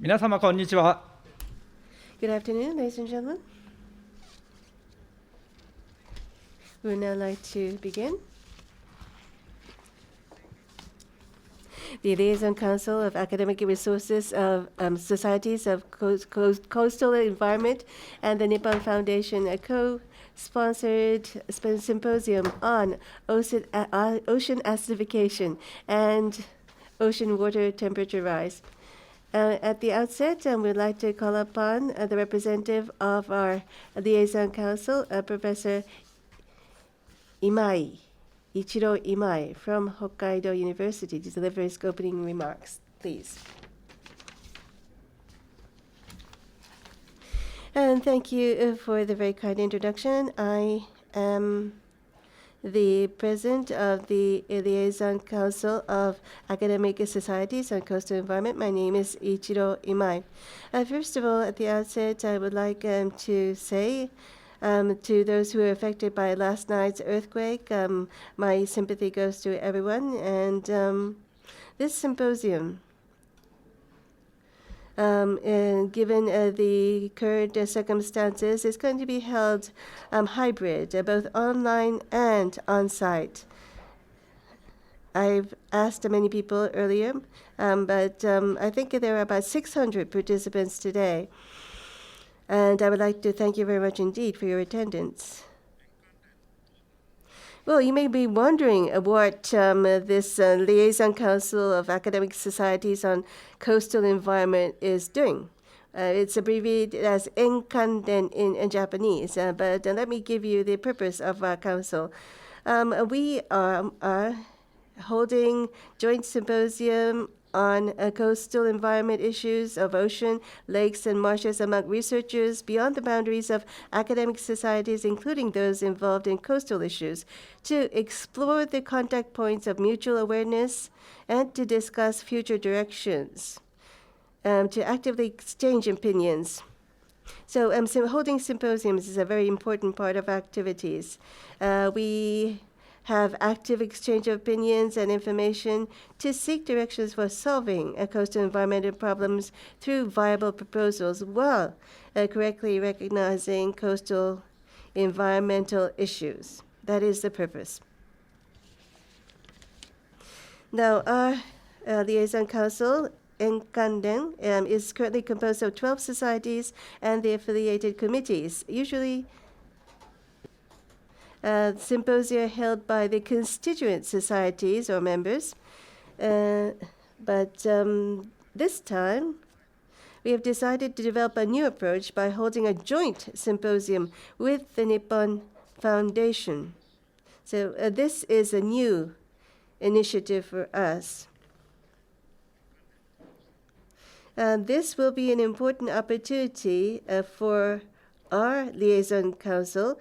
皆様こんにちは。 Good afternoon, ladies and gentlemen. We would now like to begin. The Liaison Council of Academic Resources of Societies of Coastal Environment and the Nippon Foundation co-sponsored symposium on ocean acidification and ocean water temperature rise. At the outset, we'd like to call upon the representative of our Liaison Council, Professor Ichiro Imai from Hokkaido University, to deliver his opening remarks. Please. And thank you for the very kind introduction. I am the president of the Liaison Council of Academic Societies on Coastal Environment. My name is Ichiro Imai. First of all, at the outset, I would like to say to those who were affected by last night's earthquake, my sympathy goes to everyone. And this symposium, given the current circumstances, is going to be held hybrid, both online and on-site. I've asked many people earlier, but I think there are about 600 participants today. And I would like to thank you very much indeed for your attendance. Well, you may be wondering what this Liaison Council of Academic Societies on Coastal Environment is doing. It's abbreviated as ENKANDEN in Japanese, but let me give you the purpose of our council. We are holding joint symposium on coastal environment issues of ocean, lakes, and marshes among researchers beyond the boundaries of academic societies, including those involved in coastal issues, to explore the contact points of mutual awareness and to discuss future directions, to actively exchange opinions. So holding symposiums is a very important part of activities. We have active exchange of opinions and information to seek directions for solving coastal environmental problems through viable proposals while correctly recognizing coastal environmental issues. That is the purpose. Now, our Liaison Council ENKANDEN is currently composed of 12 societies and the affiliated committees. Usually, symposia held by the constituent societies or members. But this time, we have decided to develop a new approach by holding a joint symposium with the Nippon Foundation. So this is a new initiative for us. This will be an important opportunity for our Liaison Council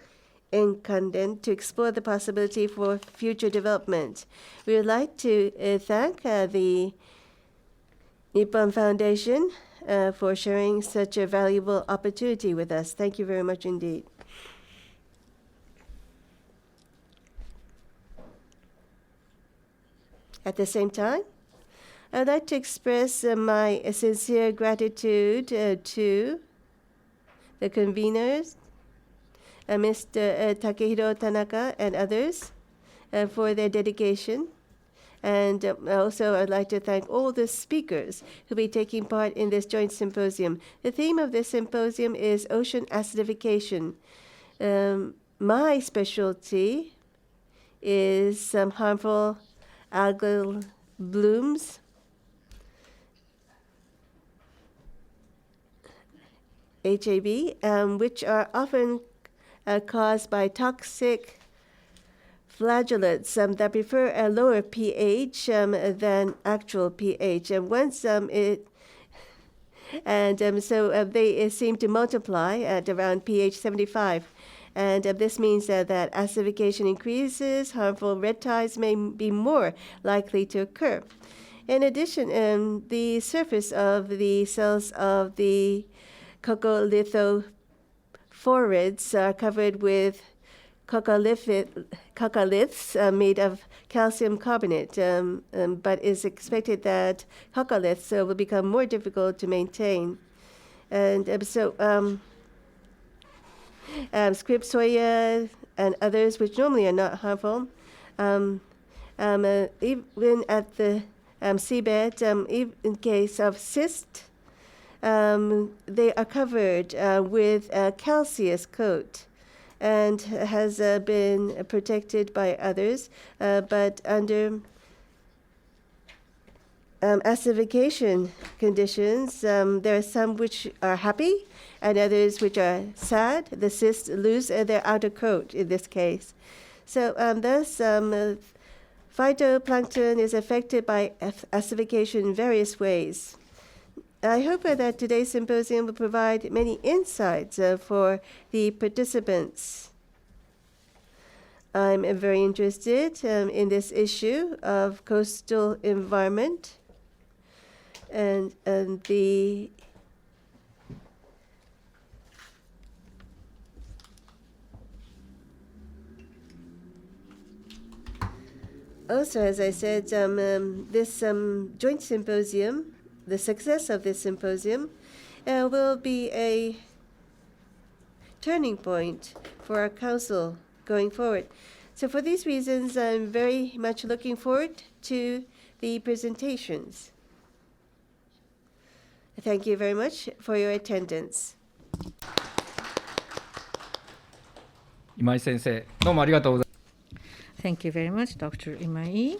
ENKANDEN to explore the possibility for future development. We would like to thank the Nippon Foundation for sharing such a valuable opportunity with us. Thank you very much indeed. At the same time, I would like to express my sincere gratitude to the conveners, Mr. Takehiro Tanaka and others for their dedication. And also I'd like to thank all the speakers who will be taking part in this joint symposium. The theme of this symposium is ocean acidification. My specialty is some harmful algal blooms, HAB, which are often caused by toxic flagellates that prefer a lower pH than actual pH. And once so they seem to multiply at around pH 75. And this means that acidification increases, harmful red tides may be more likely to occur. In addition, the surface of the cells of the coccolithophorids are covered with coccoliths made of calcium carbonate, but it's expected that coccoliths will become more difficult to maintain. And scrip soya and others, which normally are not harmful, even at the seabed, even in case of cyst, they are covered with a calcareous coat and has been protected by others, but under acidification conditions, there are some which are happy and others which are sad. The cysts lose their outer coat in this case. So thus, phytoplankton is affected by acidification in various ways. I hope that today's symposium will provide many insights for the participants. I'm very interested in this issue of coastal environment and the also, as I said, this joint symposium, the success of this symposium will be a turning point for our council going forward. So for these reasons, I'm very much looking forward to the presentations. Thank you very much for your attendance. 今井先生、どうもありがとうございます。 Thank you very much, Dr. Imai.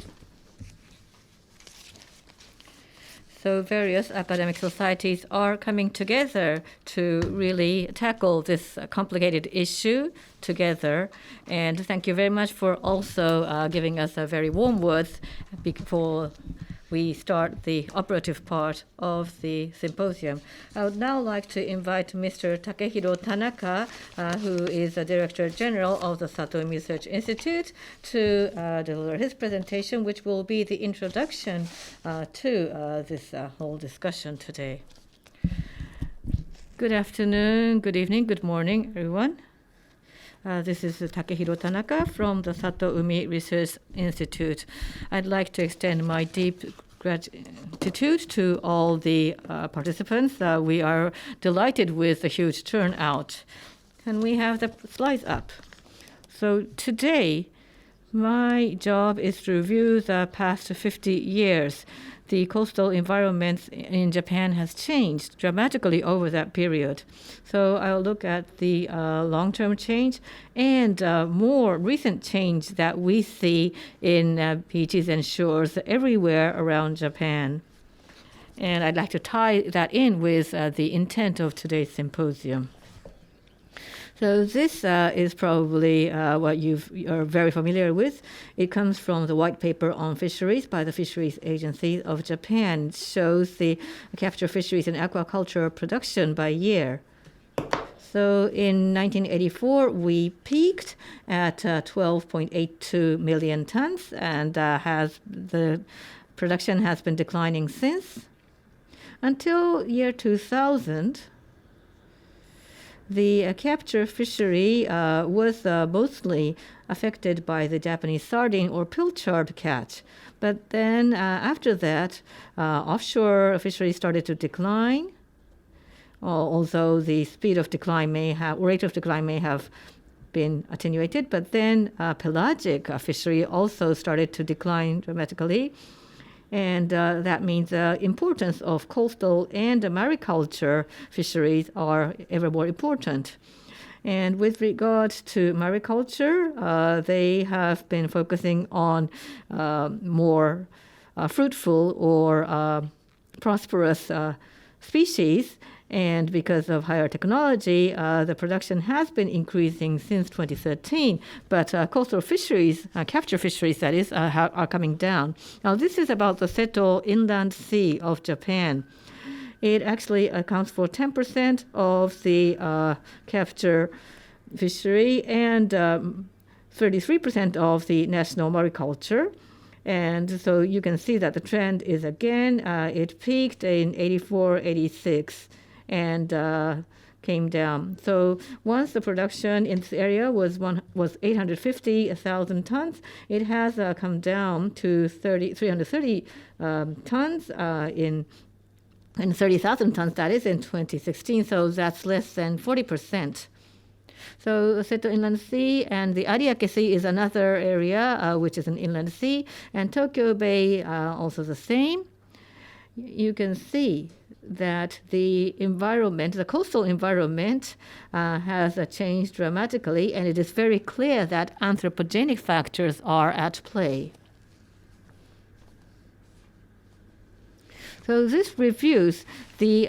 So various academic societies are coming together to really tackle this complicated issue together. And thank you very much for also giving us a very warm words before we start the operative part of the symposium. I would now like to invite Mr. Takehiro Tanaka, who is the Director General of the Satoumi Research Institute, to deliver his presentation, which will be the introduction to this whole discussion today. Good afternoon, good evening, good morning, everyone. This is Takehiro Tanaka from the Satoumi Research Institute. I'd like to extend my deep gratitude to all the participants. We are delighted with the huge turnout. Can we have the slides up? So today, my job is to review the past 50 years. The coastal environment in Japan has changed dramatically over that period. So I'll look at the long-term change and more recent change that we see in beaches and shores everywhere around Japan. And I'd like to tie that in with the intent of today's symposium. So this is probably what you are very familiar with. It comes from the white paper on fisheries by the Fisheries Agency of Japan. It shows the capture fisheries and aquaculture production by year. So in 1984, we peaked at 12.82 million tons, and the production has been declining since. Until year 2000, the capture fishery was mostly affected by the Japanese sardine or pilchard catch. But then after that, offshore fisheries started to decline, although the rate of decline may have been attenuated. But then pelagic fishery also started to decline dramatically. And that means the importance of coastal and mariculture fisheries are ever more important. And with regard to mariculture, they have been focusing on more fruitful or prosperous species. And because of higher technology, the production has been increasing since 2013. But coastal fisheries, capture fisheries, that is, are coming down. Now, this is about the Seto Inland Sea of Japan. It actually accounts for 10% of the capture fishery and 33% of the national mariculture. And so you can see that the trend is again, it peaked in 84, 86. And came down. So once the production in this area was 850,000 tons, it has come down to 330 tons in 30,000 tons, that is, in 2016. So that's less than 40%. So Seto Inland Sea and the Ariake Sea is another area which is an inland sea, and Tokyo Bay also the same. You can see that the environment, the coastal environment, has changed dramatically, and it is very clear that anthropogenic factors are at play. So this reviews the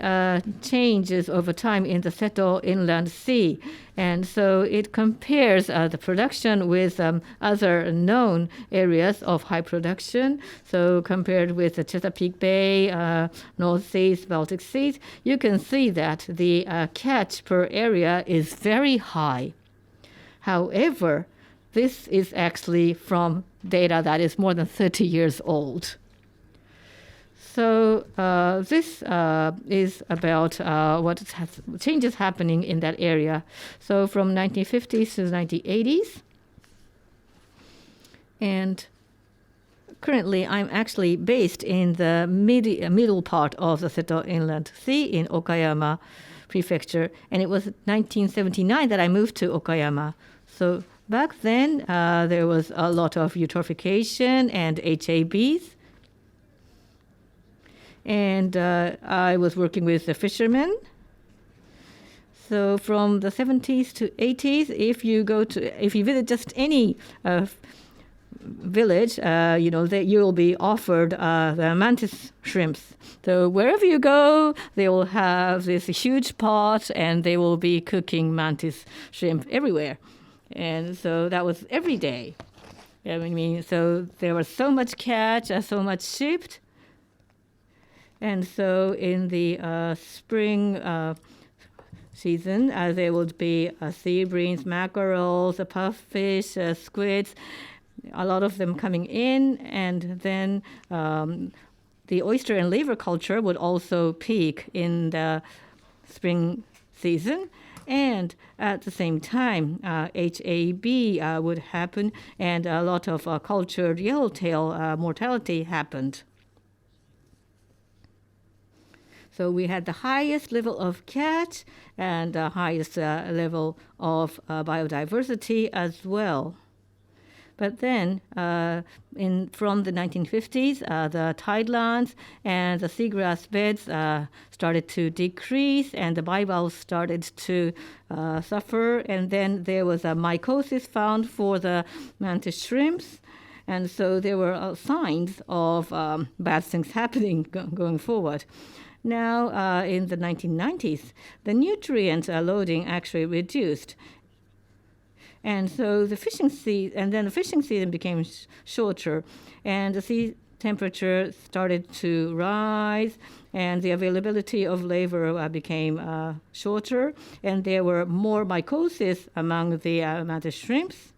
changes over time in the Seto Inland Sea. And so it compares the production with other known areas of high production. So compared with the Chesapeake Bay, North Seas, Baltic Seas, you can see that the catch per area is very high. However, this is actually from data that is more than 30 years old. So this is about what changes happening in that area. So from 1950s to 1980s. And currently I'm actually based in the middle part of the Seto Inland Sea in Okayama Prefecture. And it was 1979 that I moved to Okayama. So back then there was a lot of eutrophication and HABs. And I was working with the fishermen. So from the 70s to 80s, if you visit just any village, you will be offered the mantis shrimps. So wherever you go, they will have this huge pot, and they will be cooking mantis shrimp everywhere. And so that was every day. I mean, so there was so much catch, so much shipped. And so in the spring season, there would be sea breams, mackerels, puffish, squids, a lot of them coming in. And then the oyster and laver culture would also peak in the spring season. And at the same time, HAB would happen, and a lot of cultured yellowtail mortality happened. So we had the highest level of catch and the highest level of biodiversity as well. But then from the 1950s, the tidelands and the seagrass beds started to decrease, and the bivalves started to suffer. And then there was a mycosis found for the mantis shrimps. And so there were signs of bad things happening going forward. Now, in the 1990s, the nutrient loading actually reduced. And so the fishing season became shorter, and the sea temperature started to rise, and the availability of laver became shorter, and there were more mycosis among the mantis shrimps,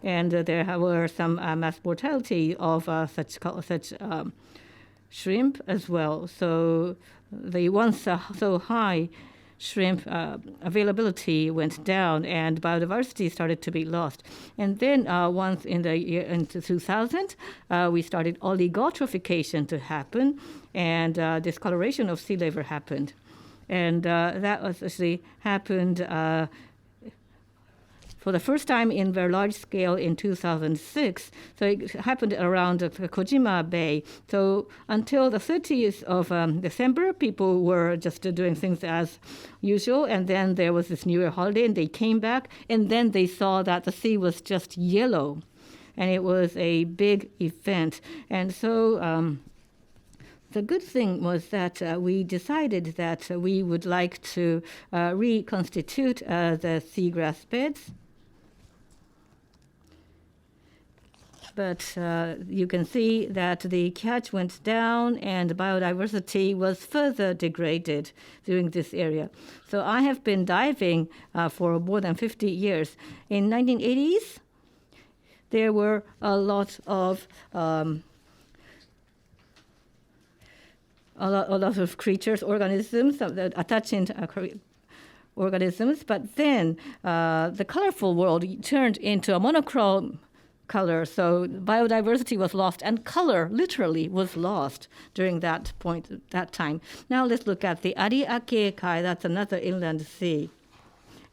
and there were some mass mortality of such shrimp as well. So the once so high shrimp availability went down, and biodiversity started to be lost. And then once in the year 2000, we started oligotrophication to happen, and discoloration of sea laver happened. And that was actually happened for the first time in very large scale in 2006. So it happened around Kojima Bay. So until the 30th of December, people were just doing things as usual. And then there was this New Year holiday, and they came back, and then they saw that the sea was just yellow. And it was a big event. And so the good thing was that we decided that we would like to reconstitute the seagrass beds. But you can see that the catch went down and biodiversity was further degraded during this area. So I have been diving for more than 50 years. In 1980s, there were a lot of creatures, organisms, attaching organisms, but then the colorful world turned into a monochrome color, so biodiversity was lost, and color literally was lost during that time. Now let's look at the Ariake Kai, that's another inland sea.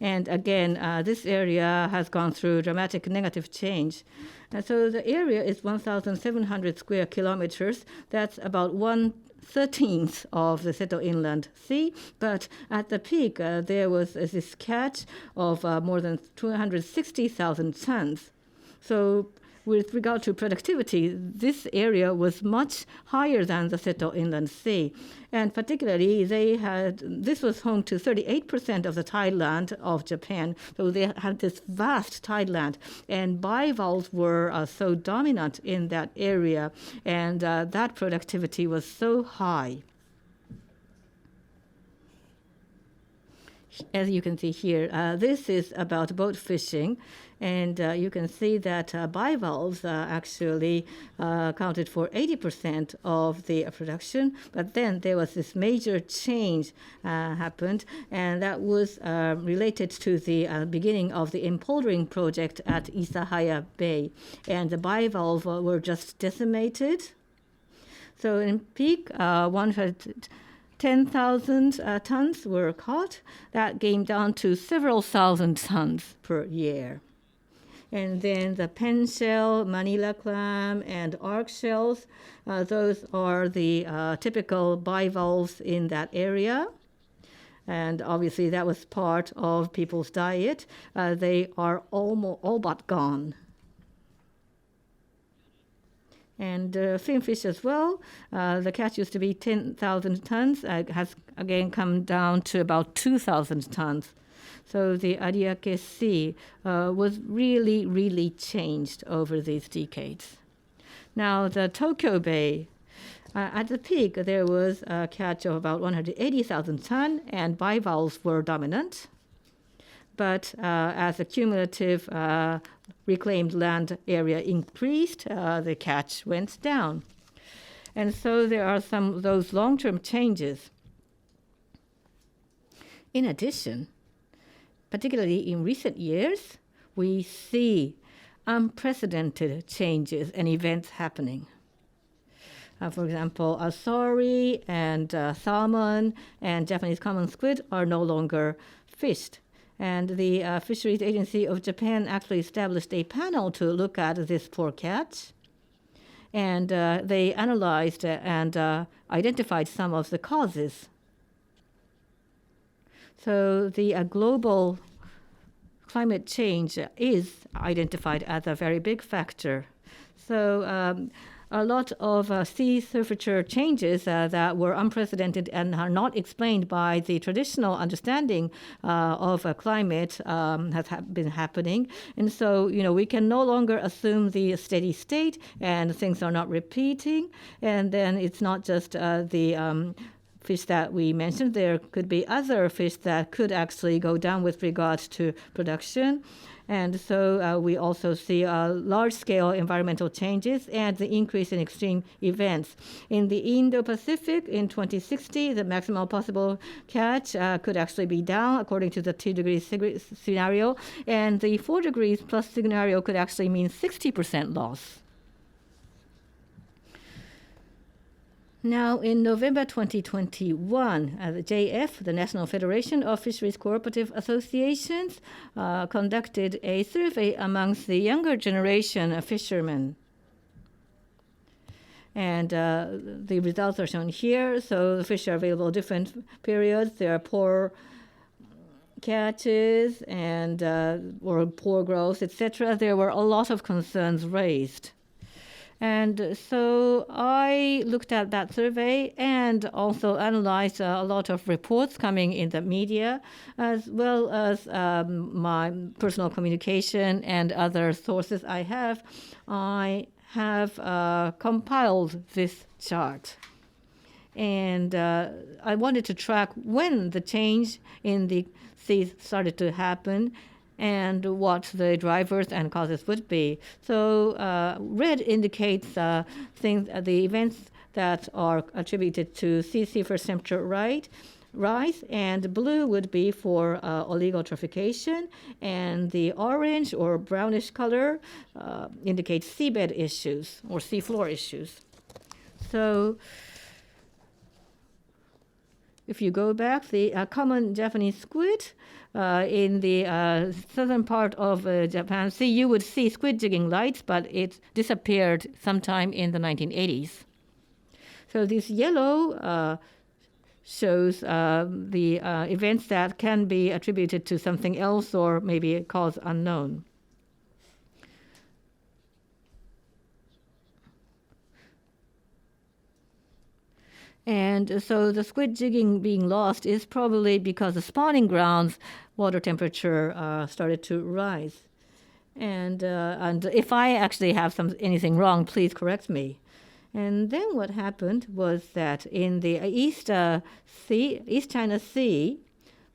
And again, this area has gone through dramatic negative change. And so the area is 1,700 square kilometers. That's about 1/13 of the Seto Inland Sea. But at the peak, there was this catch of more than 260,000 tons. So with regard to productivity, this area was much higher than the Seto Inland Sea. And particularly, this was home to 38% of the tideland of Japan. So they had this vast tideland. And bivalves were so dominant in that area. And that productivity was so high. As you can see here, this is about boat fishing. And you can see that bivalves actually accounted for 80% of the production. But then there was this major change happened, and that was related to the beginning of the impoldering project at Isahaya Bay. And the bivalves were just decimated. So in peak, 110,000 tons were caught. That came down to several thousand tons per year. And then the pen shell, Manila clam, and arc shells, those are the typical bivalves in that area. And obviously that was part of people's diet. They are all but gone. And finfish as well. The catch used to be 10,000 tons, has again come down to about 2,000 tons. So the Ariake Sea was really, really changed over these decades. Now the Tokyo Bay, at the peak, there was a catch of about 180,000 tons, and bivalves were dominant. But as the cumulative reclaimed land area increased, the catch went down. And so there are some of those long-term changes. In addition, particularly in recent years, we see unprecedented changes and events happening. For example, asari and salmon and Japanese common squid are no longer fished. And the Fisheries Agency of Japan actually established a panel to look at this poor catch. And they analyzed and identified some of the causes. So the global climate change is identified as a very big factor. So a lot of sea surface changes that were unprecedented and are not explained by the traditional understanding of climate has been happening. And so, we can no longer assume the steady state and things are not repeating. And then it's not just the fish that we mentioned. There could be other fish that could actually go down with regards to production. And so we also see large-scale environmental changes and the increase in extreme events. In the Indo-Pacific in 2060, the maximum possible catch could actually be down according to the 2 degrees scenario. And the 4 degrees plus scenario could actually mean 60% loss. Now, in November 2021, the JF, the National Federation of Fisheries Cooperative Associations, conducted a survey amongst the younger generation of fishermen. And the results are shown here. So the fish are available at different periods. There are poor catches and or poor growth, etc. There were a lot of concerns raised. And so I looked at that survey and also analyzed a lot of reports coming in the media, as well as my personal communication and other sources I have. I have compiled this chart. And I wanted to track when the change in the seas started to happen and what the drivers and causes would be. So red indicates the events that are attributed to sea surface temperature rise, rise, and blue would be for oligotrophication, and the orange or brownish color indicates seabed issues or seafloor issues. So if you go back, the common Japanese squid in the southern part of Japan Sea, you would see squid jigging lights, but it disappeared sometime in the 1980s. So this yellow shows the events that can be attributed to something else or maybe a cause unknown. And so the squid jigging being lost is probably because the spawning grounds water temperature started to rise. And if I actually have anything wrong, please correct me. And then what happened was that in the East China Sea,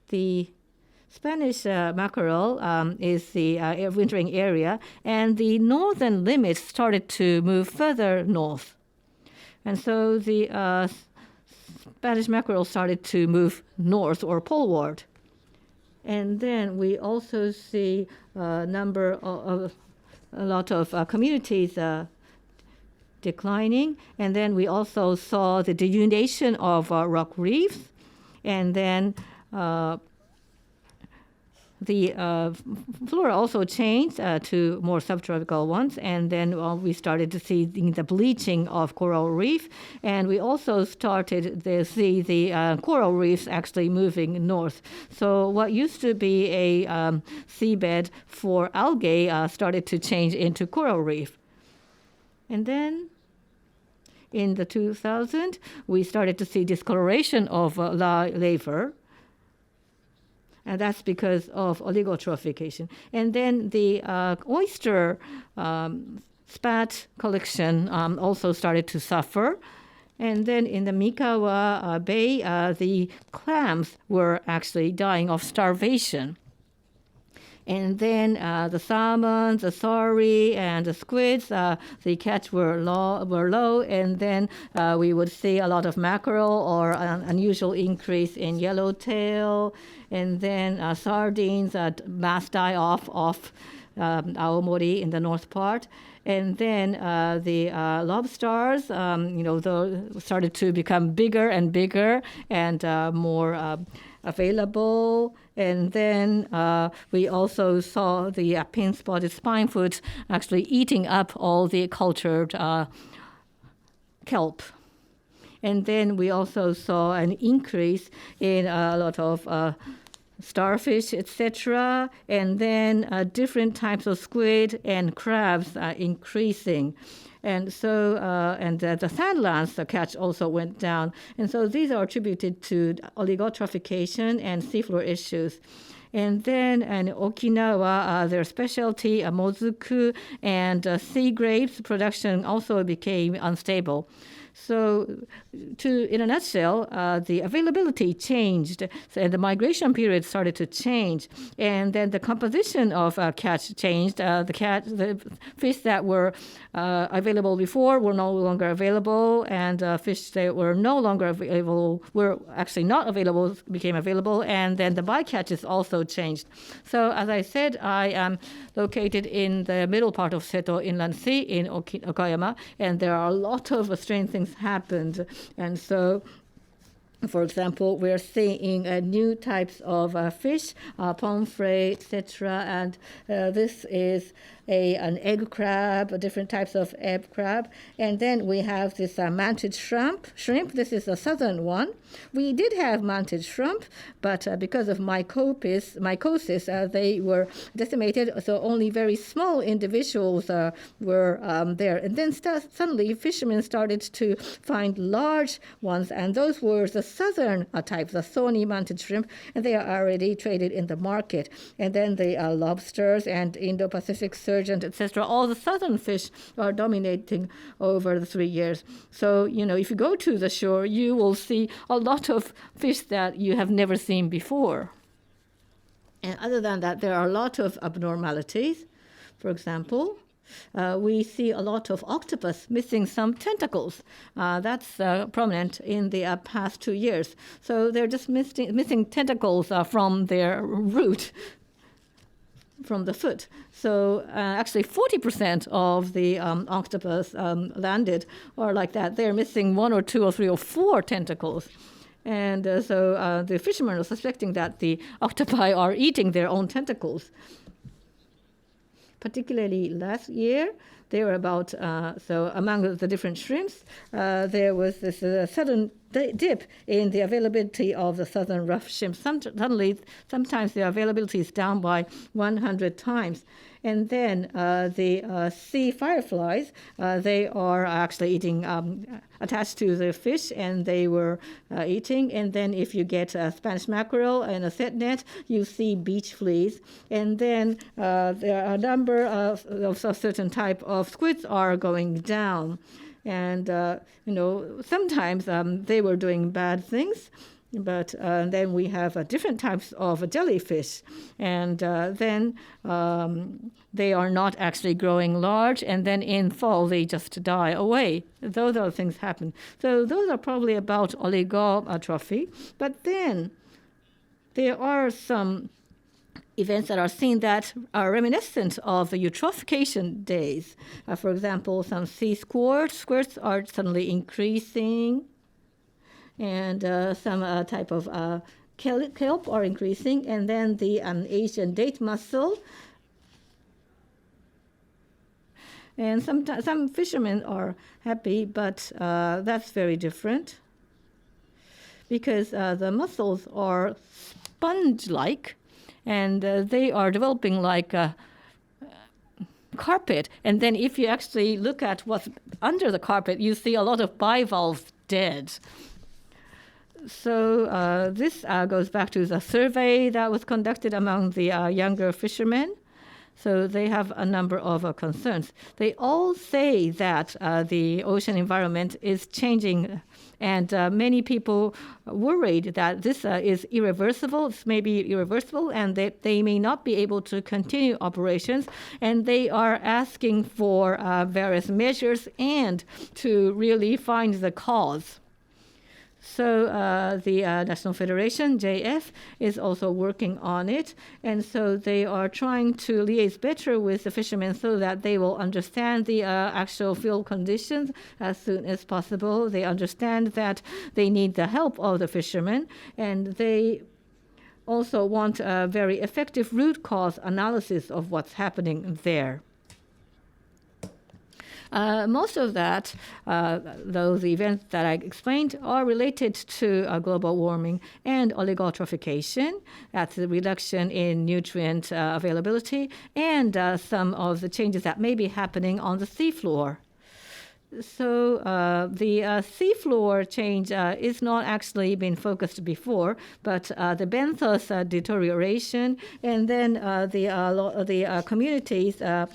the Spanish mackerel is the wintering area, and the northern limits started to move further north. And so the Spanish mackerel started to move north or poleward. And then we also see a lot of communities declining. And then we also saw the denudation of rock reefs. And then the flora also changed to more subtropical ones, and then we started to see the bleaching of coral reef, and we also started to see the coral reefs actually moving north. So what used to be a seabed for algae started to change into coral reef. And then in the 2000s, we started to see discoloration of larvae, and that's because of oligotrophication. And then the oyster spat collection also started to suffer. And then in the Mikawa Bay, the clams were actually dying of starvation. And then the salmon, the sorry, and the squids, the catch were low. And then we would see a lot of mackerel or an unusual increase in yellowtail. And then sardines, mass die off Aomori in the north part. And then the lobsters, started to become bigger and bigger and more available. And then we also saw the pin-spotted spinefoot actually eating up all the cultured kelp. And then we also saw an increase in a lot of starfish, etc., and then different types of squid and crabs increasing. And so, the sandlands, the catch also went down. And so these are attributed to oligotrophication and seafloor issues. And then in Okinawa, their specialty, mozuku and sea grapes production also became unstable. So, in a nutshell, the availability changed, and the migration period started to change, and then the composition of catch changed. The fish that were available before were no longer available, and fish that were no longer available were actually not available, became available, and then the bycatches also changed. So, as I said, I am located in the middle part of Seto Inland Sea in Okayama, and there are a lot of strange things happened. And so, for example, we're seeing new types of fish, pomfret, etc. And this is an egg crab, different types of egg crab. And then we have this manted shrimp. This is a southern one. We did have manted shrimp, but because of mycosis, they were decimated, so only very small individuals were there. And then suddenly fishermen started to find large ones, and those were the southern types, the thorny manted shrimp, and they are already traded in the market. And then the lobsters and Indo-Pacific sturgeon, etc. All the southern fish are dominating over the 3 years. So, if you go to the shore, you will see a lot of fish that you have never seen before. And other than that, there are a lot of abnormalities. For example, we see a lot of octopus missing some tentacles. That's prominent in the past 2 years. So they're just missing tentacles from their root, from the foot. So actually 40% of the octopus landed are like that. They're missing 1 or 2 or 3 or 4 tentacles. And so the fishermen are suspecting that the octopi are eating their own tentacles. Particularly last year, there were about, so among the different shrimps, there was this sudden dip in the availability of the southern rough shrimp. Suddenly, sometimes the availability is down by 100 times. And then the sea fireflies, they are actually eating, attached to the fish, and they were eating. And then if you get Spanish mackerel and a set net, you see beach fleas. And then there are a number of a certain type of squids are going down. And, sometimes they were doing bad things. But then we have different types of jellyfish, and then they are not actually growing large, and then in fall they just die away. Those are things happen. So those are probably about oligotrophy. But then there are some events that are seen that are reminiscent of the eutrophication days. For example, some sea squirts are suddenly increasing. And some type of kelp are increasing, and then the Asian date mussel. And some fishermen are happy, but that's very different because the mussels are sponge-like, and they are developing like a carpet. And then if you actually look at what's under the carpet, you see a lot of bivalves dead. So this goes back to the survey that was conducted among the younger fishermen. So they have a number of concerns. They all say that the ocean environment is changing, and many people worried that this is irreversible. This may be irreversible, and that they may not be able to continue operations. And they are asking for various measures and to really find the cause. So the National Federation, JF, is also working on it. And so they are trying to liaise better with the fishermen so that they will understand the actual field conditions as soon as possible. They understand that they need the help of the fishermen, and they also want a very effective root cause analysis of what's happening there. Most of that, those events that I explained, are related to global warming and oligotrophication. That's the reduction in nutrient availability and some of the changes that may be happening on the seafloor. So the seafloor change is not actually been focused before, but the benthos deterioration, and then the communities that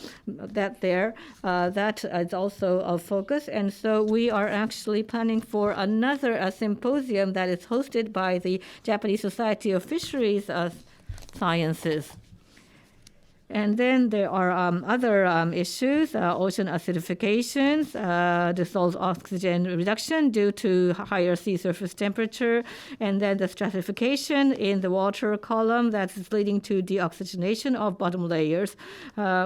is also of focus. And so we are actually planning for another symposium that is hosted by the Japanese Society of Fisheries Sciences. And then there are other issues, ocean acidifications, dissolved oxygen reduction due to higher sea surface temperature, and then the stratification in the water column that is leading to deoxygenation of bottom layers.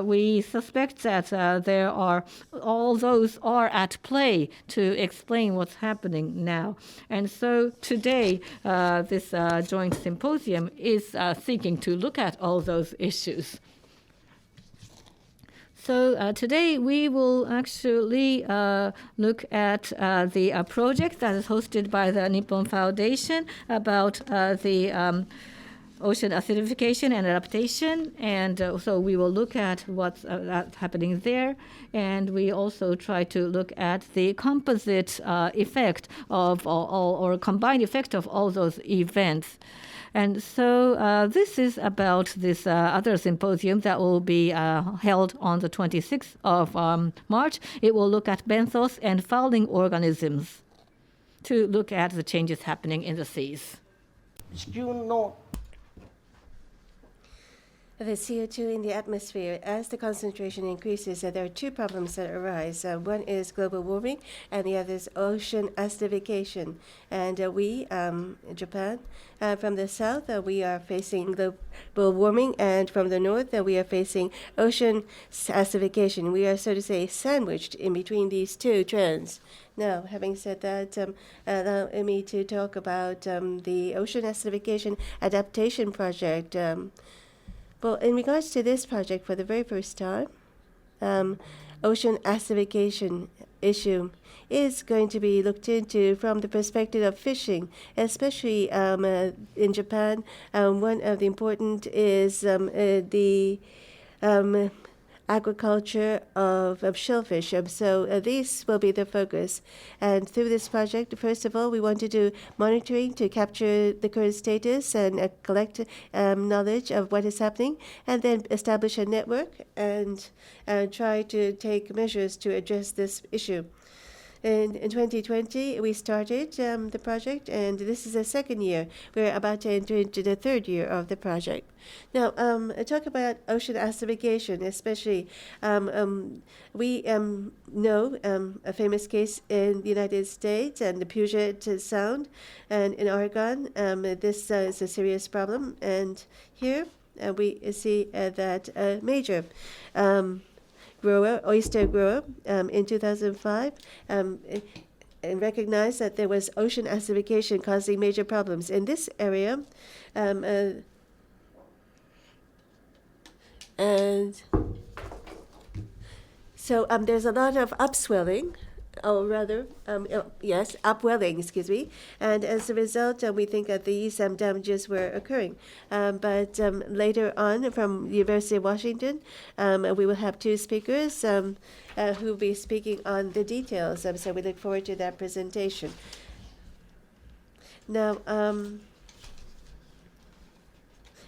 We suspect that all those are at play to explain what's happening now. And so today, this joint symposium is seeking to look at all those issues. So today we will actually look at the project that is hosted by the Nippon Foundation about the ocean acidification and adaptation. And so we will look at what's happening there. And we also try to look at the composite effect of or combined effect of all those events. And so this is about this other symposium that will be held on the 26th of March. It will look at benthos and fouling organisms to look at the changes happening in the seas. The CO2 in the atmosphere, as the concentration increases, there are two problems that arise. One is global warming, and the other is ocean acidification. And we, Japan, from the south, we are facing global warming, and from the north, we are facing ocean acidification. We are, so to say, sandwiched in between these two trends. Now, having said that, allow me to talk about the Ocean Acidification Adaptation Project. Well, in regards to this project, for the very first time, ocean acidification issue is going to be looked into from the perspective of fishing, especially in Japan. One of the important is the agriculture of shellfish. So these will be the focus. And through this project, first of all, we want to do monitoring to capture the current status and collect knowledge of what is happening, and then establish a network and try to take measures to address this issue. In 2020, we started the project, and this is the second year. We're about to enter into the third year of the project. Now, talk about ocean acidification, especially. We know a famous case in the United States and the Puget Sound, and in Oregon. This is a serious problem, and here we see that a major oyster grower, in 2005, and recognized that there was ocean acidification causing major problems in this area. And so there's a lot of upswelling, or rather, upwelling, excuse me. And as a result, we think that these damages were occurring. But later on, from the University of Washington, we will have two speakers who will be speaking on the details. So we look forward to that presentation. Now,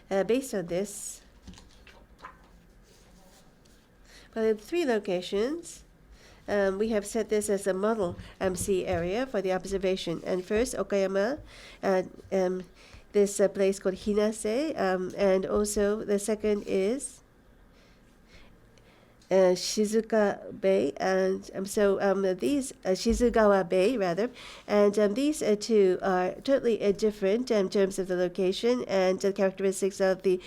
based on this, well, in 3 locations, we have set this as a model sea area for the observation. And first, Okayama, this place called Hinase, and also the second is Shizuka Bay, and these Shizugawa Bay rather, and these two are totally different in terms of the location and the characteristics of the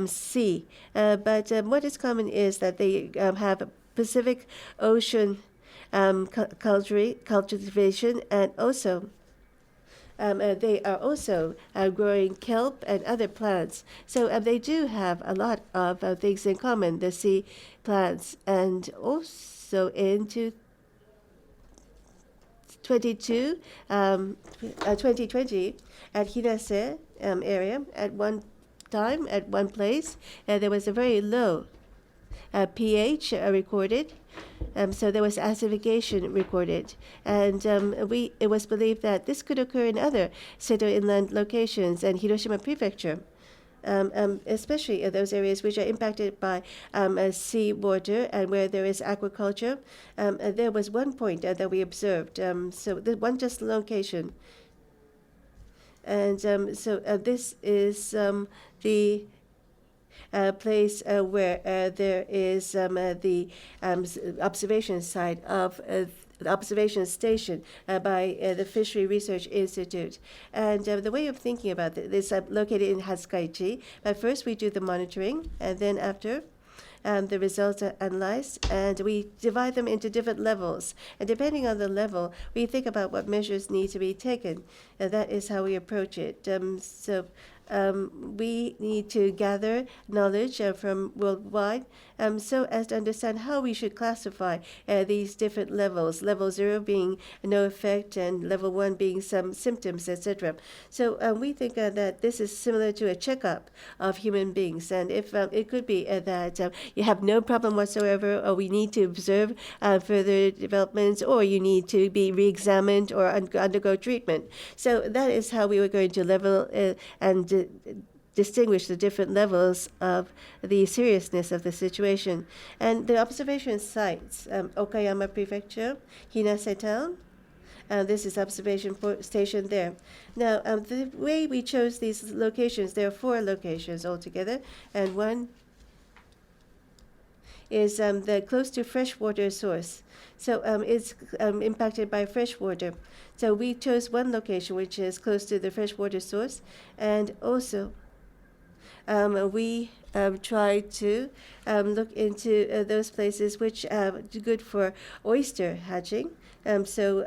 sea. But what is common is that they have Pacific Ocean cultivation, and also they are also growing kelp and other plants. So they do have a lot of things in common, the sea plants. And also in 2020 at Hinase area, at one time, at one place, there was a very low pH recorded. So there was acidification recorded, and it was believed that this could occur in other Seto Inland locations and Hiroshima Prefecture, especially in those areas which are impacted by sea water and where there is aquaculture. There was one point that we observed, so the one just location. And this is the place where there is the observation site of the observation station by the Fishery Research Institute. And the way of thinking about this is located in Hatsukaichi. But first we do the monitoring, and then after the results are analyzed, and we divide them into different levels. And depending on the level, we think about what measures need to be taken. And that is how we approach it. We need to gather knowledge from worldwide so as to understand how we should classify these different levels. Level 0 being no effect, and level 1 being some symptoms, etc. So we think that this is similar to a checkup of human beings. And if it could be that you have no problem whatsoever, or we need to observe further developments, or you need to be re-examined or undergo treatment. So that is how we were going to level and distinguish the different levels of the seriousness of the situation. And the observation sites, Okayama Prefecture, Hinase Town, this is observation station there. Now, the way we chose these locations, there are 4 locations altogether, and one is the close to freshwater source. So it's impacted by freshwater. So we chose one location which is close to the freshwater source, and also we try to look into those places which are good for oyster hatching. So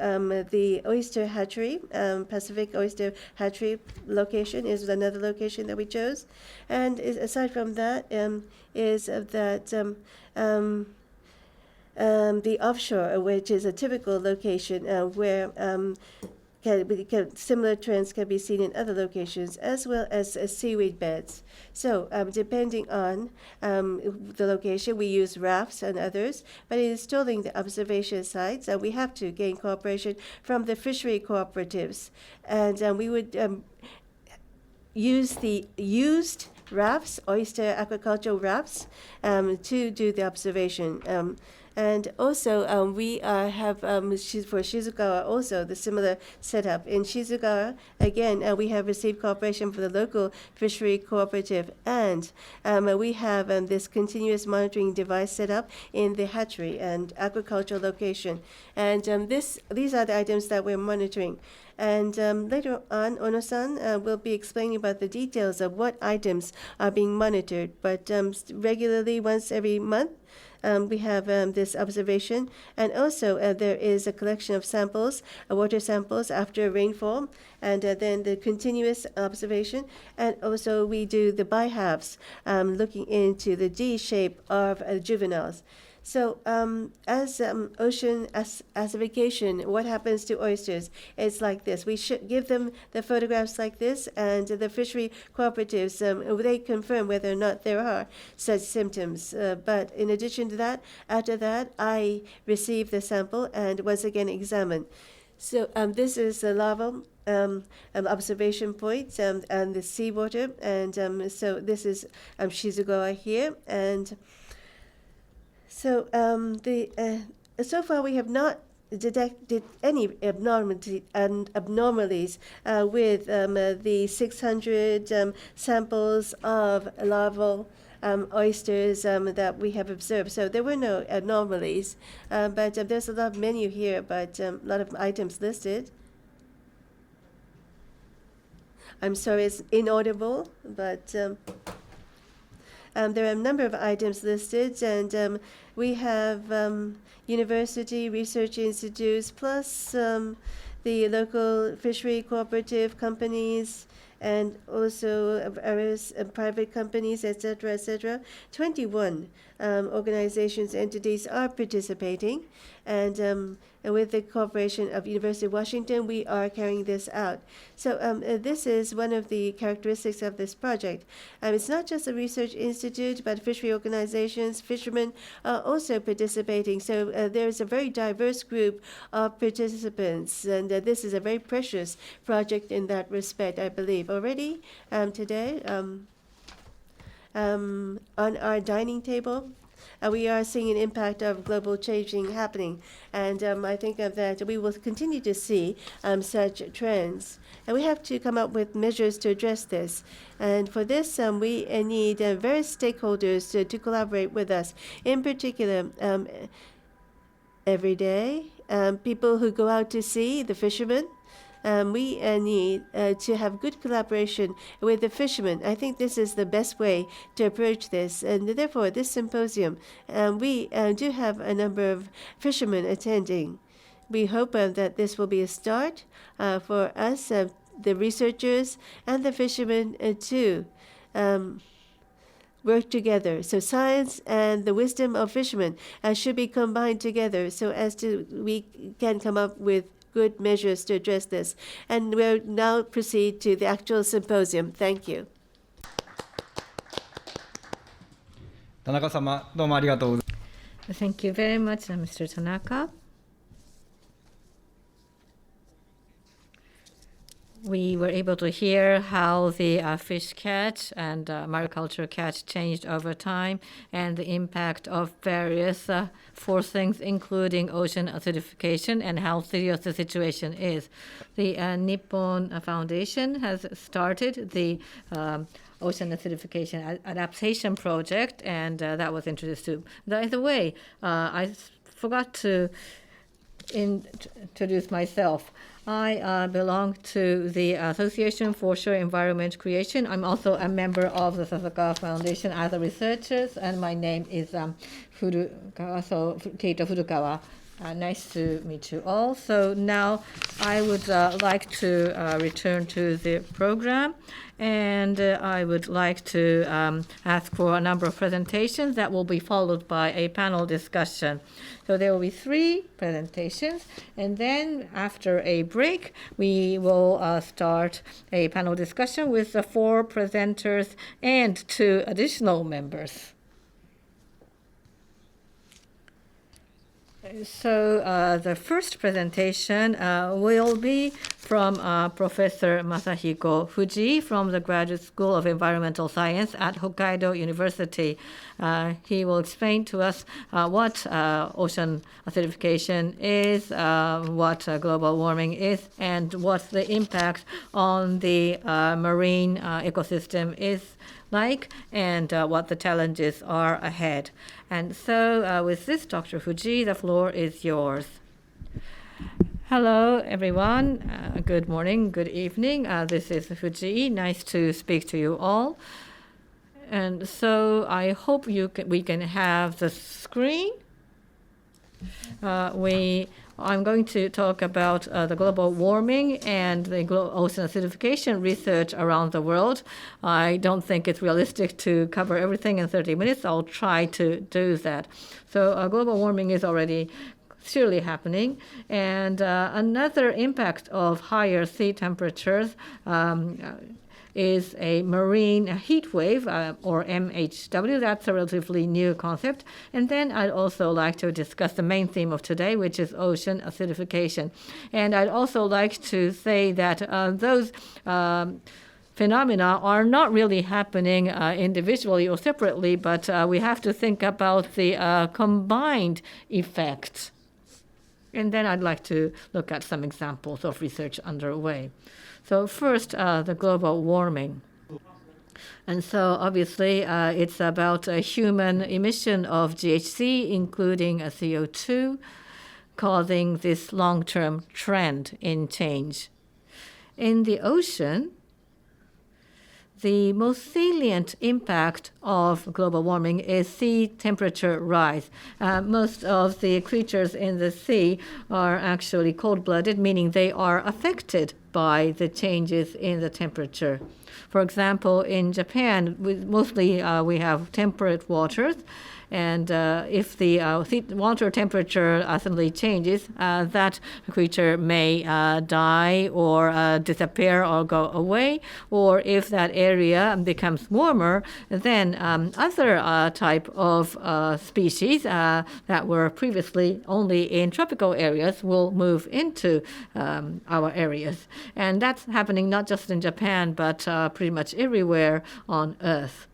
the oyster hatchery, Pacific Oyster Hatchery location is another location that we chose. And aside from that, is that the offshore, which is a typical location where similar trends can be seen in other locations, as well as seaweed beds. So depending on the location, we use rafts and others, but in installing the observation sites, we have to gain cooperation from the fishery cooperatives. And we would use the used rafts, oyster aquaculture rafts, to do the observation. And also, we have for Shizugawa also the similar setup. In Shizugawa, again, we have received cooperation from the local fishery cooperative, and we have this continuous monitoring device set up in the hatchery and aquaculture location. And these are the items that we're monitoring. And later on, Ono-san will be explaining about the details of what items are being monitored. But regularly, once every month, we have this observation, and also there is a collection of samples, water samples after rainfall, and then the continuous observation, and also we do the bi-halves, looking into the D shape of juveniles. So as ocean acidification, what happens to oysters? It's like this. We should give them the photographs like this, and the fishery cooperatives, they confirm whether or not there are such symptoms. But in addition to that, after that, I receive the sample and once again examine. So this is the larval observation point and the seawater, and so this is Shizugawa here, and so so far we have not detected any abnormalities with the 600 samples of larval oysters that we have observed. So there were no anomalies, but there's a lot of menu here, but a lot of items listed. I'm sorry, it's inaudible, but there are a number of items listed, and we have university research institutes, plus the local fishery cooperative companies, and also various private companies, etc., etc. 21 organizations, entities are participating, and with the cooperation of University of Washington, we are carrying this out. So this is one of the characteristics of this project. It's not just a research institute, but fishery organizations, fishermen are also participating. So there is a very diverse group of participants, and this is a very precious project in that respect, I believe. Already today, on our dining table, we are seeing an impact of global changing happening, and I think that we will continue to see such trends. And we have to come up with measures to address this. And for this, we need various stakeholders to collaborate with us. In particular, every day, people who go out to sea, the fishermen, we need to have good collaboration with the fishermen. I think this is the best way to approach this. And therefore, this symposium, we do have a number of fishermen attending. We hope that this will be a start for us, the researchers and the fishermen, to work together. So science and the wisdom of fishermen should be combined together so as to we can come up with good measures to address this. And we'll now proceed to the actual symposium. Thank you. 田中様、どうもありがとうございます。 Thank you very much, Mr. Tanaka. we were able to hear how the fish catch and mariculture catch changed over time and the impact of various forcings, including ocean acidification, and how serious the situation is. The Nippon Foundation has started the Ocean Acidification Adaptation project, and that was introduced too. By the way, I forgot to introduce myself. I belong to the Association for Shore Environment Creation. I'm also a member of the Sasakawa Foundation as a researcher, and my name is Keita Furukawa. Nice to meet you all. So now I would like to return to the program, and I would like to ask for a number of presentations that will be followed by a panel discussion. So there will be 3 presentations, and then after a break, we will start a panel discussion with the 4 presenters and 2 additional members. So the first presentation will be from Professor Masahiko Fuji from the Graduate School of Environmental Science at Hokkaido University. He will explain to us what ocean acidification is, what global warming is, and what the impact on the marine ecosystem is like, and what the challenges are ahead. And so with this, Dr. Fuji, the floor is yours. Hello, everyone. Good morning, good evening. This is Fuji. Nice to speak to you all. And so I hope we can have the screen. I'm going to talk about the global warming and the ocean acidification research around the world. I don't think it's realistic to cover everything in 30 minutes. I'll try to do that. So global warming is already surely happening. And another impact of higher sea temperatures is a marine heat wave, or MHW. That's a relatively new concept. And then I'd also like to discuss the main theme of today, which is ocean acidification. And I'd also like to say that those phenomena are not really happening individually or separately, but we have to think about the combined effects. And then I'd like to look at some examples of research underway. So first, the global warming. And so obviously, it's about human emission of GHG, including CO2, causing this long-term trend in change. In the ocean, the most salient impact of global warming is sea temperature rise. Most of the creatures in the sea are actually cold-blooded, meaning they are affected by the changes in the temperature. For example, in Japan, mostly we have temperate waters, and if the water temperature suddenly changes, that creature may die or disappear or go away. Or if that area becomes warmer, then other type of species that were previously only in tropical areas will move into our areas. And that's happening not just in Japan, but pretty much everywhere on Earth.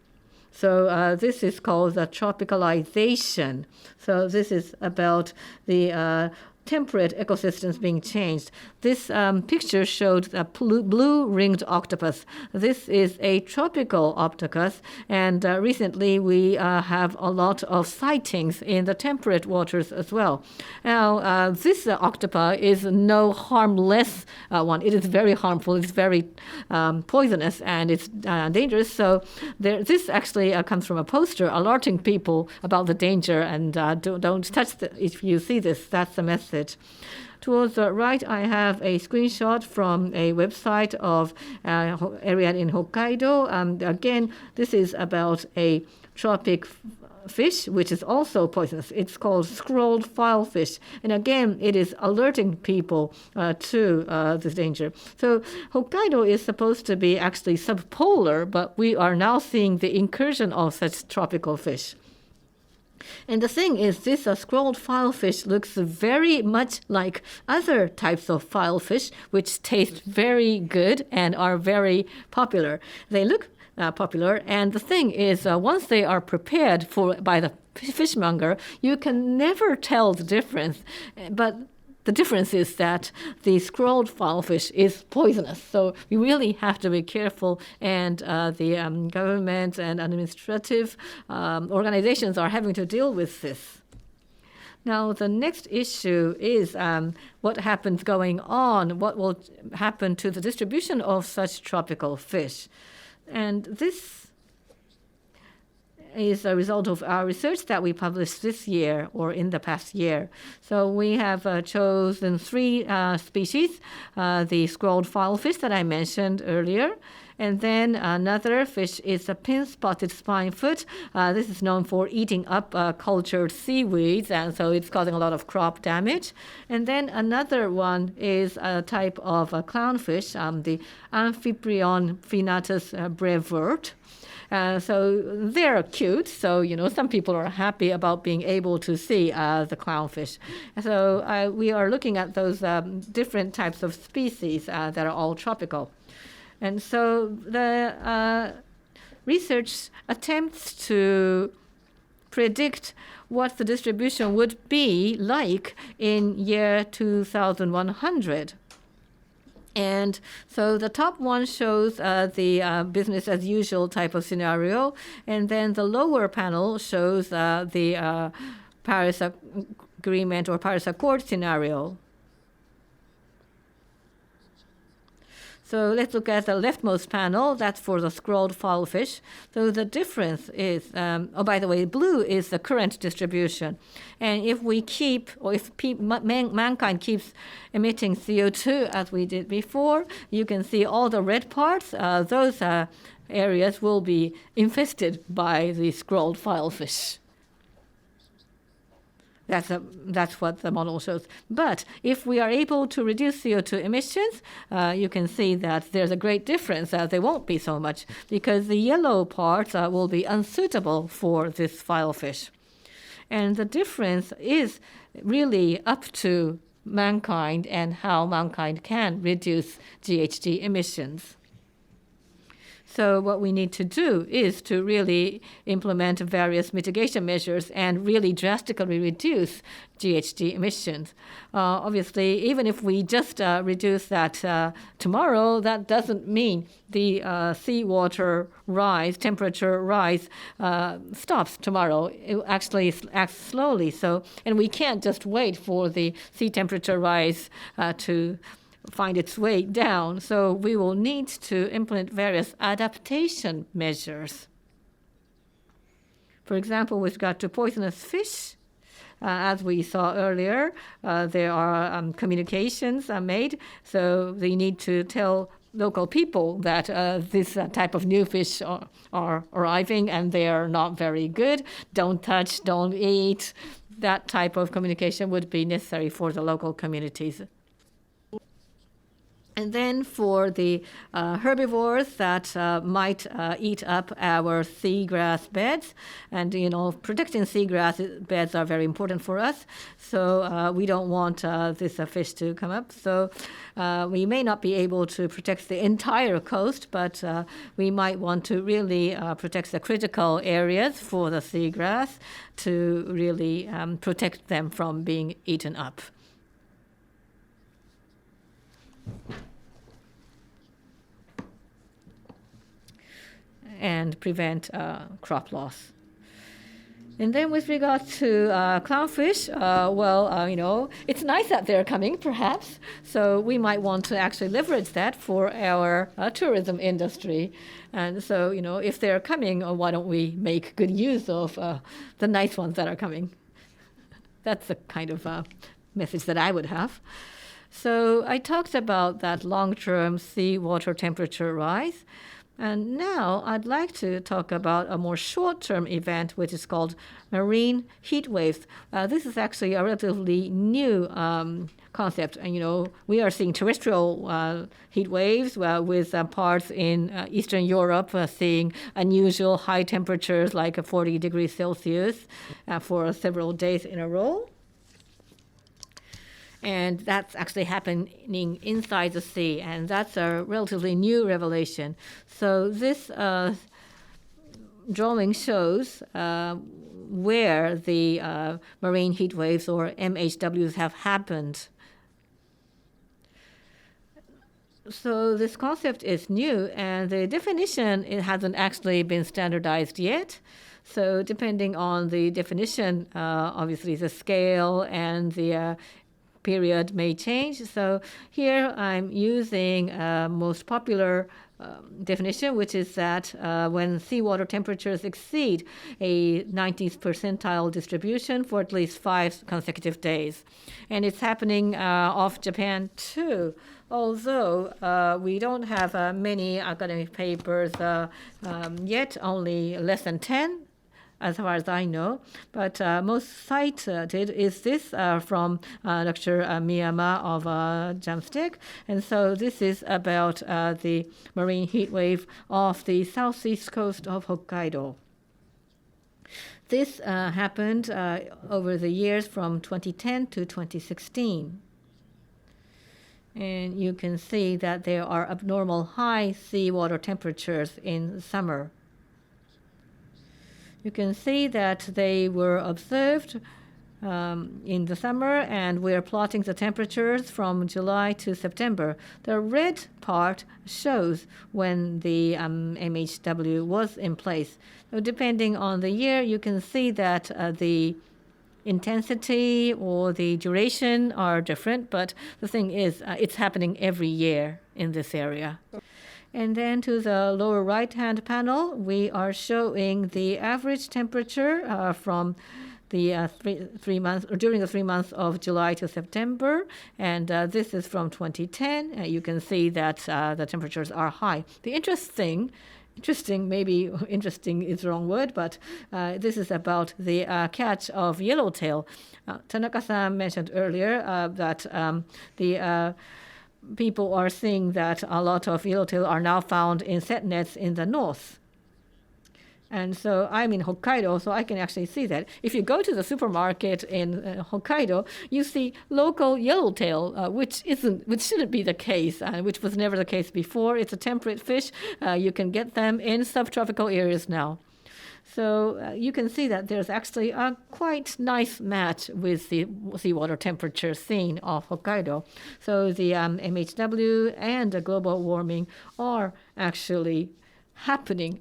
So this is called the tropicalization. So this is about the temperate ecosystems being changed. This picture showed a blue ringed octopus. This is a tropical octopus, and recently we have a lot of sightings in the temperate waters as well. Now, this octopus is no harmless one. It is very harmful. It's very poisonous, and it's dangerous. So this actually comes from a poster alerting people about the danger, and don't touch if you see this. That's the message. Towards the right, I have a screenshot from a website of area in Hokkaido. Again, this is about a tropic fish, which is also poisonous. It's called scrolled filefish. And again, it is alerting people to this danger. So Hokkaido is supposed to be actually subpolar, but we are now seeing the incursion of such tropical fish. And the thing is, this scrolled filefish looks very much like other types of filefish, which taste very good and are very popular. They look popular, and the thing is, once they are prepared by the fishmonger, you can never tell the difference. But the difference is that the scrolled filefish is poisonous, so we really have to be careful, and the government and administrative organizations are having to deal with this. Now, the next issue is what happens going on, what will happen to the distribution of such tropical fish. And this is a result of our research that we published this year or in the past year. So we have chosen 3 species, the scrolled filefish that I mentioned earlier, and then another fish is a pin-spotted spinefoot. This is known for eating up cultured seaweeds, and so it's causing a lot of crop damage. And then another one is a type of clownfish, the Amphiprion phinatus brevert. So they're cute. So, some people are happy about being able to see the clownfish. So we are looking at those different types of species that are all tropical. And so the research attempts to predict what the distribution would be like in year 2100. And so the top one shows the business as usual type of scenario, and then the lower panel shows the Paris Agreement or Paris Accord scenario. So let's look at the leftmost panel. That's for the scrolled filefish. So the difference is, by the way, blue is the current distribution. And if we keep, or if mankind keeps emitting CO2 as we did before, you can see all the red parts. Those areas will be infested by the scrolled filefish. That's what the model shows. But if we are able to reduce CO2 emissions, you can see that there's a great difference. There won't be so much because the yellow parts will be unsuitable for this filefish. And the difference is really up to mankind and how mankind can reduce GHG emissions. So what we need to do is to really implement various mitigation measures and really drastically reduce GHG emissions. Obviously, even if we just reduce that tomorrow, that doesn't mean the seawater rise, temperature rise stops tomorrow. It actually acts slowly. So, and we can't just wait for the sea temperature rise to find its way down. So we will need to implement various adaptation measures. For example, with regard to poisonous fish, as we saw earlier, there are communications made. So they need to tell local people that this type of new fish are arriving and they are not very good. Don't touch, don't eat. That type of communication would be necessary for the local communities. And then for the herbivores that might eat up our seagrass beds, and protecting seagrass beds are very important for us. So we don't want this fish to come up. So we may not be able to protect the entire coast, but we might want to really protect the critical areas for the seagrass to really protect them from being eaten up. And prevent crop loss. And then with regard to clownfish, it's nice that they're coming, perhaps. So we might want to actually leverage that for our tourism industry. And so, if they're coming, why don't we make good use of the nice ones that are coming? That's the kind of message that I would have. So I talked about that long-term seawater temperature rise. And now I'd like to talk about a more short-term event, which is called marine heat waves. This is actually a relatively new concept. And, we are seeing terrestrial heat waves with parts in Eastern Europe seeing unusual high temperatures like 40 degrees Celsius for several days in a row. And that's actually happening inside the sea, and that's a relatively new revelation. So this drawing shows where the marine heat waves or MHWs have happened. So this concept is new, and the definition, it hasn't actually been standardized yet. So depending on the definition, obviously the scale and the period may change. So here I'm using most popular definition, which is that when seawater temperatures exceed a 90th percentile distribution for at least 5 consecutive days. And it's happening off Japan too. Although we don't have many academic papers yet, only less than 10 as far as I know. But most cited is this from Dr. Miyama of JAMSTEC. And so this is about the marine heat wave off the southeast coast of Hokkaido. This happened over the years from 2010 to 2016. And you can see that there are abnormal high seawater temperatures in summer. You can see that they were observed in the summer, and we're plotting the temperatures from July to September. The red part shows when the MHW was in place. So depending on the year, you can see that the intensity or the duration are different, but the thing is, it's happening every year in this area. And then to the lower right-hand panel, we are showing the average temperature from the 3 months, or during the 3 months of July to September. And this is from 2010. You can see that the temperatures are high. The interesting, maybe interesting is the wrong word, but this is about the catch of yellowtail. Tanaka-san mentioned earlier that the people are seeing that a lot of yellowtail are now found in set nets in the north. And so I'm in Hokkaido, so I can actually see that. If you go to the supermarket in Hokkaido, you see local yellowtail, which shouldn't be the case, which was never the case before. It's a temperate fish. You can get them in subtropical areas now. So you can see that there's actually a quite nice match with the seawater temperature seen off Hokkaido. So the MHW and the global warming are actually happening,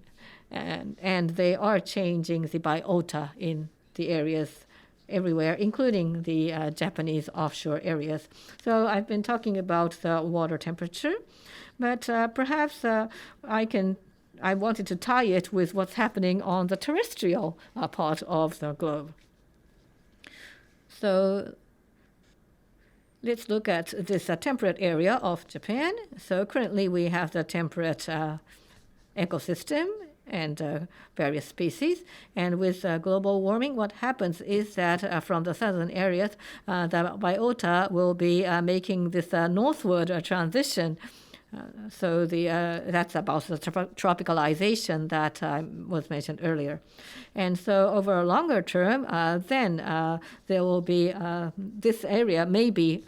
and they are changing the biota in the areas everywhere, including the Japanese offshore areas. So I've been talking about the water temperature, but perhaps I wanted to tie it with what's happening on the terrestrial part of the globe. So let's look at this temperate area of Japan. So currently we have the temperate ecosystem and various species. And with global warming, what happens is that from the southern areas, the biota will be making this northward transition. So that's about the tropicalization that was mentioned earlier. And so over a longer term, then there will be, this area may be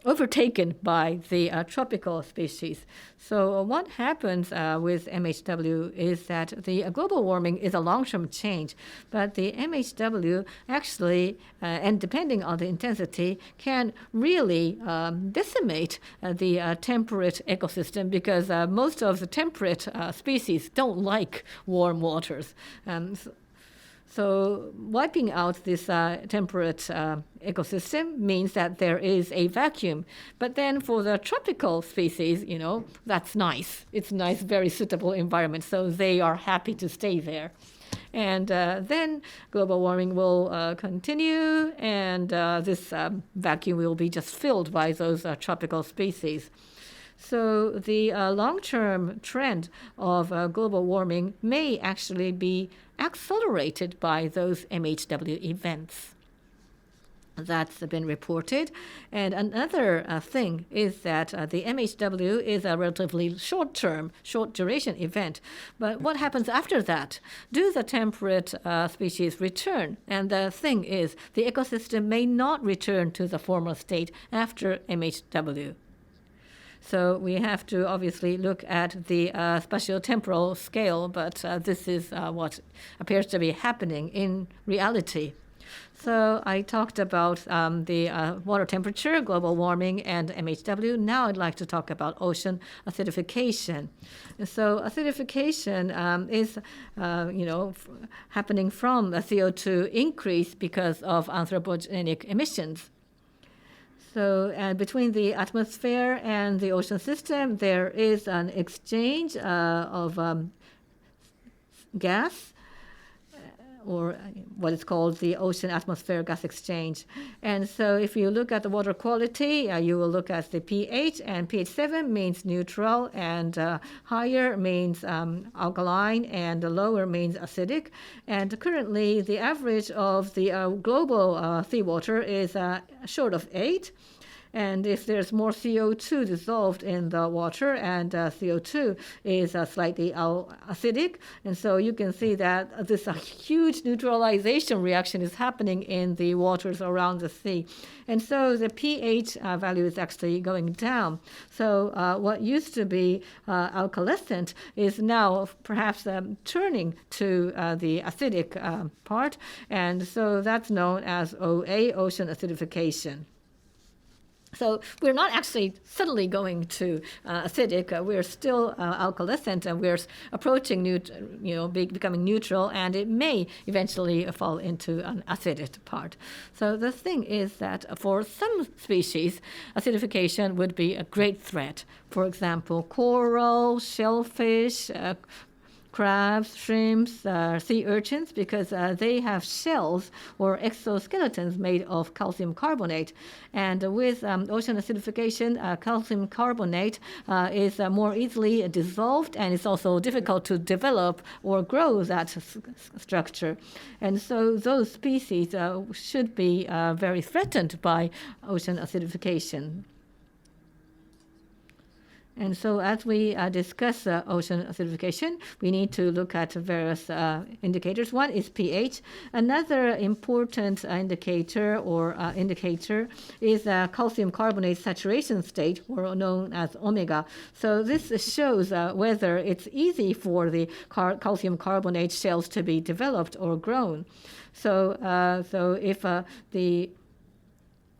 overtaken by the tropical species. So what happens with MHW is that the global warming is a long-term change, but the MHW actually, and depending on the intensity, can really decimate the temperate ecosystem, because most of the temperate species don't like warm waters. So wiping out this temperate ecosystem means that there is a vacuum. But then for the tropical species, that's nice. It's a nice, very suitable environment. So they are happy to stay there. And then global warming will continue, and this vacuum will be just filled by those tropical species. So the long-term trend of global warming may actually be accelerated by those MHW events. that's been reported. And another thing is that the MHW is a relatively short duration event. But what happens after that? Do the temperate species return? And the thing is, the ecosystem may not return to the former state after MHW. So we have to obviously look at the spatiotemporal scale, but this is what appears to be happening in reality. So I talked about the water temperature, global warming, and MHW. Now I'd like to talk about ocean acidification. So acidification is, happening from a CO2 increase because of anthropogenic emissions. So between the atmosphere and the ocean system, there is an exchange of gas, or what is called the ocean-atmosphere gas exchange. And so if you look at the water quality, you will look at the pH, and pH 7 means neutral, and higher means alkaline, and lower means acidic. And currently, the average of the global seawater is short of 8. And if there's more CO2 dissolved in the water, and CO2 is slightly acidic, and so you can see that this huge neutralization reaction is happening in the waters around the sea. And so the pH value is actually going down. So what used to be alkalescent is now perhaps turning to the acidic part, and so that's known as OA, ocean acidification. So we're not actually suddenly going to acidic. We're still alkalescent, and we're approaching becoming neutral, and it may eventually fall into an acidic part. So the thing is that for some species, acidification would be a great threat. For example, coral, shellfish, crabs, shrimps, sea urchins, because they have shells or exoskeletons made of calcium carbonate. And with ocean acidification, calcium carbonate is more easily dissolved, and it's also difficult to develop or grow that structure. And so those species should be very threatened by ocean acidification. And so as we discuss ocean acidification, we need to look at various indicators. One is pH. Another important indicator is calcium carbonate saturation state, or known as omega. So this shows whether it's easy for the calcium carbonate shells to be developed or grown. So if the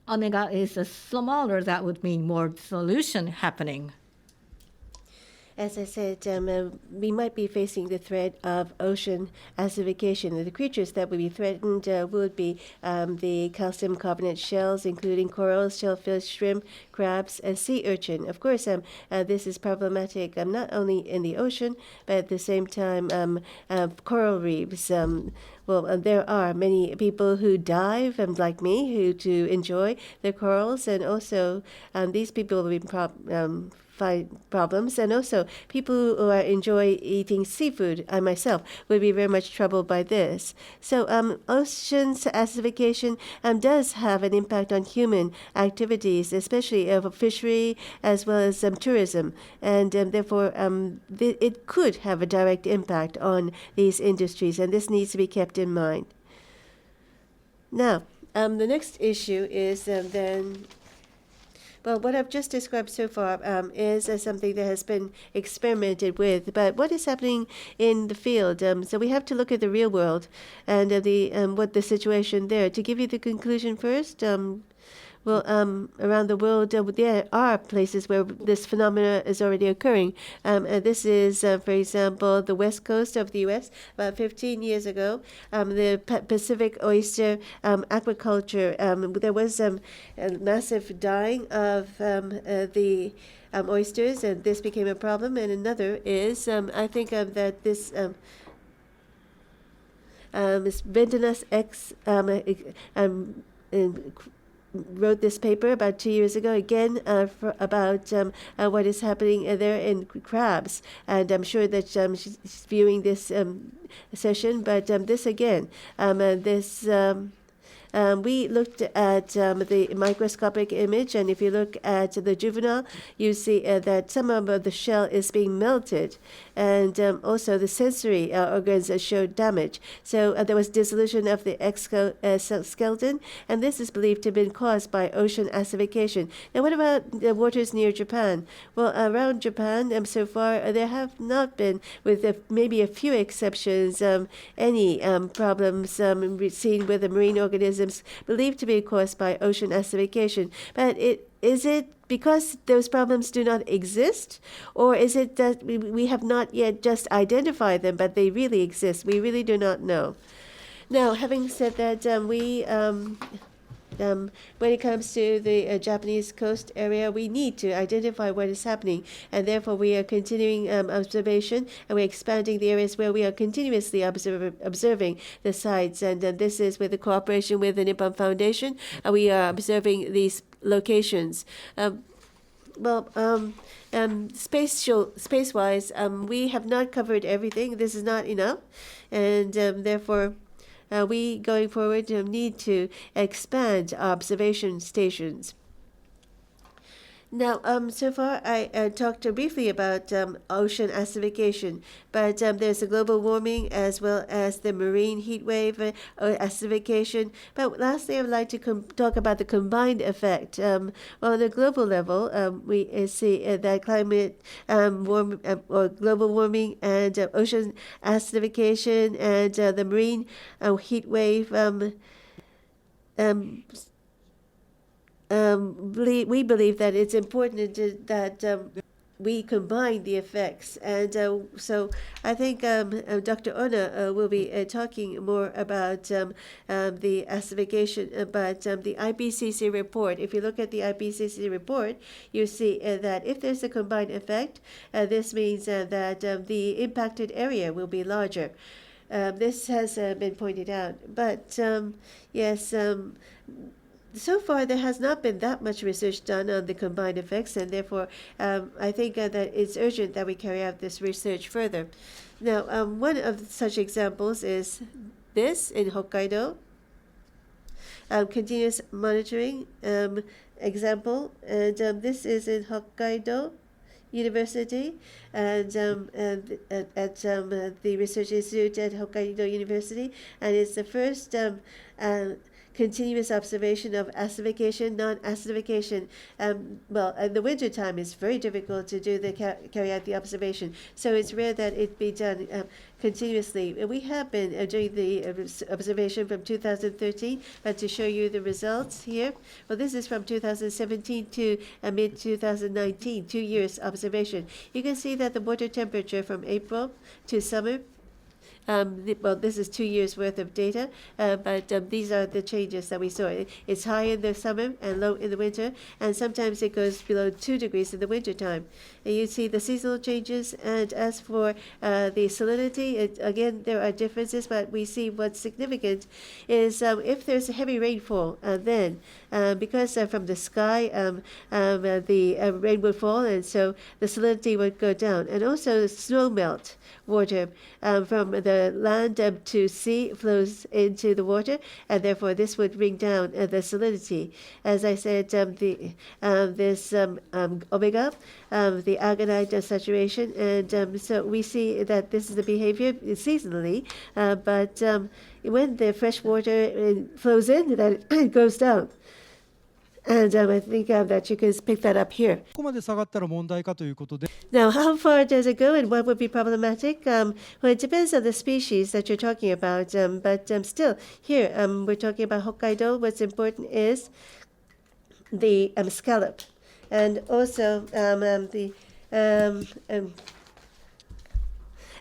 omega is smaller, that would mean more dissolution happening. As I said, we might be facing the threat of ocean acidification. The creatures that would be threatened would be the calcium carbonate shells, including corals, shellfish, shrimp, crabs, and sea urchin. Of course, this is problematic not only in the ocean, but at the same time, coral reefs. There are many people who dive, like me, to enjoy the corals, and also these people will be find problems, and also people who enjoy eating seafood. I myself would be very much troubled by this. So oceans acidification does have an impact on human activities, especially of fishery as well as tourism, and therefore it could have a direct impact on these industries, and this needs to be kept in mind. Now, the next issue is well, what I've just described so far is something that has been experimented with. But what is happening in the field? So we have to look at the real world and what the situation there. To give you the conclusion first, around the world, there are places where this phenomena is already occurring. This is, for example, the west coast of the U.S. About 15 years ago, the Pacific oyster aquaculture, there was a massive dying of the oysters, and this became a problem. And another is, I think that this Ventinus X wrote this paper about 2 years ago, again about what is happening there in crabs. And I'm sure that she's viewing this session, but this again, We looked at the microscopic image, and if you look at the juvenile, you see that some of the shell is being melted, and also the sensory organs showed damage. So there was dissolution of the exoskeleton, and this is believed to have been caused by ocean acidification. Now, what about the waters near Japan? Well, around Japan, so far, there have not been, with maybe a few exceptions, any problems seen with the marine organisms believed to be caused by ocean acidification. But is it because those problems do not exist, or is it that we have not yet just identified them, but they really exist? We really do not know. Now, having said that, when it comes to the Japanese coast area, we need to identify what is happening, and therefore we are continuing observation, and we're expanding the areas where we are continuously observing the sites, and this is with the cooperation with the Nippon Foundation, and we are observing these locations. Space-wise, we have not covered everything. This is not enough, and therefore we, going forward, need to expand observation stations. Now, so far I talked briefly about ocean acidification, but there's a global warming as well as the marine heat wave acidification. But lastly, I would like to talk about the combined effect. Well, on a global level, we see that climate or global warming and ocean acidification and the marine heat wave we believe that it's important that we combine the effects. And so I think Dr. Ona will be talking more about the acidification, but the IPCC report, if you look at the IPCC report, you see that if there's a combined effect, this means that the impacted area will be larger. This has been pointed out. But yes, so far, there has not been that much research done on the combined effects, and therefore, I think that it's urgent that we carry out this research further. Now, one of such examples is this in Hokkaido, continuous monitoring example, and this is in Hokkaido University, and at the Research Institute at Hokkaido University, and it's the first continuous observation of acidification, non-acidification. Well, in the winter time, it's very difficult to do carry out the observation. So it's rare that it be done continuously. We have been doing the observation from 2013, but to show you the results here, well, this is from 2017 to mid-2019, 2 years observation. You can see that the water temperature from April to summer, well, this is 2 years worth of data, but these are the changes that we saw. It's high in the summer and low in the winter, and sometimes it goes below 2 degrees in the winter time. And you see the seasonal changes, and as for the salinity, again, there are differences, but we see what's significant is if there's a heavy rainfall, then because from the sky, the rain would fall, and so the salinity would go down. And also snow melt water from the land to sea flows into the water, and therefore this would bring down the salinity. As I said, this omega, the argonite saturation, and so we see that this is the behavior seasonally, but when the fresh water flows in, then it goes down. And I think that you can pick that up here. ここまで下がったら問題かということで Now, how far does it go and what would be problematic? Well, it depends on the species that you're talking about, but still, here, we're talking about Hokkaido. What's important is the scallop, and also the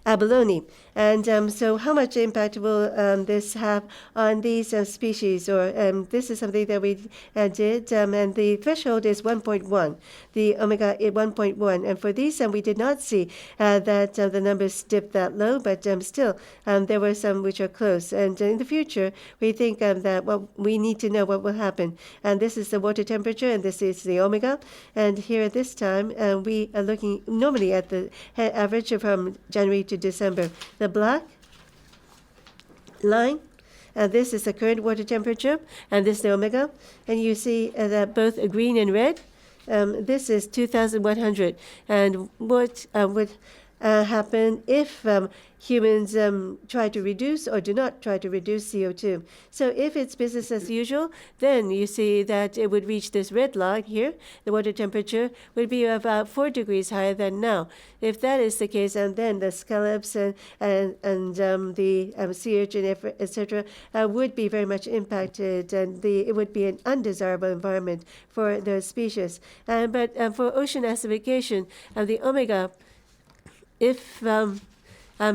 abalone. And so how much impact will this have on these species? Or this is something that we did, and the threshold is 1.1, the omega 1.1. And for these, we did not see that the numbers dipped that low, but still, there were some which are close. And in the future, we think that we need to know what will happen. And this is the water temperature, and this is the omega. And here at this time, we are looking normally at the average from January to December. The black line This is the current water temperature, and this is the omega. And you see that both green and red. This is 2,100. And what would happen if humans try to reduce or do not try to reduce CO2. So if it's business as usual, then you see that it would reach this red line here. The water temperature would be about 4 degrees higher than now. If that is the case, and then the scallops and the sea urchin, etc., would be very much impacted, and it would be an undesirable environment for those species. But for ocean acidification, the omega, if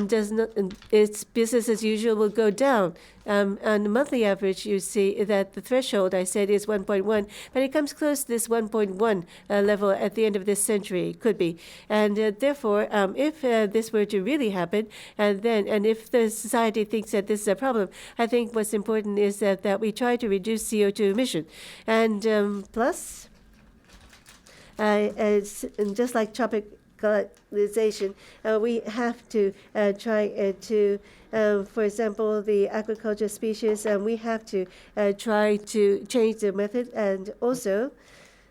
does not, its business as usual will go down. On the monthly average, you see that the threshold I said is 1.1, but it comes close to this 1.1 level at the end of this century, could be. And therefore, if this were to really happen, and if the society thinks that this is a problem, I think what's important is that we try to reduce CO2 emission. And plus, it's just like tropicalization, we have to try to, for example, the aquaculture species, we have to try to change the method. And also,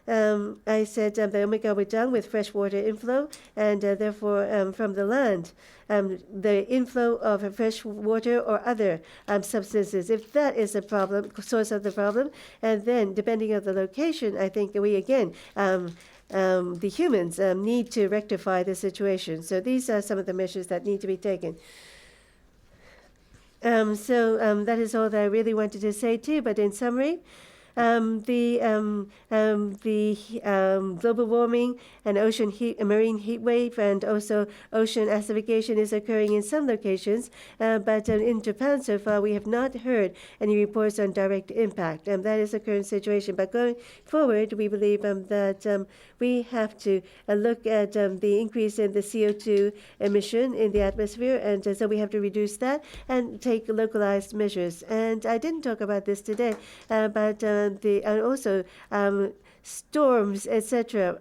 I said the omega we're done with freshwater inflow, and therefore from the land, the inflow of fresh water or other substances, if that is a problem, source of the problem, and then depending on the location, I think we again, the humans need to rectify the situation. So these are some of the measures that need to be taken. That is all that I really wanted to say too. But in summary, the global warming and ocean heat, marine heat wave, and also ocean acidification is occurring in some locations. But in Japan so far, we have not heard any reports on direct impact. That is the current situation. But going forward, we believe that we have to look at the increase in the CO2 emission in the atmosphere, and so we have to reduce that and take localized measures. And I didn't talk about this today, but also storms, etc.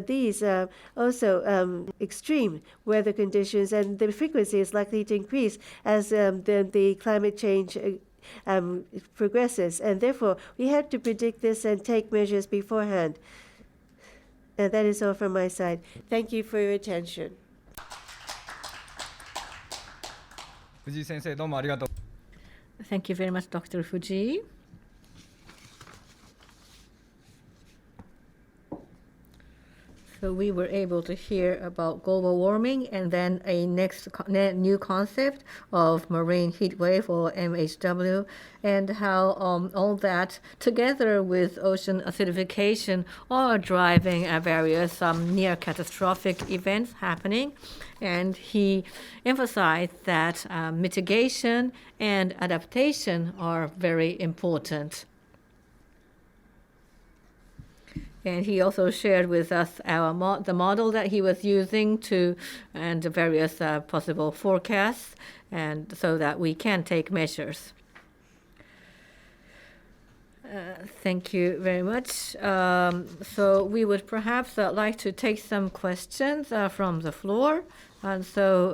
These are also extreme weather conditions, and the frequency is likely to increase as the climate change progresses. And therefore, we have to predict this and take measures beforehand. And that is all from my side. Thank you for your attention. 藤井先生、どうもありがとう。 Thank you very much, Dr. Fuji. So we were able to hear about global warming and then a new concept of marine heat wave, or MHW, and how all that together with ocean acidification are driving various near catastrophic events happening. And he emphasized that mitigation and adaptation are very important. And he also shared with us the model that he was using and various possible forecasts, and so that we can take measures. Thank you very much. So we would perhaps like to take some questions from the floor. And so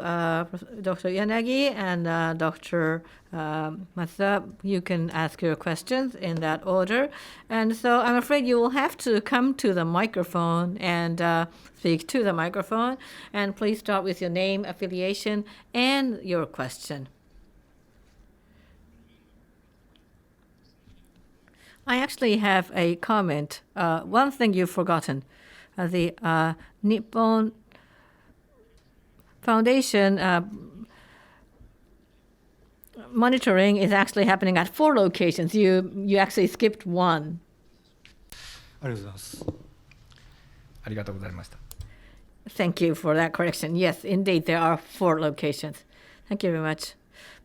Dr. Yanagi and Dr. Matsuda, you can ask your questions in that order. And so I'm afraid you will have to come to the microphone and speak to the microphone. And please start with your name, affiliation, and your question. I actually have a comment. One thing you've forgotten. The Nippon Foundation monitoring is actually happening at 4 locations. You actually skipped 1. ありがとうございます。ありがとうございました。 Thank you for that correction. Yes, indeed, there are 4 locations. Thank you very much.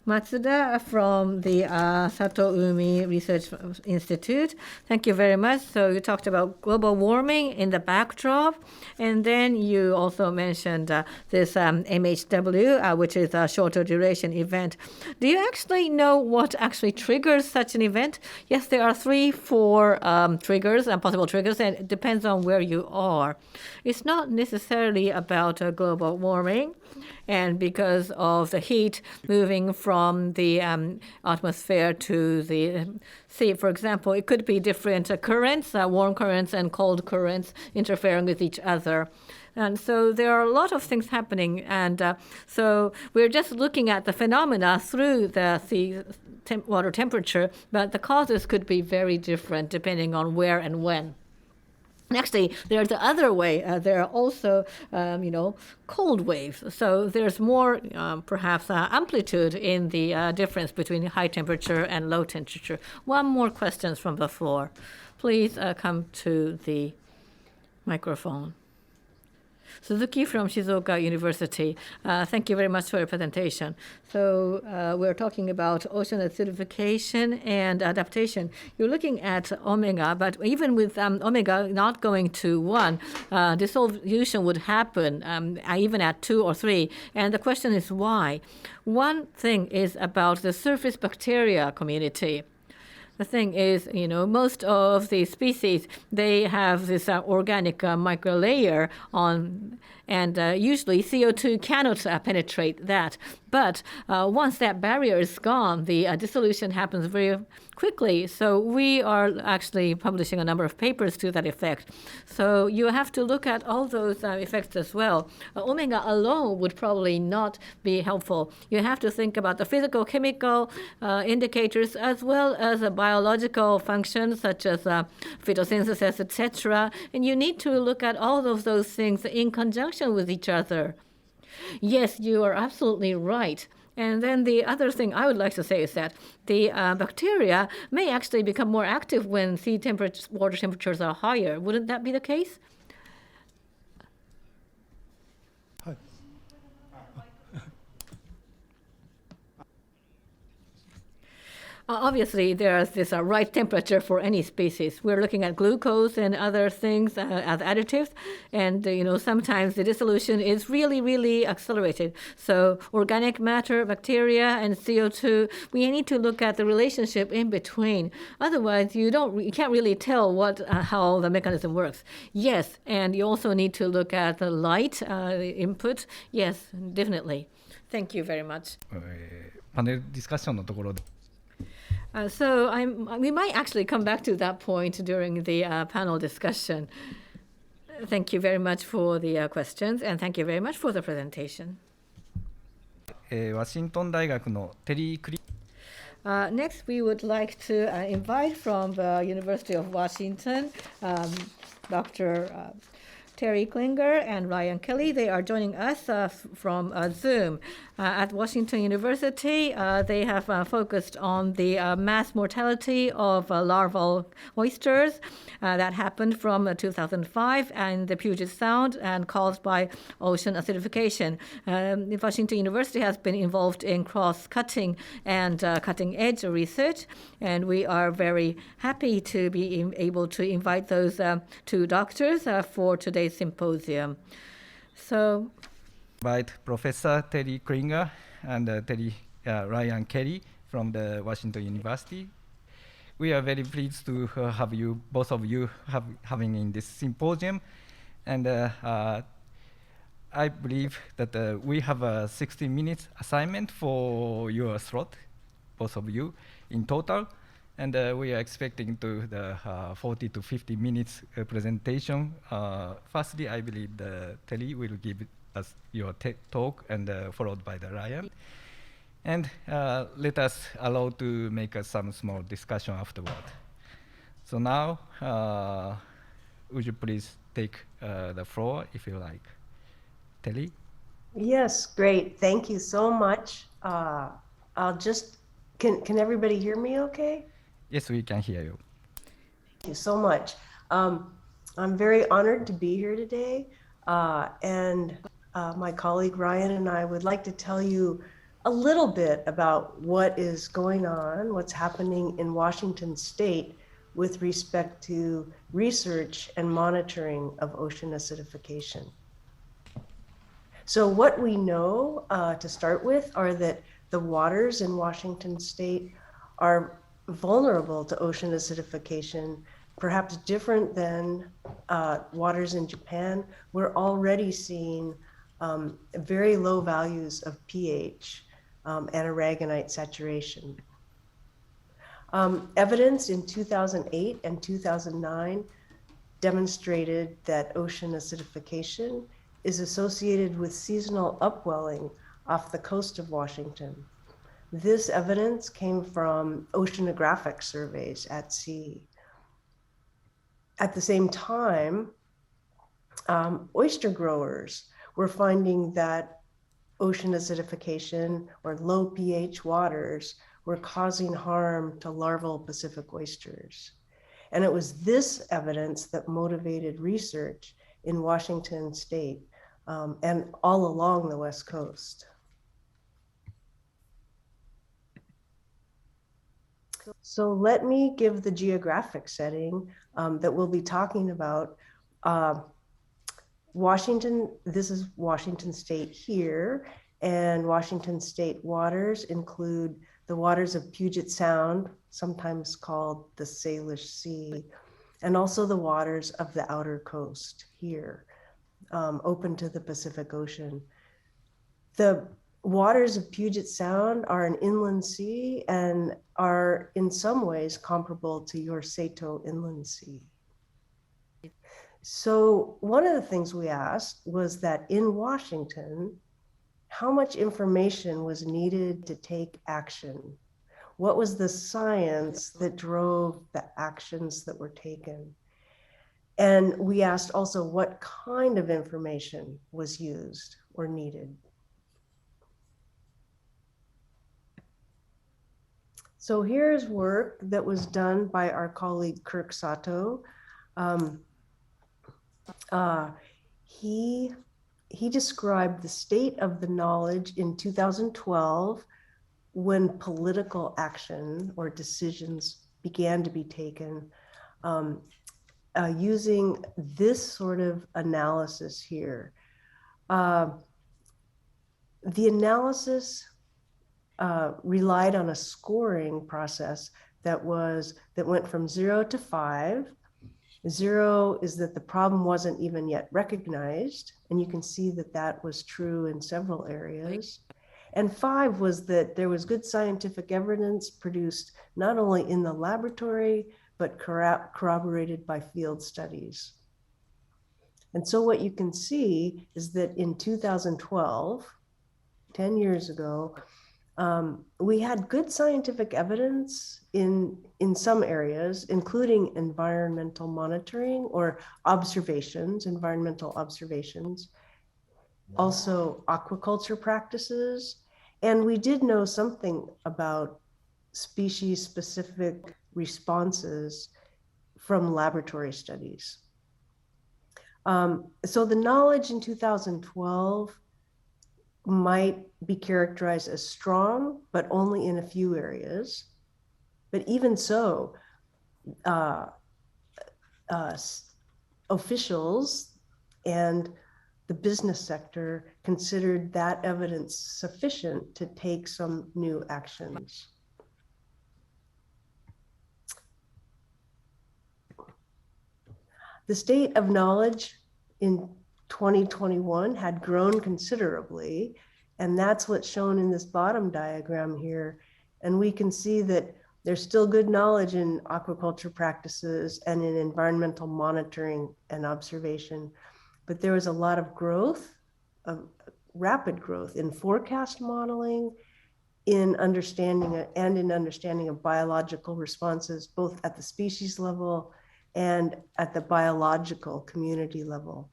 Matsuda from the Sato-Umi Research Institute. Thank you very much. So you talked about global warming in the backdrop, and then you also mentioned this MHW, which is a shorter duration event. Do you actually know what actually triggers such an event? Yes, there are 3-4 triggers and possible triggers, and it depends on where you are. It's not necessarily about global warming, and because of the heat moving from from the atmosphere to the sea. For example, it could be different currents, warm currents and cold currents interfering with each other. And so there are a lot of things happening. And so we're just looking at the phenomena through the sea water temperature, but the causes could be very different depending on where and when. Actually, there's the other way. There are also, cold waves. So there's more, perhaps, amplitude in the difference between high temperature and low temperature. One more question from the floor. Please come to the microphone. Suzuki from Shizuoka University. Thank you very much for your presentation. So we're talking about ocean acidification and adaptation. You're looking at omega, but even with omega not going to 1, dissolution would happen even at 2 or 3. And the question is why? One thing is about the surface bacteria community. The thing is, most of the species, they have this organic microlayer on, and usually CO2 cannot penetrate that. But once that barrier is gone, the dissolution happens very quickly. So we are actually publishing a number of papers to that effect. So you have to look at all those effects as well. Omega alone would probably not be helpful. You have to think about the physical, chemical indicators as well as biological functions such as photosynthesis, etc. And you need to look at all of those things in conjunction with each other. Yes, you are absolutely right. And then the other thing I would like to say is that the bacteria may actually become more active when water temperatures are higher. Wouldn't that be the case? Obviously, there's this right temperature for any species. We're looking at glucose and other things as additives, and sometimes the dissolution is really, really accelerated. So organic matter, bacteria, and CO2, we need to look at the relationship in between. Otherwise, you can't really tell how the mechanism works. Yes, and you also need to look at the light input. Yes, definitely. Thank you very much. パネルディスカッションのところで So we might actually come back to that point during the panel discussion. Thank you very much for the questions, and thank you very much for the presentation. ワシントン大学のテリー・クリ Next, we would like to invite from the University of Washington, Dr. Terry Klinger and Ryan Kelly. They are joining us from Zoom. At Washington University, they have focused on the mass mortality of larval oysters that happened from 2005 in the Puget Sound and caused by ocean acidification. Washington University has been involved in cross-cutting and cutting-edge research, and we are very happy to be able to invite those two doctors for today's symposium. So, invite Professor Terry Klinger and Ryan Kelly from the Washington University. We are very pleased to have you, both of you, having in this symposium. And I believe that we have a 60 minutes assignment for your slot, both of you, in total. And we are expecting to the 40 to 50 minutes presentation. Firstly, I believe Terry will give us your talk, and followed by the Ryan. And let us allow to make some small discussion afterward. So now, would you please take the floor if you like. Terry? Yes, great. Thank you so much. I'll just, can everybody hear me okay? Yes, we can hear you. Thank you so much. I'm very honored to be here today. And my colleague Ryan and I would like to tell you a little bit about what is going on, what's happening in Washington State with respect to research and monitoring of ocean acidification. So what we know to start with are that the waters in Washington State are vulnerable to ocean acidification, perhaps different than waters in Japan. We're already seeing very low values of pH and aragonite saturation. Evidence in 2008 and 2009 demonstrated that ocean acidification is associated with seasonal upwelling off the coast of Washington. This evidence came from oceanographic surveys at sea. At the same time, oyster growers were finding that ocean acidification or low pH waters were causing harm to larval Pacific oysters. And it was this evidence that motivated research in Washington state and all along the West Coast. So let me give the geographic setting that we'll be talking about. Washington, this is Washington state here, and Washington state waters include the waters of Puget Sound, sometimes called the Salish Sea, and also the waters of the outer coast here, open to the Pacific Ocean. The waters of Puget Sound are an inland sea and are in some ways comparable to your Sato Inland Sea. So one of the things we asked was that in Washington, how much information was needed to take action? What was the science that drove the actions that were taken? And we asked also what kind of information was used or needed. So here's work that was done by our colleague Kirk Sato. He described the state of the knowledge in 2012 when political action or decisions began to be taken using this sort of analysis here. The analysis relied on a scoring process that went from 0 to 5. 0 is that the problem wasn't even yet recognized, and you can see that that was true in several areas. And 5 was that there was good scientific evidence produced not only in the laboratory, but corroborated by field studies. And so what you can see is that in 2012, 10 years ago, we had good scientific evidence in some areas, including environmental monitoring or observations, environmental observations, also aquaculture practices. And we did know something about species-specific responses from laboratory studies. So the knowledge in 2012 might be characterized as strong, but only in a few areas. But even so, officials and the business sector considered that evidence sufficient to take some new actions. The state of knowledge in 2021 had grown considerably, and that's what's shown in this bottom diagram here. And we can see that there's still good knowledge in aquaculture practices and in environmental monitoring and observation, but there was a lot of growth, of rapid growth in forecast modeling, in understanding of biological responses, both at the species level and at the biological community level.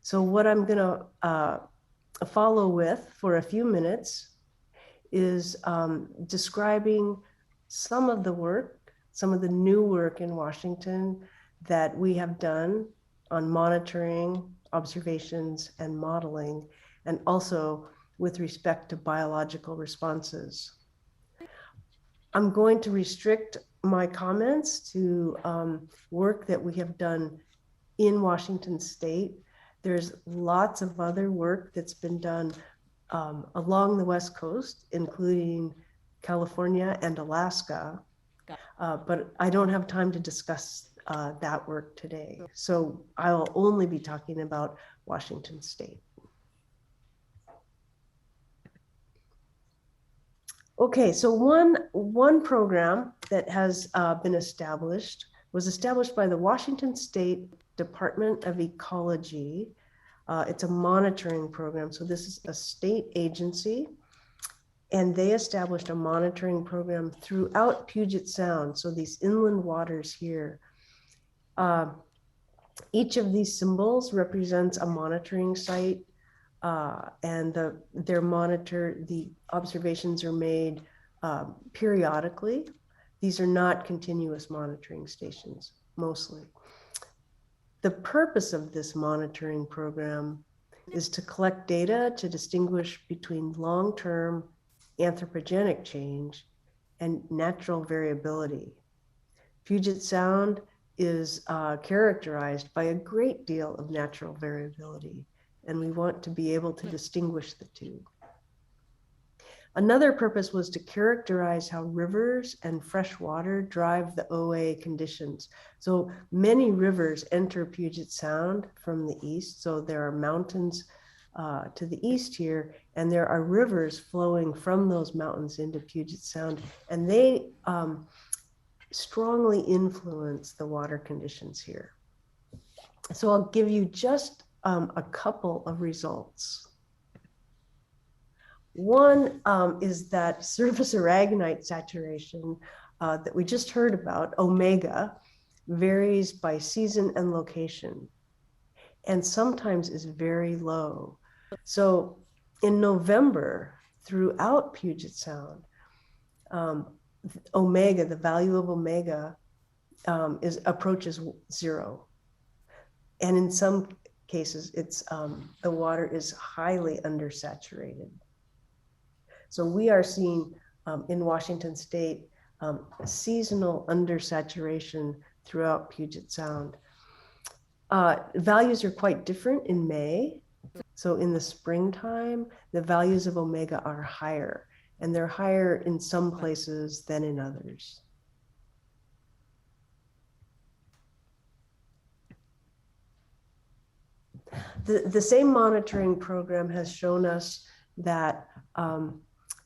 So what I'm going to follow with for a few minutes is describing some of the work, some of the new work in Washington that we have done on monitoring, observations, and modeling, and also with respect to biological responses. I'm going to restrict my comments to work that we have done in Washington State. There's lots of other work that's been done along the West Coast, including California and Alaska, but I don't have time to discuss that work today. So I'll only be talking about Washington State. Okay, so one program that has been established was established by the Washington State Department of Ecology. It's a monitoring program. So this is a state agency, and they established a monitoring program throughout Puget Sound. So these inland waters here. Each of these symbols represents a monitoring site, and the observations are made periodically. These are not continuous monitoring stations, mostly. The purpose of this monitoring program is to collect data to distinguish between long-term anthropogenic change and natural variability. Puget Sound is characterized by a great deal of natural variability, and we want to be able to distinguish the two. Another purpose was to characterize how rivers and fresh water drive the OA conditions. So many rivers enter Puget Sound from the east. So there are mountains to the east here, and there are rivers flowing from those mountains into Puget Sound, and they strongly influence the water conditions here. So I'll give you just a couple of results. One is that surface aragonite saturation that we just heard about, omega, varies by season and location, and sometimes is very low. So in November, throughout Puget Sound, omega, the value of omega approaches 0. And in some cases, it's the water is highly undersaturated. So we are seeing in Washington State seasonal undersaturation throughout Puget Sound. Values are quite different in May. So in the springtime, the values of omega are higher, and they're higher in some places than in others. The same monitoring program has shown us that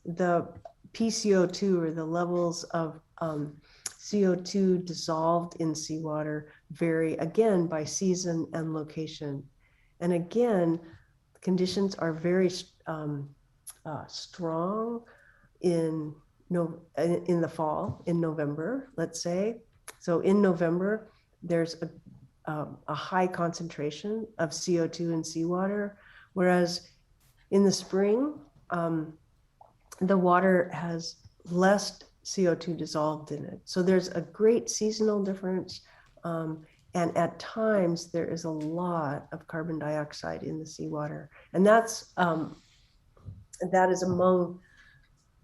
the PCO2, or the levels of CO2 dissolved in seawater, vary again by season and location. And again, conditions are very strong in the fall, in November, let's say. So in November, there's a high concentration of CO2 in seawater, whereas in the spring, the water has less CO2 dissolved in it. So there's a great seasonal difference. And at times there is a lot of carbon dioxide in the seawater. And that is among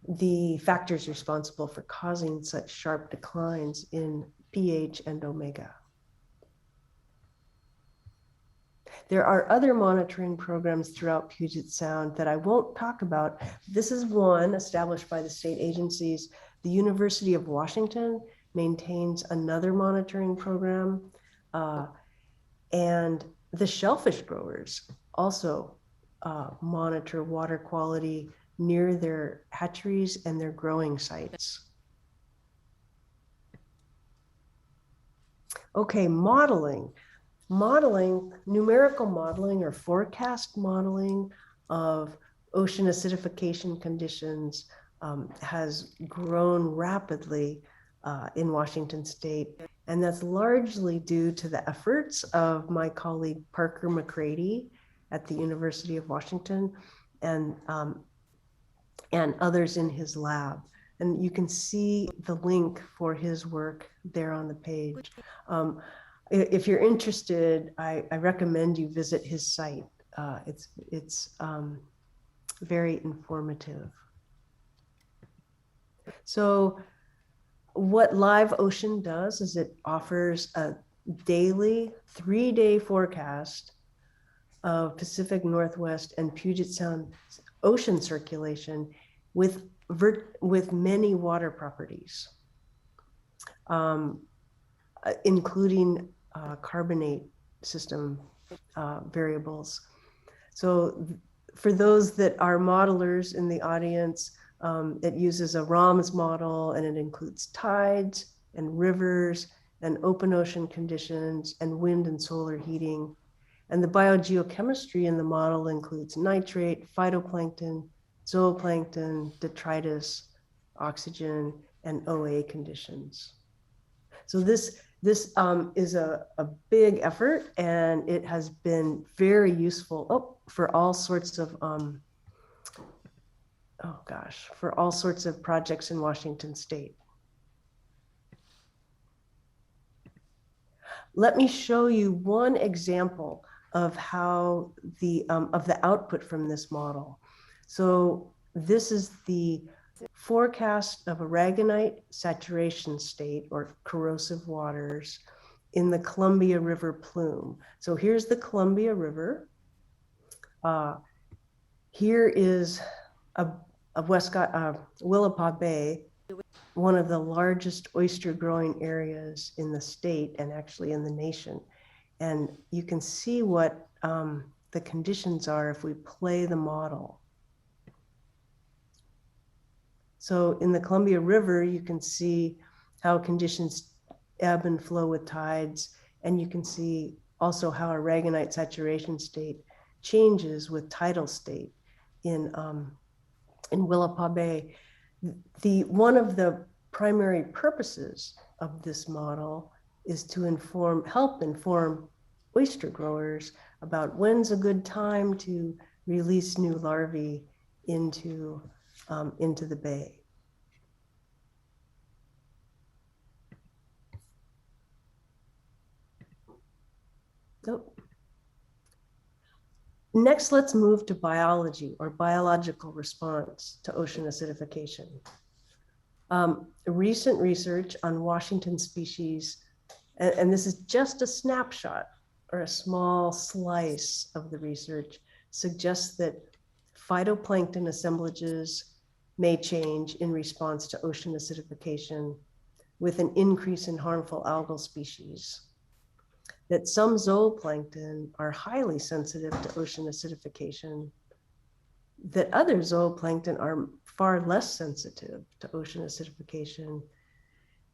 the factors responsible for causing such sharp declines in pH and omega. There are other monitoring programs throughout Puget Sound that I won't talk about. This is one established by the state agencies. The University of Washington maintains another monitoring program, and the shellfish growers also monitor water quality near their hatcheries and their growing sites. Okay, modeling. Numerical modeling or forecast modeling of ocean acidification conditions has grown rapidly in Washington State. And that's largely due to the efforts of my colleague Parker McCready at the University of Washington and others in his lab. And you can see the link for his work there on the page. If you're interested, I recommend you visit his site. It's very informative. So what Live Ocean does is it offers a daily 3-day forecast of Pacific Northwest and Puget Sound ocean circulation with many water properties, including carbonate system variables. So for those that are modelers in the audience, It uses a ROMS model, and it includes tides and rivers and open ocean conditions and wind and solar heating. And the biogeochemistry in the model includes nitrate, phytoplankton, zooplankton, detritus, oxygen, and OA conditions. So this is a big effort, and it has been very useful for all sorts of for all sorts of projects in Washington State. Let me show you one example of how the output from this model. So this is the forecast of aragonite saturation state or corrosive waters in the Columbia River plume. So here's the Columbia River. Here is Willapa Bay, one of the largest oyster growing areas in the state and actually in the nation. And you can see what the conditions are if we play the model. So in the Columbia River, you can see how conditions ebb and flow with tides, and you can see also how aragonite saturation state changes with tidal state in Willapa Bay. One of the primary purposes of this model is to help inform oyster growers about when's a good time to release new larvae into the bay. Next, let's move to biology or biological response to ocean acidification. Recent research on Washington species, and this is just a snapshot or a small slice of the research, suggests that phytoplankton assemblages may change in response to ocean acidification with an increase in harmful algal species, that some zooplankton are highly sensitive to ocean acidification, that other zooplankton are far less sensitive to ocean acidification,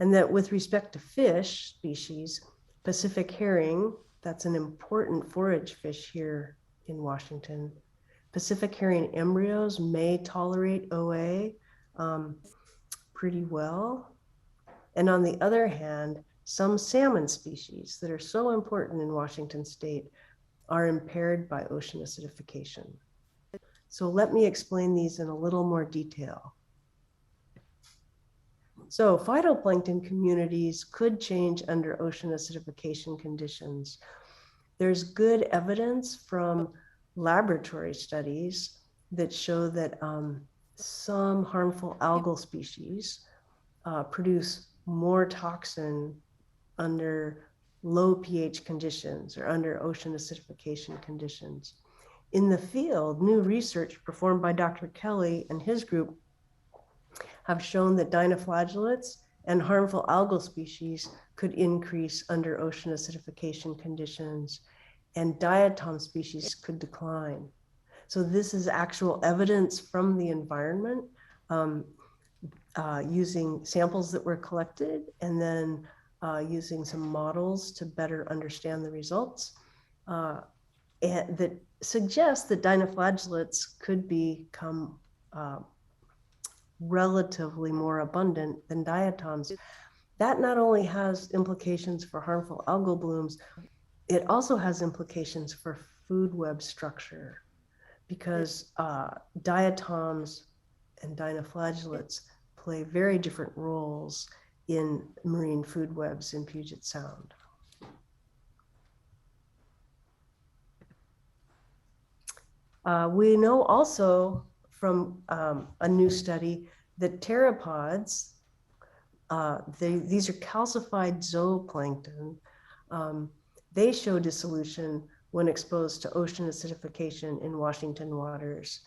and that with respect to fish species, Pacific herring, that's an important forage fish here in Washington, Pacific herring embryos may tolerate OA pretty well. And on the other hand, some salmon species that are so important in Washington State are impaired by ocean acidification. So let me explain these in a little more detail. So phytoplankton communities could change under ocean acidification conditions. There's good evidence from laboratory studies that show that some harmful algal species produce more toxin under low pH conditions or under ocean acidification conditions. In the field, new research performed by Dr. Kelly and his group have shown that dinoflagellates and harmful algal species could increase under ocean acidification conditions, and diatom species could decline. So this is actual evidence from the environment using samples that were collected and then using some models to better understand the results, and that suggest that dinoflagellates could become relatively more abundant than diatoms. That not only has implications for harmful algal blooms, it also has implications for food web structure, because diatoms and dinoflagellates play very different roles in marine food webs in Puget Sound. We know also from a new study that pteropods, these are calcified zooplankton, they show dissolution when exposed to ocean acidification in Washington waters.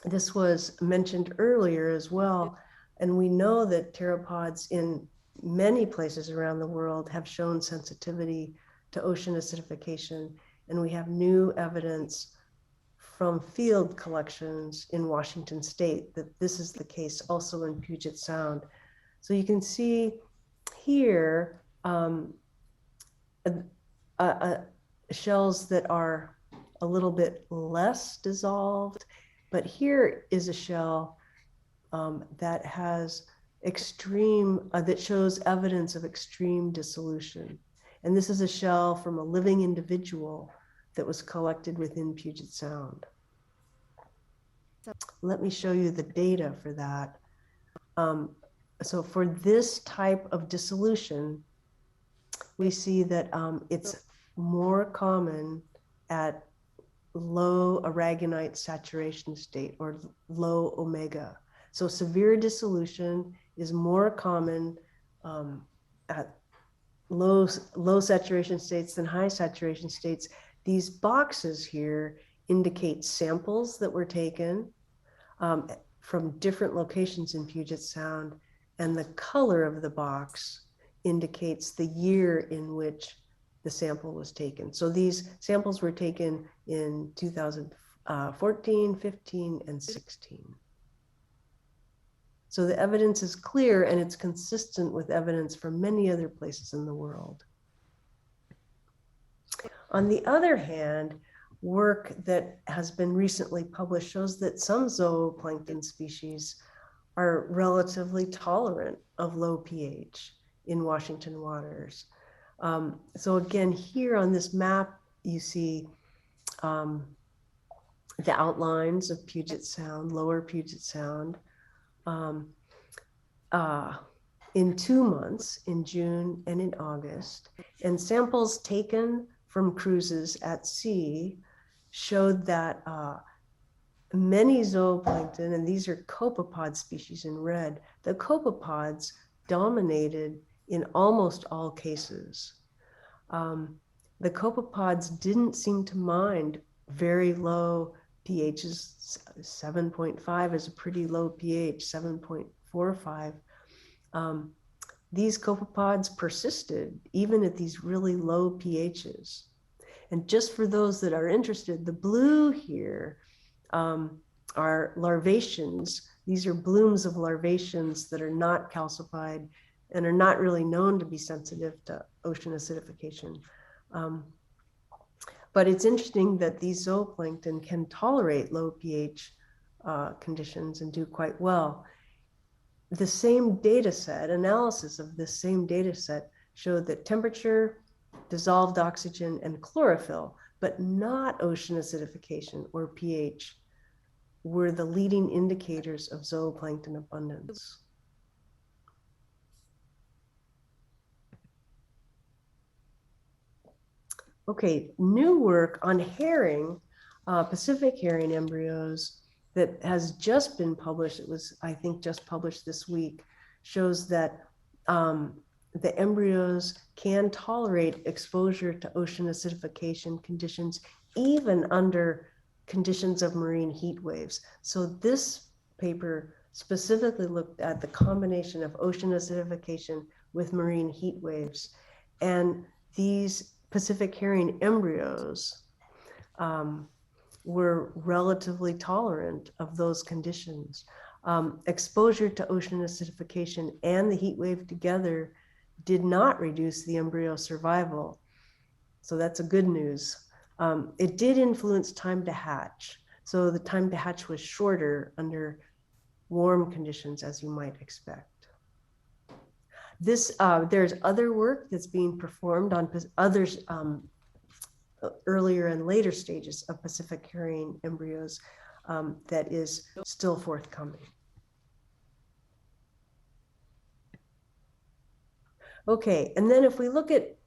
This was mentioned earlier as well, and we know that pteropods in many places around the world have shown sensitivity to ocean acidification, and we have new evidence from field collections in Washington State that this is the case also in Puget Sound. So you can see here shells that are a little bit less dissolved, but here is a shell that has that shows evidence of extreme dissolution. And this is a shell from a living individual that was collected within Puget Sound. Let me show you the data for that. So for this type of dissolution, we see that it's more common at low aragonite saturation state or low omega. So severe dissolution is more common at low saturation states than high saturation states. These boxes here indicate samples that were taken from different locations in Puget Sound, and the color of the box indicates the year in which the sample was taken. So these samples were taken in 2014, 15, and 16. So the evidence is clear, and it's consistent with evidence from many other places in the world. On the other hand, work that has been recently published shows that some zooplankton species are relatively tolerant of low pH in Washington waters. So again, here on this map, you see the outlines of Puget Sound, lower Puget Sound, in 2 months, in June and in August. And samples taken from cruises at sea showed that many zooplankton, and these are copepod species in red, the copepods dominated in almost all cases. The copepods didn't seem to mind very low pHs. 7.5 is a pretty low pH, 7.45. These copepods persisted even at these really low pHs. And just for those that are interested, the blue here are larvaceans. These are blooms of larvaceans that are not calcified and are not really known to be sensitive to ocean acidification. But it's interesting that these zooplankton can tolerate low pH conditions and do quite well. The same data set, analysis of this same data set, showed that temperature, dissolved oxygen, and chlorophyll, but not ocean acidification or pH, were the leading indicators of zooplankton abundance. Okay, new work on herring, Pacific herring embryos that has just been published. It was, I think, just published this week, shows that the embryos can tolerate exposure to ocean acidification conditions, even under conditions of marine heat waves. So this paper specifically looked at the combination of ocean acidification with marine heat waves. And these Pacific herring embryos were relatively tolerant of those conditions. Exposure to ocean acidification and the heat wave together did not reduce the embryo survival. So that's a good news. It did influence time to hatch. So the time to hatch was shorter under warm conditions, as you might expect. There's other work that's being performed on others earlier and later stages of Pacific herring embryos that is still forthcoming. Okay, and then if we look at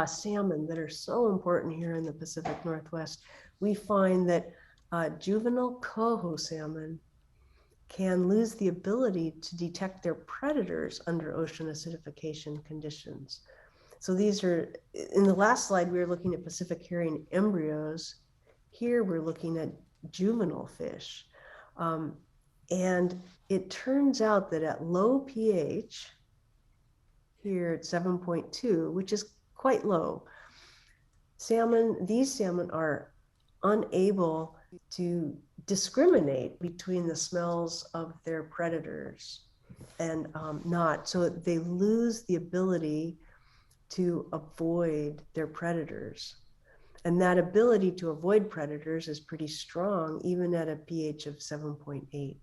salmon that are so important here in the Pacific Northwest, we find that juvenile coho salmon can lose the ability to detect their predators under ocean acidification conditions. So these are, in the last slide, we were looking at Pacific herring embryos. Here we're looking at juvenile fish. And it turns out that at low pH, here at 7.2, which is quite low, these salmon are unable to discriminate between the smells of their predators and not. So they lose the ability to avoid their predators. And that ability to avoid predators is pretty strong, even at a pH of 7.8.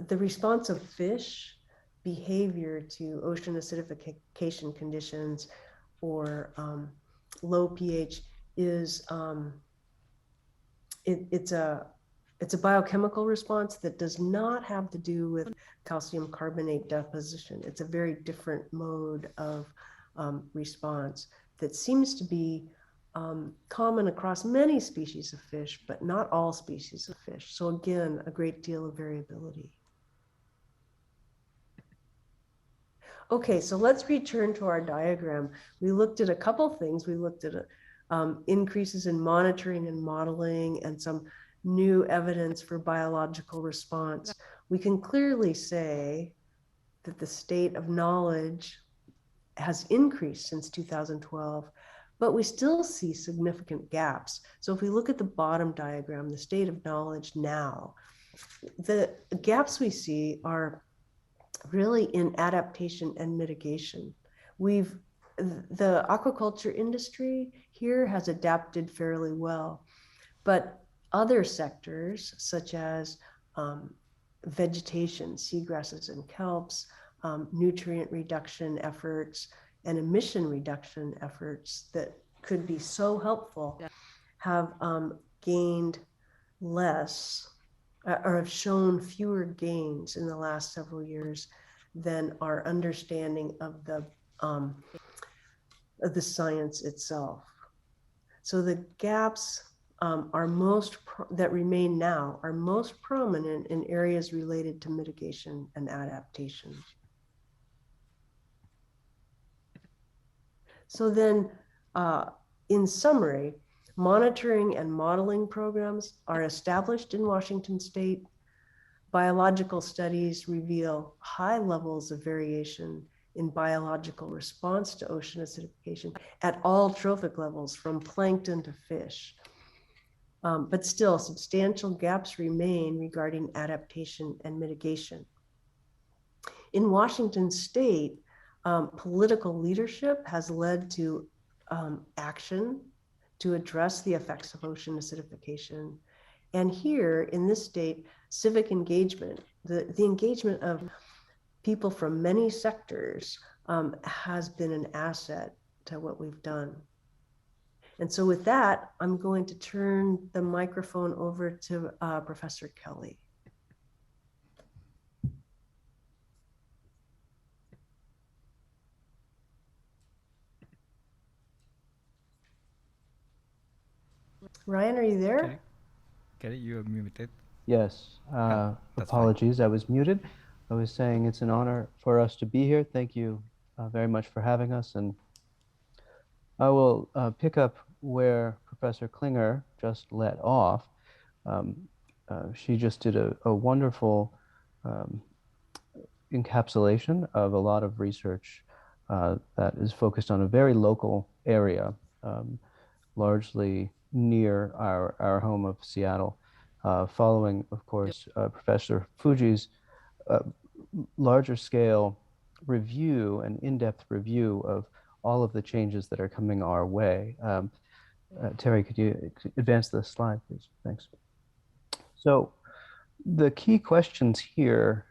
The response of fish behavior to ocean acidification conditions or low pH is it's a biochemical response that does not have to do with calcium carbonate deposition. It's a very different mode of response that seems to be common across many species of fish, but not all species of fish. So again, a great deal of variability. Okay, so let's return to our diagram. We looked at a couple things. We looked at increases in monitoring and modeling and some new evidence for biological response. We can clearly say that the state of knowledge has increased since 2012, but we still see significant gaps. So if we look at the bottom diagram, the state of knowledge now, the gaps we see are really in adaptation and mitigation. The aquaculture industry here has adapted fairly well, but other sectors such as vegetation, seagrasses and kelps, nutrient reduction efforts and emission reduction efforts that could be so helpful have gained less or have shown fewer gains in the last several years than our understanding of the science itself. So the gaps that remain now are most prominent in areas related to mitigation and adaptation. So then, in summary, monitoring and modeling programs are established in Washington State. Biological studies reveal high levels of variation in biological response to ocean acidification at all trophic levels, from plankton to fish. But still, substantial gaps remain regarding adaptation and mitigation. In Washington State, political leadership has led to action to address the effects of ocean acidification. And here in this state, civic engagement, the engagement of people from many sectors has been an asset to what we've done. And so with that, I'm going to turn the microphone over to Professor Kelly. Ryan, are you there? Kelly, you are muted. Yes, apologies, I was muted. I was saying it's an honor for us to be here. Thank you very much for having us. And I will pick up where Professor Klinger just let off. She just did a wonderful encapsulation of a lot of research that is focused on a very local area, largely near our home of Seattle, following, of course, Professor Fuji's larger scale review and in-depth review of all of the changes that are coming our way. Terry, could you advance the slide, please? Thanks. So the key questions here,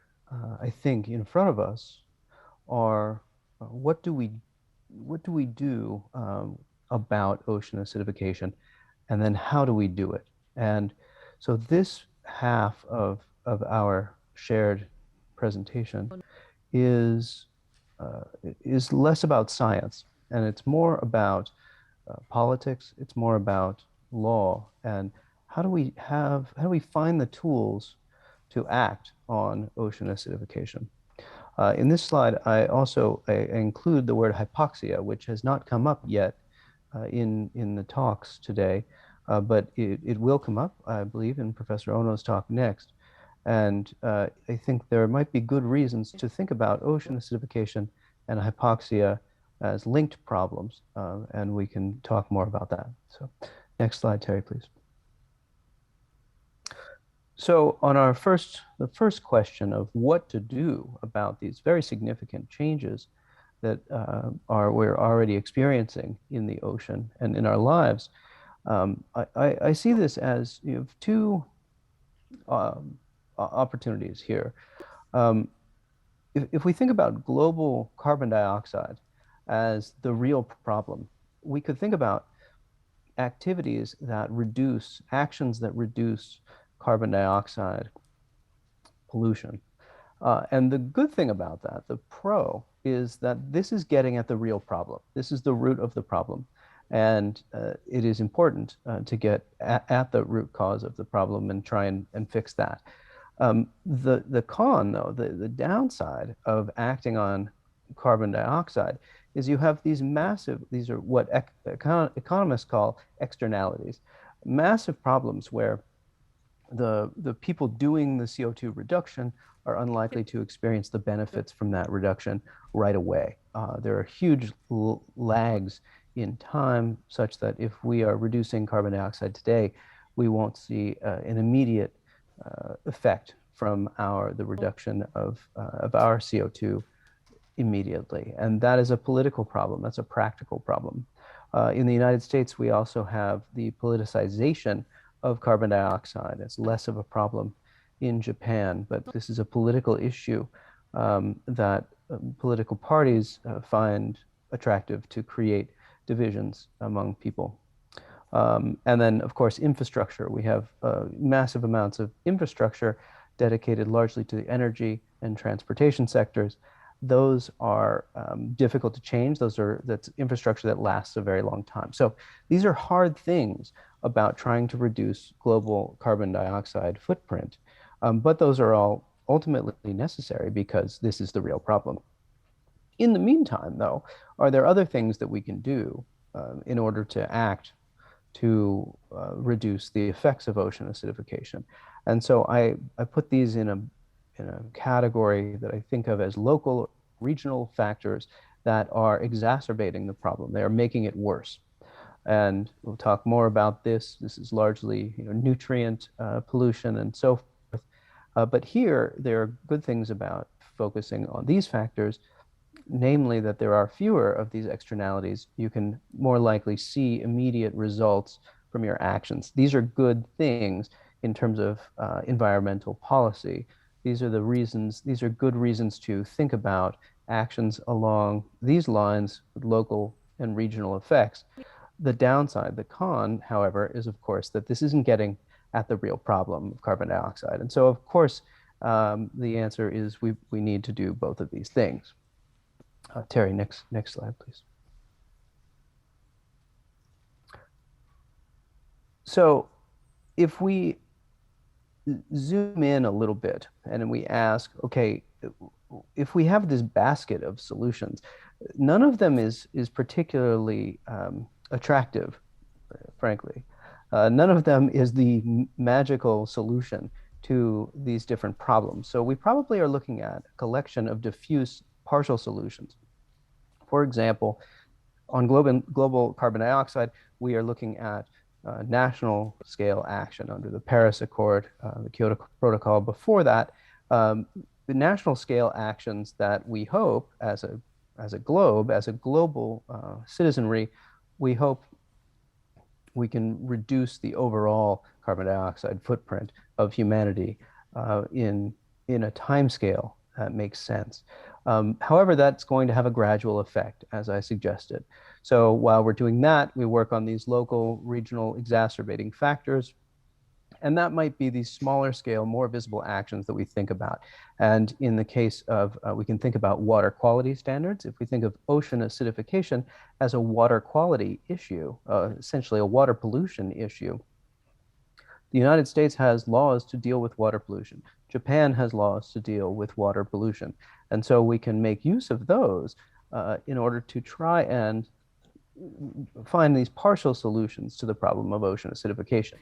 I think, in front of us are what do we do about ocean acidification, and then how do we do it? And so this half of our shared presentation is less about science, and it's more about politics. It's more about law, and how do we find the tools to act on ocean acidification? In this slide, I also include the word hypoxia, which has not come up yet in the talks today, but it will come up, I believe, in Professor Ono's talk next. And I think there might be good reasons to think about ocean acidification and hypoxia as linked problems, and we can talk more about that. So next slide, Terry, please. So on the first question of what to do about these very significant changes that we're already experiencing in the ocean and in our lives, I see this as you have two opportunities here. If we think about global carbon dioxide as the real problem, we could think about activities that reduce, actions that reduce carbon dioxide pollution. And the good thing about that, the pro, is that this is getting at the real problem. This is the root of the problem. And it is important to get at the root cause of the problem and try and fix that. The con, though, the downside of acting on carbon dioxide is you have these massive, these are what economists call externalities, massive problems where the people doing the CO2 reduction are unlikely to experience the benefits from that reduction right away. There are huge lags in time such that if we are reducing carbon dioxide today, we won't see an immediate effect from the reduction of our CO2 immediately. And that is a political problem. That's a practical problem. In the United States, we also have the politicization of carbon dioxide. It's less of a problem in Japan, but this is a political issue that political parties find attractive to create divisions among people. And then, of course, infrastructure. We have massive amounts of infrastructure dedicated largely to the energy and transportation sectors. Those are difficult to change. That's infrastructure that lasts a very long time. So these are hard things about trying to reduce global carbon dioxide footprint. But those are all ultimately necessary because this is the real problem. In the meantime, though, are there other things that we can do in order to act to reduce the effects of ocean acidification? And so I put these in a category that I think of as local, regional factors that are exacerbating the problem. They are making it worse. And we'll talk more about this. This is largely nutrient pollution and so forth. But here, there are good things about focusing on these factors, namely that there are fewer of these externalities. You can more likely see immediate results from your actions. These are good things in terms of environmental policy. These are good reasons to think about actions along these lines with local and regional effects. The downside, the con, however, is of course that this isn't getting at the real problem of carbon dioxide. And so of course, the answer is we need to do both of these things. Terry, next slide, please. So if we zoom in a little bit and we ask, okay, if we have this basket of solutions, none of them is particularly attractive, frankly. None of them is the magical solution to these different problems. So we probably are looking at a collection of diffuse partial solutions. For example, on global carbon dioxide, we are looking at national scale action under the Paris Accord, the Kyoto Protocol. Before that, the national scale actions that we hope as a global citizenry, we hope we can reduce the overall carbon dioxide footprint of humanity in a time scale that makes sense. However, that's going to have a gradual effect, as I suggested. So while we're doing that, we work on these local, regional exacerbating factors. And that might be these smaller scale, more visible actions that we think about. And in the case of, we can think about water quality standards. If we think of ocean acidification as a water quality issue, essentially a water pollution issue, the United States has laws to deal with water pollution. Japan has laws to deal with water pollution. And so we can make use of those in order to try and find these partial solutions to the problem of ocean acidification.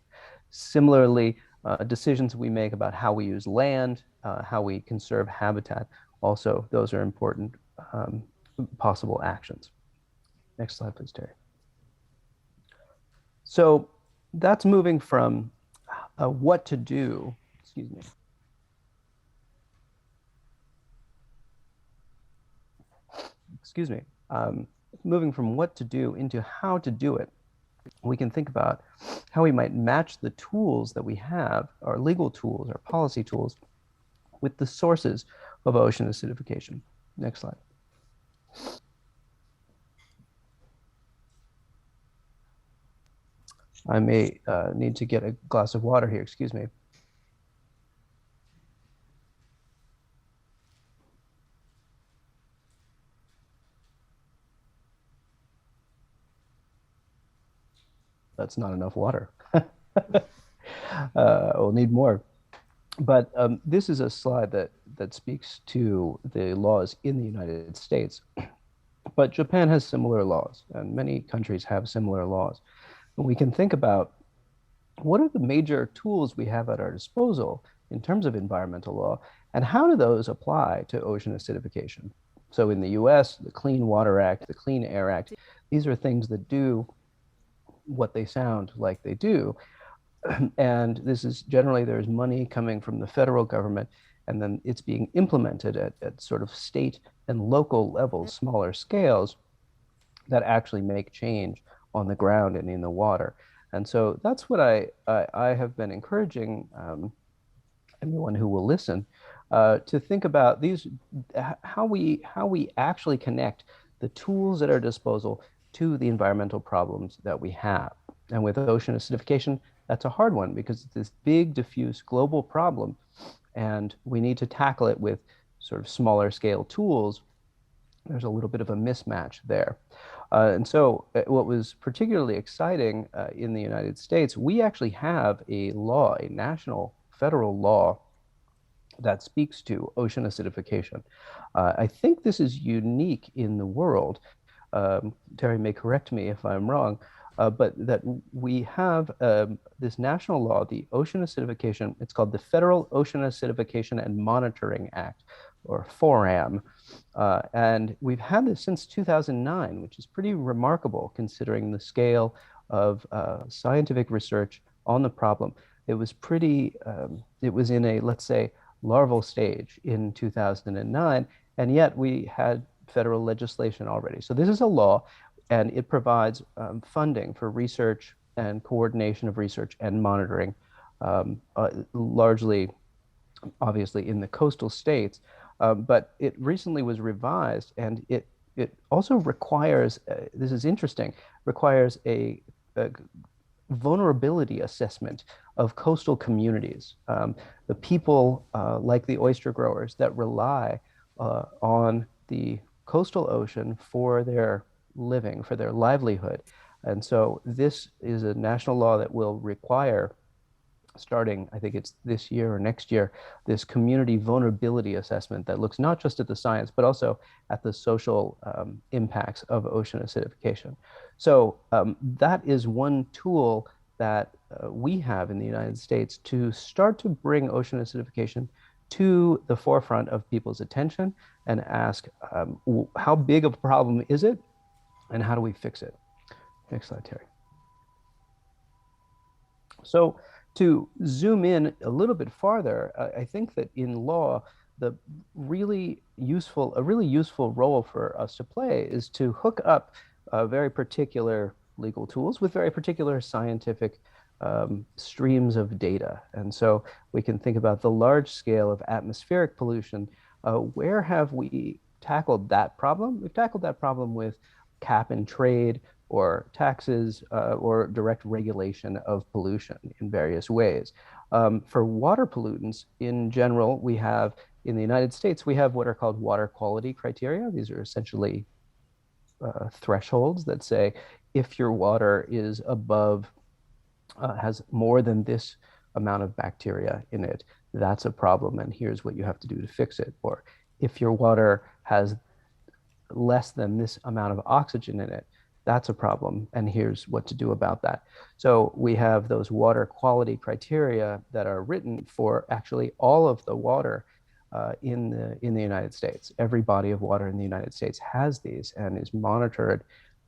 Similarly, decisions we make about how we use land, how we conserve habitat, also those are important possible actions. Next slide, please, Terry. So that's moving from what to do, excuse me. Excuse me, moving from what to do into how to do it. We can think about how we might match the tools that we have, our legal tools, our policy tools, with the sources of ocean acidification. Next slide. I may need to get a glass of water here, excuse me. That's not enough water. We'll need more. But this is a slide that speaks to the laws in the United States. But Japan has similar laws, and many countries have similar laws. And we can think about what are the major tools we have at our disposal in terms of environmental law, and how do those apply to ocean acidification? So in the US, the Clean Water Act, the Clean Air Act, these are things that do what they sound like they do. And this is generally, there's money coming from the federal government, and then it's being implemented at sort of state and local levels, smaller scales, that actually make change on the ground and in the water. And so that's what I have been encouraging anyone who will listen to think about these, how we actually connect the tools at our disposal to the environmental problems that we have. And with ocean acidification, that's a hard one because it's this big, diffuse global problem, and we need to tackle it with sort of smaller scale tools. There's a little bit of a mismatch there. And so what was particularly exciting in the United States, we actually have a law, a national federal law that speaks to ocean acidification. I think this is unique in the world. Terry may correct me if I'm wrong, but that we have this national law, the Ocean Acidification, it's called the Federal Ocean Acidification and Monitoring Act, or FORAM. And we've had this since 2009, which is pretty remarkable considering the scale of scientific research on the problem. It was pretty, it was in a, let's say, larval stage in 2009, and yet we had federal legislation already. So this is a law, and it provides funding for research and coordination of research and monitoring, largely, obviously, in the coastal states. But it recently was revised, and it also requires, this is interesting, requires a vulnerability assessment of coastal communities, the people like the oyster growers that rely on the coastal ocean for their living, for their livelihood. And so this is a national law that will require, starting, I think it's this year or next year, this community vulnerability assessment that looks not just at the science, but also at the social impacts of ocean acidification. So that is one tool that we have in the United States to start to bring ocean acidification to the forefront of people's attention and ask, how big of a problem is it, and how do we fix it? Next slide, Terry. So to zoom in a little bit farther, I think that in law, a really useful role for us to play is to hook up very particular legal tools with very particular scientific streams of data. And so we can think about the large scale of atmospheric pollution. Where have we tackled that problem? We've tackled that problem with cap and trade, or taxes, or direct regulation of pollution in various ways. For water pollutants in general, we have, in the United States, we have what are called water quality criteria. These are essentially thresholds that say, if your water is above, has more than this amount of bacteria in it, that's a problem, and here's what you have to do to fix it. Or if your water has less than this amount of oxygen in it, that's a problem, and here's what to do about that. So we have those water quality criteria that are written for actually all of the water in the United States. Every body of water in the United States has these and is monitored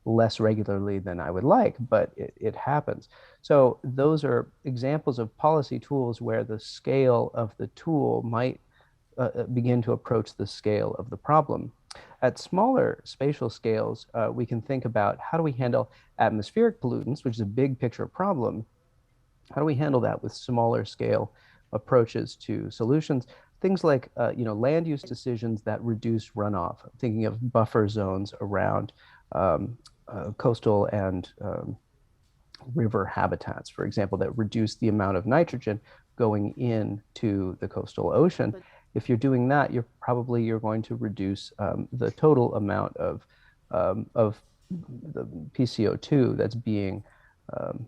less regularly than I would like, but it happens. So those are examples of policy tools where the scale of the tool might begin to approach the scale of the problem. At smaller spatial scales, we can think about how do we handle atmospheric pollutants, which is a big picture problem. How do we handle that with smaller scale approaches to solutions? Things like land use decisions that reduce runoff. I'm thinking of buffer zones around coastal and river habitats, for example, that reduce the amount of nitrogen going into the coastal ocean. If you're doing that, you're going to reduce the total amount of the PCO2 that's being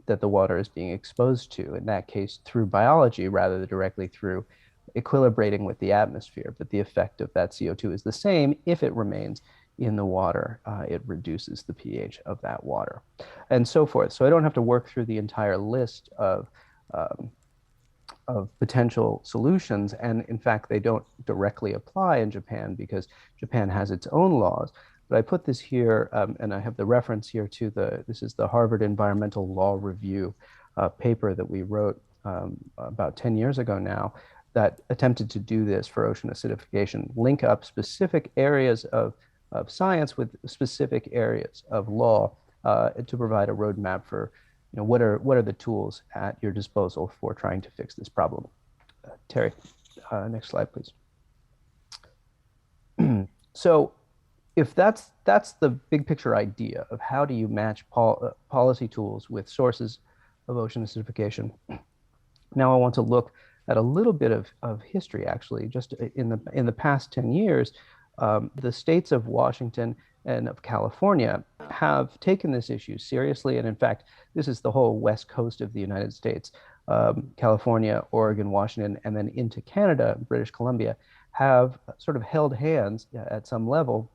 that the water is being exposed to. In that case, through biology rather than directly through equilibrating with the atmosphere. But the effect of that CO2 is the same if it remains in the water. It reduces the pH of that water, and so forth. So I don't have to work through the entire list of potential solutions. And in fact, they don't directly apply in Japan because Japan has its own laws. But I put this here, and I have the reference here to this is the Harvard Environmental Law Review paper that we wrote about 10 years ago now that attempted to do this for ocean acidification, link up specific areas of science with specific areas of law to provide a roadmap for what are the tools at your disposal for trying to fix this problem. Terry, next slide, please. So if that's the big picture idea of how do you match policy tools with sources of ocean acidification, now I want to look at a little bit of history, actually. Just in the past 10 years, the states of Washington and of California have taken this issue seriously. And in fact, this is the whole west coast of the United States. California, Oregon, Washington, and then into Canada, British Columbia, have sort of held hands at some level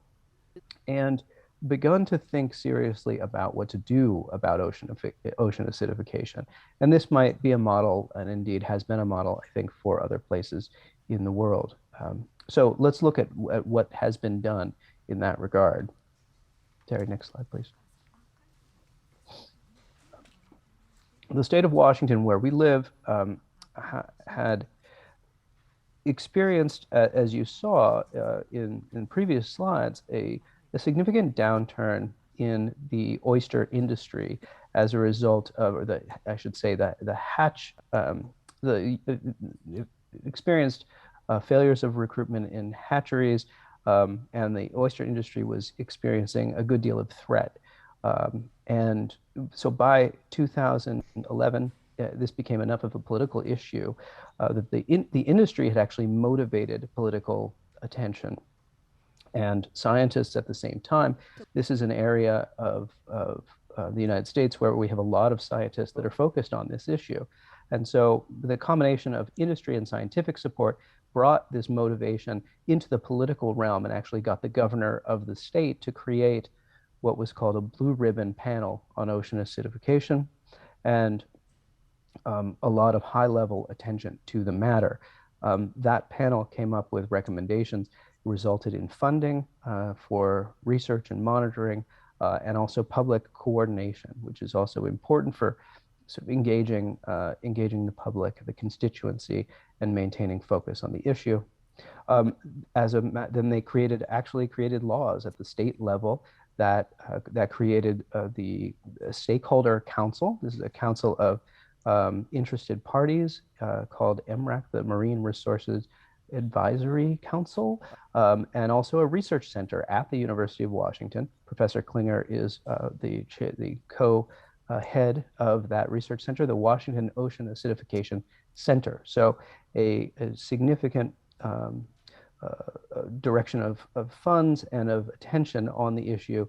and begun to think seriously about what to do about ocean acidification. And this might be a model, and indeed has been a model, I think, for other places in the world. So let's look at what has been done in that regard. Terry, next slide, please. The state of Washington, where we live, had experienced, as you saw in previous slides, a significant downturn in the oyster industry as a result of, or I should say that experienced failures of recruitment in hatcheries, and the oyster industry was experiencing a good deal of threat. And so by 2011, this became enough of a political issue that the industry had actually motivated political attention. And scientists at the same time, this is an area of the United States where we have a lot of scientists that are focused on this issue. And so the combination of industry and scientific support brought this motivation into the political realm and actually got the governor of the state to create what was called a blue ribbon panel on ocean acidification, and a lot of high-level attention to the matter. That panel came up with recommendations, resulted in funding for research and monitoring, and also public coordination, which is also important for sort of engaging the public, the constituency, and maintaining focus on the issue. Then they actually created laws at the state level that created the Stakeholder Council. This is a council of interested parties called MRAC, the Marine Resources Advisory Council, and also a research center at the University of Washington. Professor Klinger is the co-head of that research center, the Washington Ocean Acidification Center. So a significant direction of funds and of attention on the issue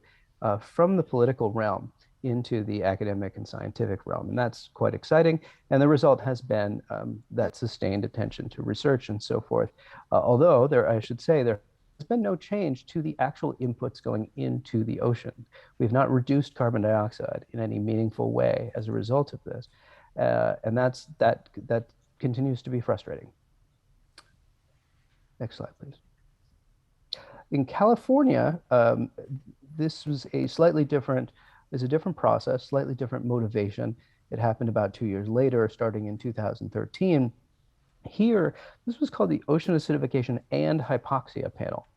from the political realm into the academic and scientific realm. And that's quite exciting. And the result has been that sustained attention to research and so forth. Although I should say there has been no change to the actual inputs going into the ocean. We've not reduced carbon dioxide in any meaningful way as a result of this. And that continues to be frustrating. Next slide, please. In California, this was a slightly different, is a different process, slightly different motivation. It happened about 2 years later, starting in 2013. Here, this was called the Ocean Acidification and Hypoxia panel.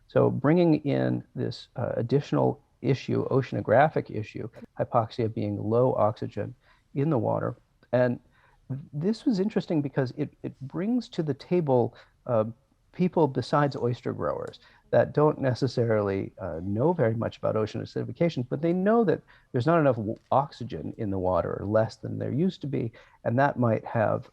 So bringing in this additional issue, oceanographic issue, hypoxia being low oxygen in the water. And this was interesting because it brings to the table people besides oyster growers that don't necessarily know very much about ocean acidification, but they know that there's not enough oxygen in the water, or less than there used to be, and that might have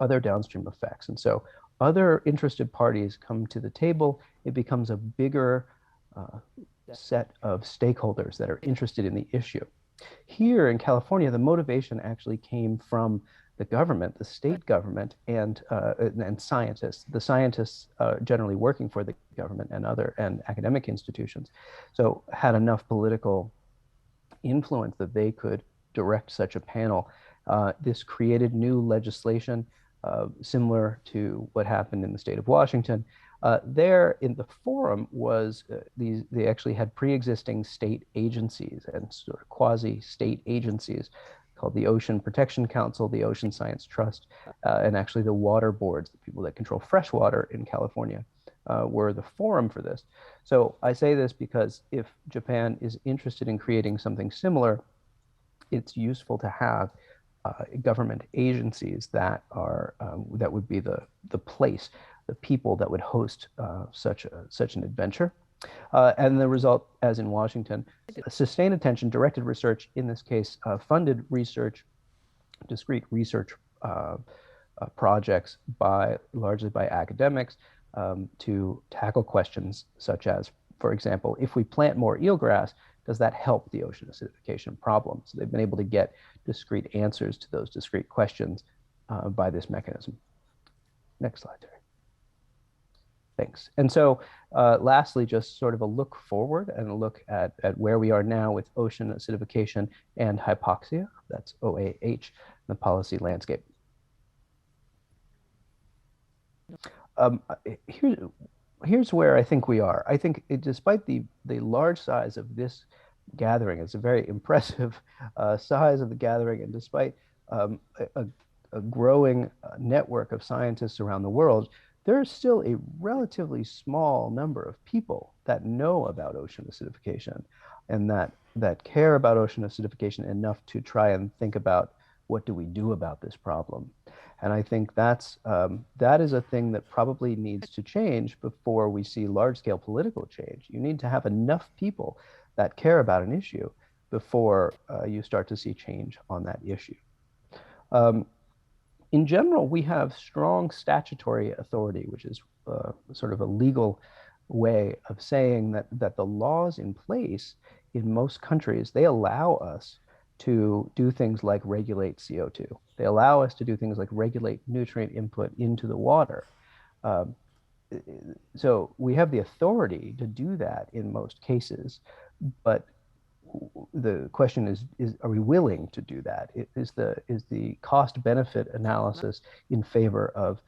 other downstream effects. And so other interested parties come to the table. It becomes a bigger set of stakeholders that are interested in the issue. Here in California, the motivation actually came from the government, the state government, and scientists. The scientists generally working for the government and academic institutions, so had enough political influence that they could direct such a panel. This created new legislation similar to what happened in the state of Washington. There in the forum was they actually had pre-existing state agencies and sort of quasi-state agencies called the Ocean Protection Council, the Ocean Science Trust, and actually the water boards, the people that control fresh water in California, were the forum for this. So I say this because if Japan is interested in creating something similar, it's useful to have government agencies that are that would be the place, the people that would host such an adventure. And the result, as in Washington, sustained attention, directed research, in this case, funded research, discrete research projects largely by academics to tackle questions such as, for example, if we plant more eelgrass, does that help the ocean acidification problem? So they've been able to get discrete answers to those discrete questions by this mechanism. Next slide, Terry. Thanks. And so lastly, just sort of a look forward and a look at where we are now with ocean acidification and hypoxia, that's OAH, the policy landscape. Here's where I think we are. I think despite the large size of this gathering, it's a very impressive size of the gathering, and despite a growing network of scientists around the world, there's still a relatively small number of people that know about ocean acidification and that care about ocean acidification enough to try and think about what do we do about this problem. And I think that is a thing that probably needs to change before we see large-scale political change. You need to have enough people that care about an issue before you start to see change on that issue. In general, we have strong statutory authority, which is sort of a legal way of saying that the laws in place in most countries, they allow us to do things like regulate CO2. They allow us to do things like regulate nutrient input into the water. So we have the authority to do that in most cases, but the question is are we willing to do that? Is the cost-benefit analysis in favor of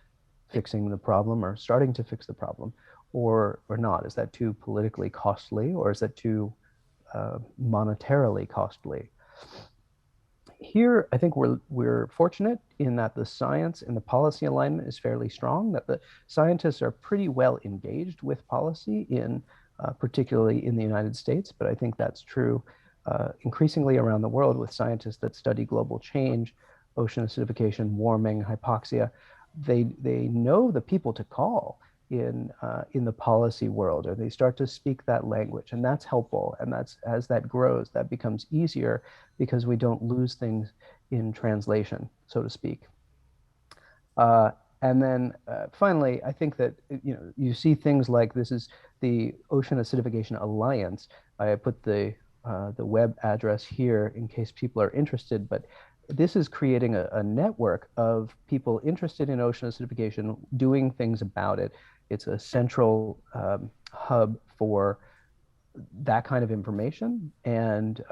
fixing the problem or starting to fix the problem, or not? Is that too politically costly, or is that too monetarily costly? Here, I think we're fortunate in that the science and the policy alignment is fairly strong, that the scientists are pretty well engaged with policy particularly in the United States, but I think that's true increasingly around the world with scientists that study global change, ocean acidification, warming, hypoxia. They know the people to call in the policy world, or they start to speak that language, and that's helpful. And as that grows, that becomes easier because we don't lose things in translation, so to speak. And then finally, I think that you see things like this is the Ocean Acidification Alliance. I put the web address here in case people are interested, but this is creating a network of people interested in ocean acidification, doing things about it. It's a central hub for that kind of information, and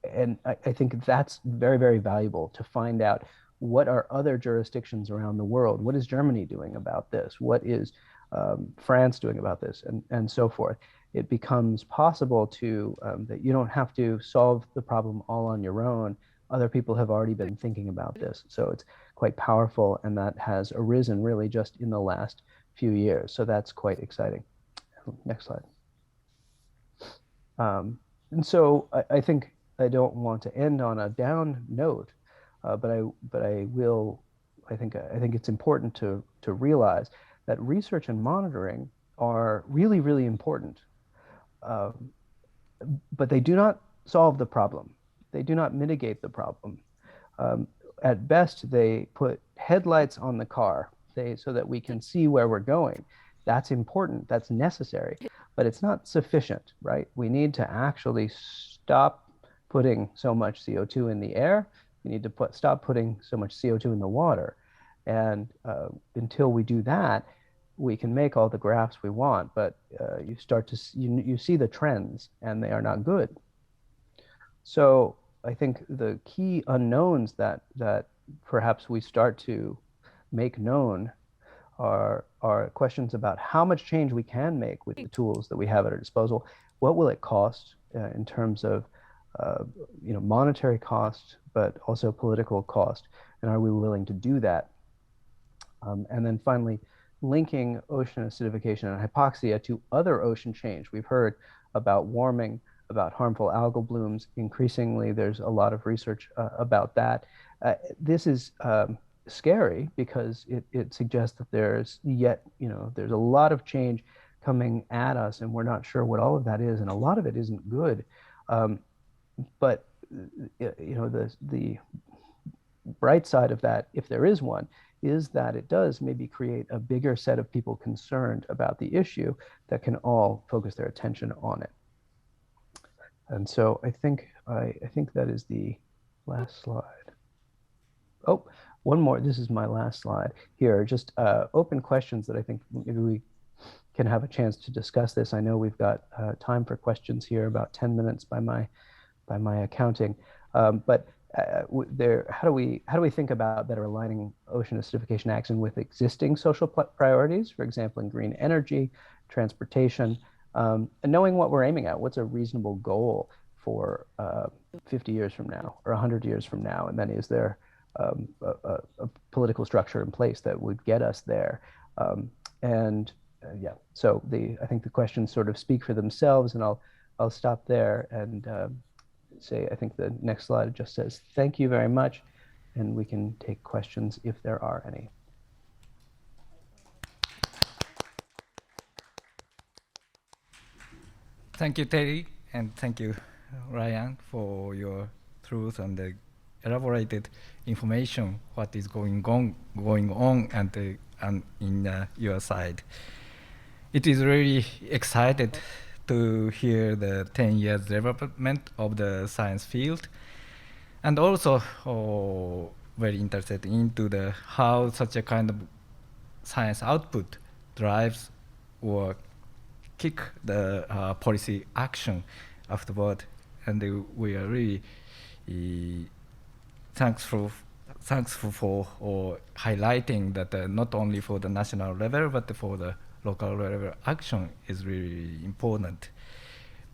I think that's very, very valuable to find out what are other jurisdictions around the world. What is Germany doing about this? What is France doing about this, and so forth? it becomes possible to, that you don't have to solve the problem all on your own. Other people have already been thinking about this. So it's quite powerful, and that has arisen really just in the last few years. So that's quite exciting. Next slide. And so I think I don't want to end on a down note, but I will. I think it's important to realize that research and monitoring are really, really important, but they do not solve the problem. They do not mitigate the problem. At best, they put headlights on the car so that we can see where we're going. That's important. That's necessary, but it's not sufficient, right? We need to actually stop putting so much CO2 in the air. We need to stop putting so much CO2 in the water. And until we do that, we can make all the graphs we want, but you start to you see the trends, and they are not good. So I think the key unknowns that perhaps we start to make known are questions about how much change we can make with the tools that we have at our disposal. What will it cost in terms of monetary cost, but also political cost, and are we willing to do that? And then finally, linking ocean acidification and hypoxia to other ocean change. We've heard about warming, about harmful algal blooms. Increasingly, there's a lot of research about that. This is scary because it suggests that there's a lot of change coming at us, and we're not sure what all of that is, and a lot of it isn't good. But the bright side of that, if there is one, is that it does maybe create a bigger set of people concerned about the issue that can all focus their attention on it. And so I think that is the last slide. Oh, one more. This is my last slide here. Just open questions that I think maybe we can have a chance to discuss this. I know we've got time for questions here, about 10 minutes by my accounting. But how do we think about better aligning ocean acidification action with existing social priorities, for example, in green energy, transportation, and knowing what we're aiming at? What's a reasonable goal for 50 years from now or 100 years from now? And then is there a political structure in place that would get us there? Yeah, so I think the questions sort of speak for themselves, and I'll stop there and say, I think the next slide just says, thank you very much, and we can take questions if there are any. Thank you, Terry, and thank you, Ryan, for your truth and the elaborated information, what is going on and in your side. It is really excited to hear the 10 years development of the science field, and also very interested into how such a kind of science output drives or kick the policy action afterward. And we are really thankful for highlighting that not only for the national level, but for the local level action is really important,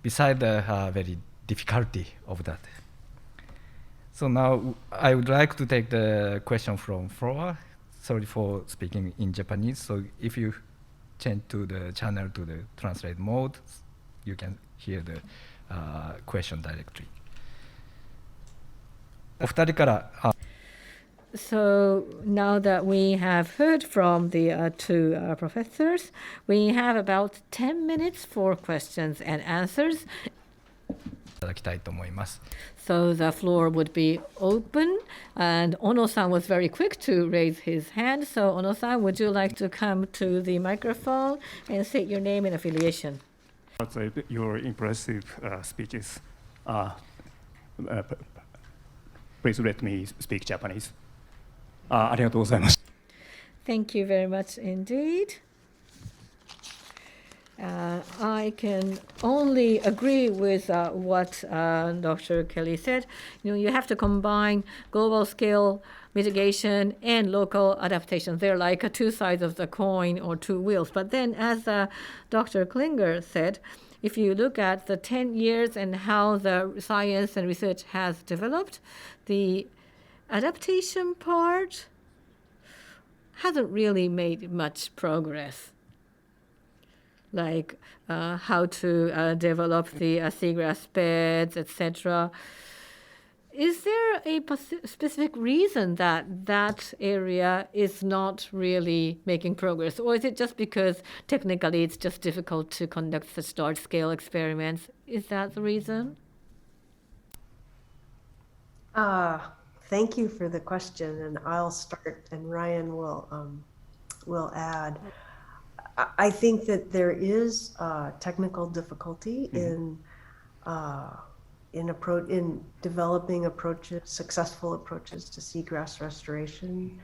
beside the very difficulty of that. So now I would like to take the question from floor. Sorry for speaking in Japanese. So if you change to the channel to the translate mode, you can hear the question directly. お二人から So now that we have heard from the two professors, we have about 10 minutes for questions and answers. いただきたいと思います。 So the floor would be open, and Ono-san was very quick to raise his hand. So Ono-san, would you like to come to the microphone and state your name and affiliation? Your impressive speeches. Please let me speak Japanese. ありがとうございます。 Thank you very much indeed. I can only agree with what Dr. Kelly said. You have to combine global scale mitigation and local adaptation. They're like two sides of the coin or two wheels. But then, as Dr. Klinger said, if you look at the 10 years and how the science and research has developed, the adaptation part hasn't really made much progress. Like how to develop the seagrass beds, etc. Is there a specific reason that that area is not really making progress? Or is it just because technically it's just difficult to conduct such large-scale experiments? Is that the reason? Thank you for the question, and I'll start, and Ryan will add. I think that there is technical difficulty in developing successful approaches to seagrass restoration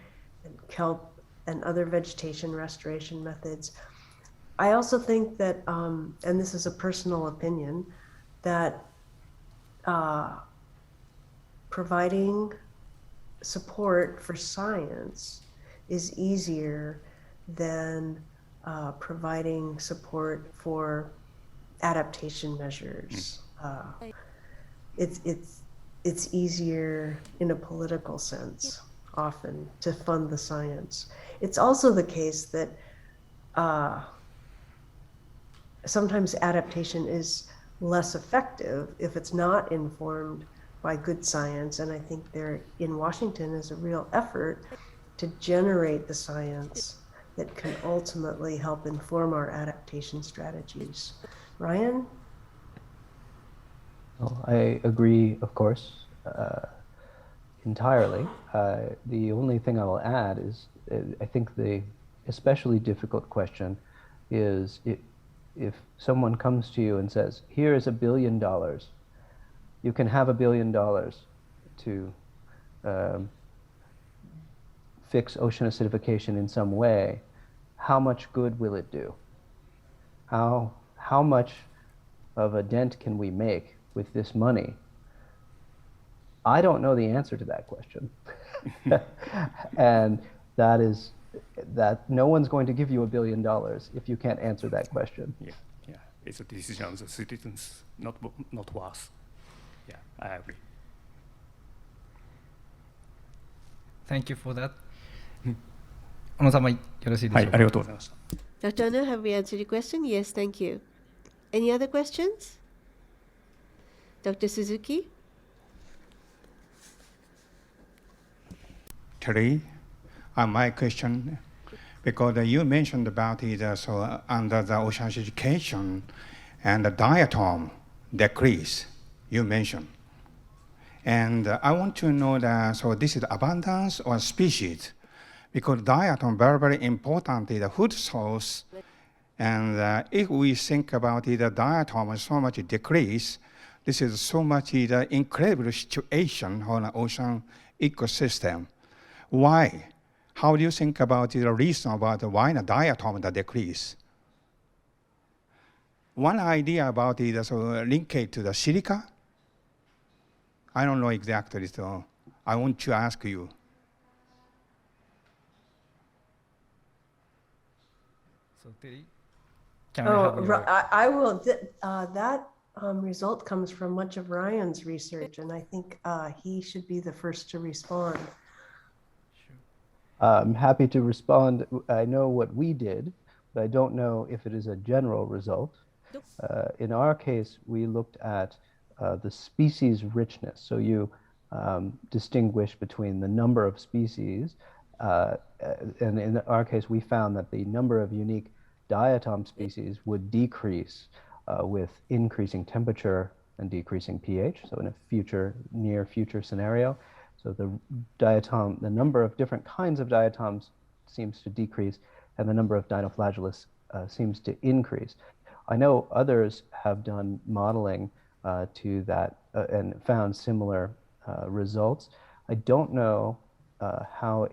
and kelp and other vegetation restoration methods. I also think that, and this is a personal opinion, that providing support for science is easier than providing support for adaptation measures. It's easier in a political sense, often, to fund the science. It's also the case that sometimes adaptation is less effective if it's not informed by good science. And I think there in Washington is a real effort to generate the science that can ultimately help inform our adaptation strategies. Ryan? Well, I agree, of course, entirely. The only thing I will add is I think the especially difficult question is if someone comes to you and says, here is $1 billion, you can have $1 billion to fix ocean acidification in some way, how much good will it do? How much of a dent can we make with this money? I don't know the answer to that question. And that is that no one's going to give you $1 billion if you can't answer that question. Yeah. It's a decision of the citizens, not us. Yeah, I agree. Thank you for that. 小野様よろしいでしょうか。はい、ありがとうございました。Dr. Ono, have we answered your question? Yes, thank you. Any other questions? Dr. Suzuki? Terry, my question, because you mentioned about it, under the ocean acidification and the diatom decrease, you mentioned. And I want to know that, so this is abundance or species? Because diatom very, very important is the food source. And if we think about it, the diatom is so much decrease, this is so much incredible situation on the ocean ecosystem. Why? How do you think about the reason about why the diatom decrease? One idea about it is link it to the silica. I don't know exactly, so I want to ask you. So Terry, can I have your... I will. That result comes from much of Ryan's research, and I think he should be the first to respond. I'm happy to respond. I know what we did, but I don't know if it is a general result. In our case, we looked at the species richness. So you distinguish between the number of species, and in our case, we found that the number of unique diatom species would decrease with increasing temperature and decreasing pH. So in a near future scenario, so the number of different kinds of diatoms seems to decrease, and the number of dinoflagellates seems to increase. I know others have done modeling to that and found similar results. I don't know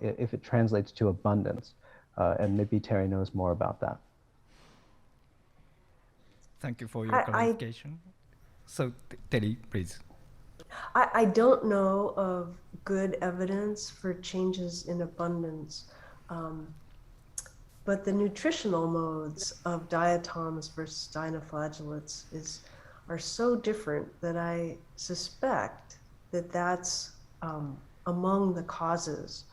if it translates to abundance, and maybe Terry knows more about that. Thank you for your clarification. So Terry, please. I don't know of good evidence for changes in abundance. but the nutritional modes of diatoms versus dinoflagellates are so different that I suspect that that's among the causes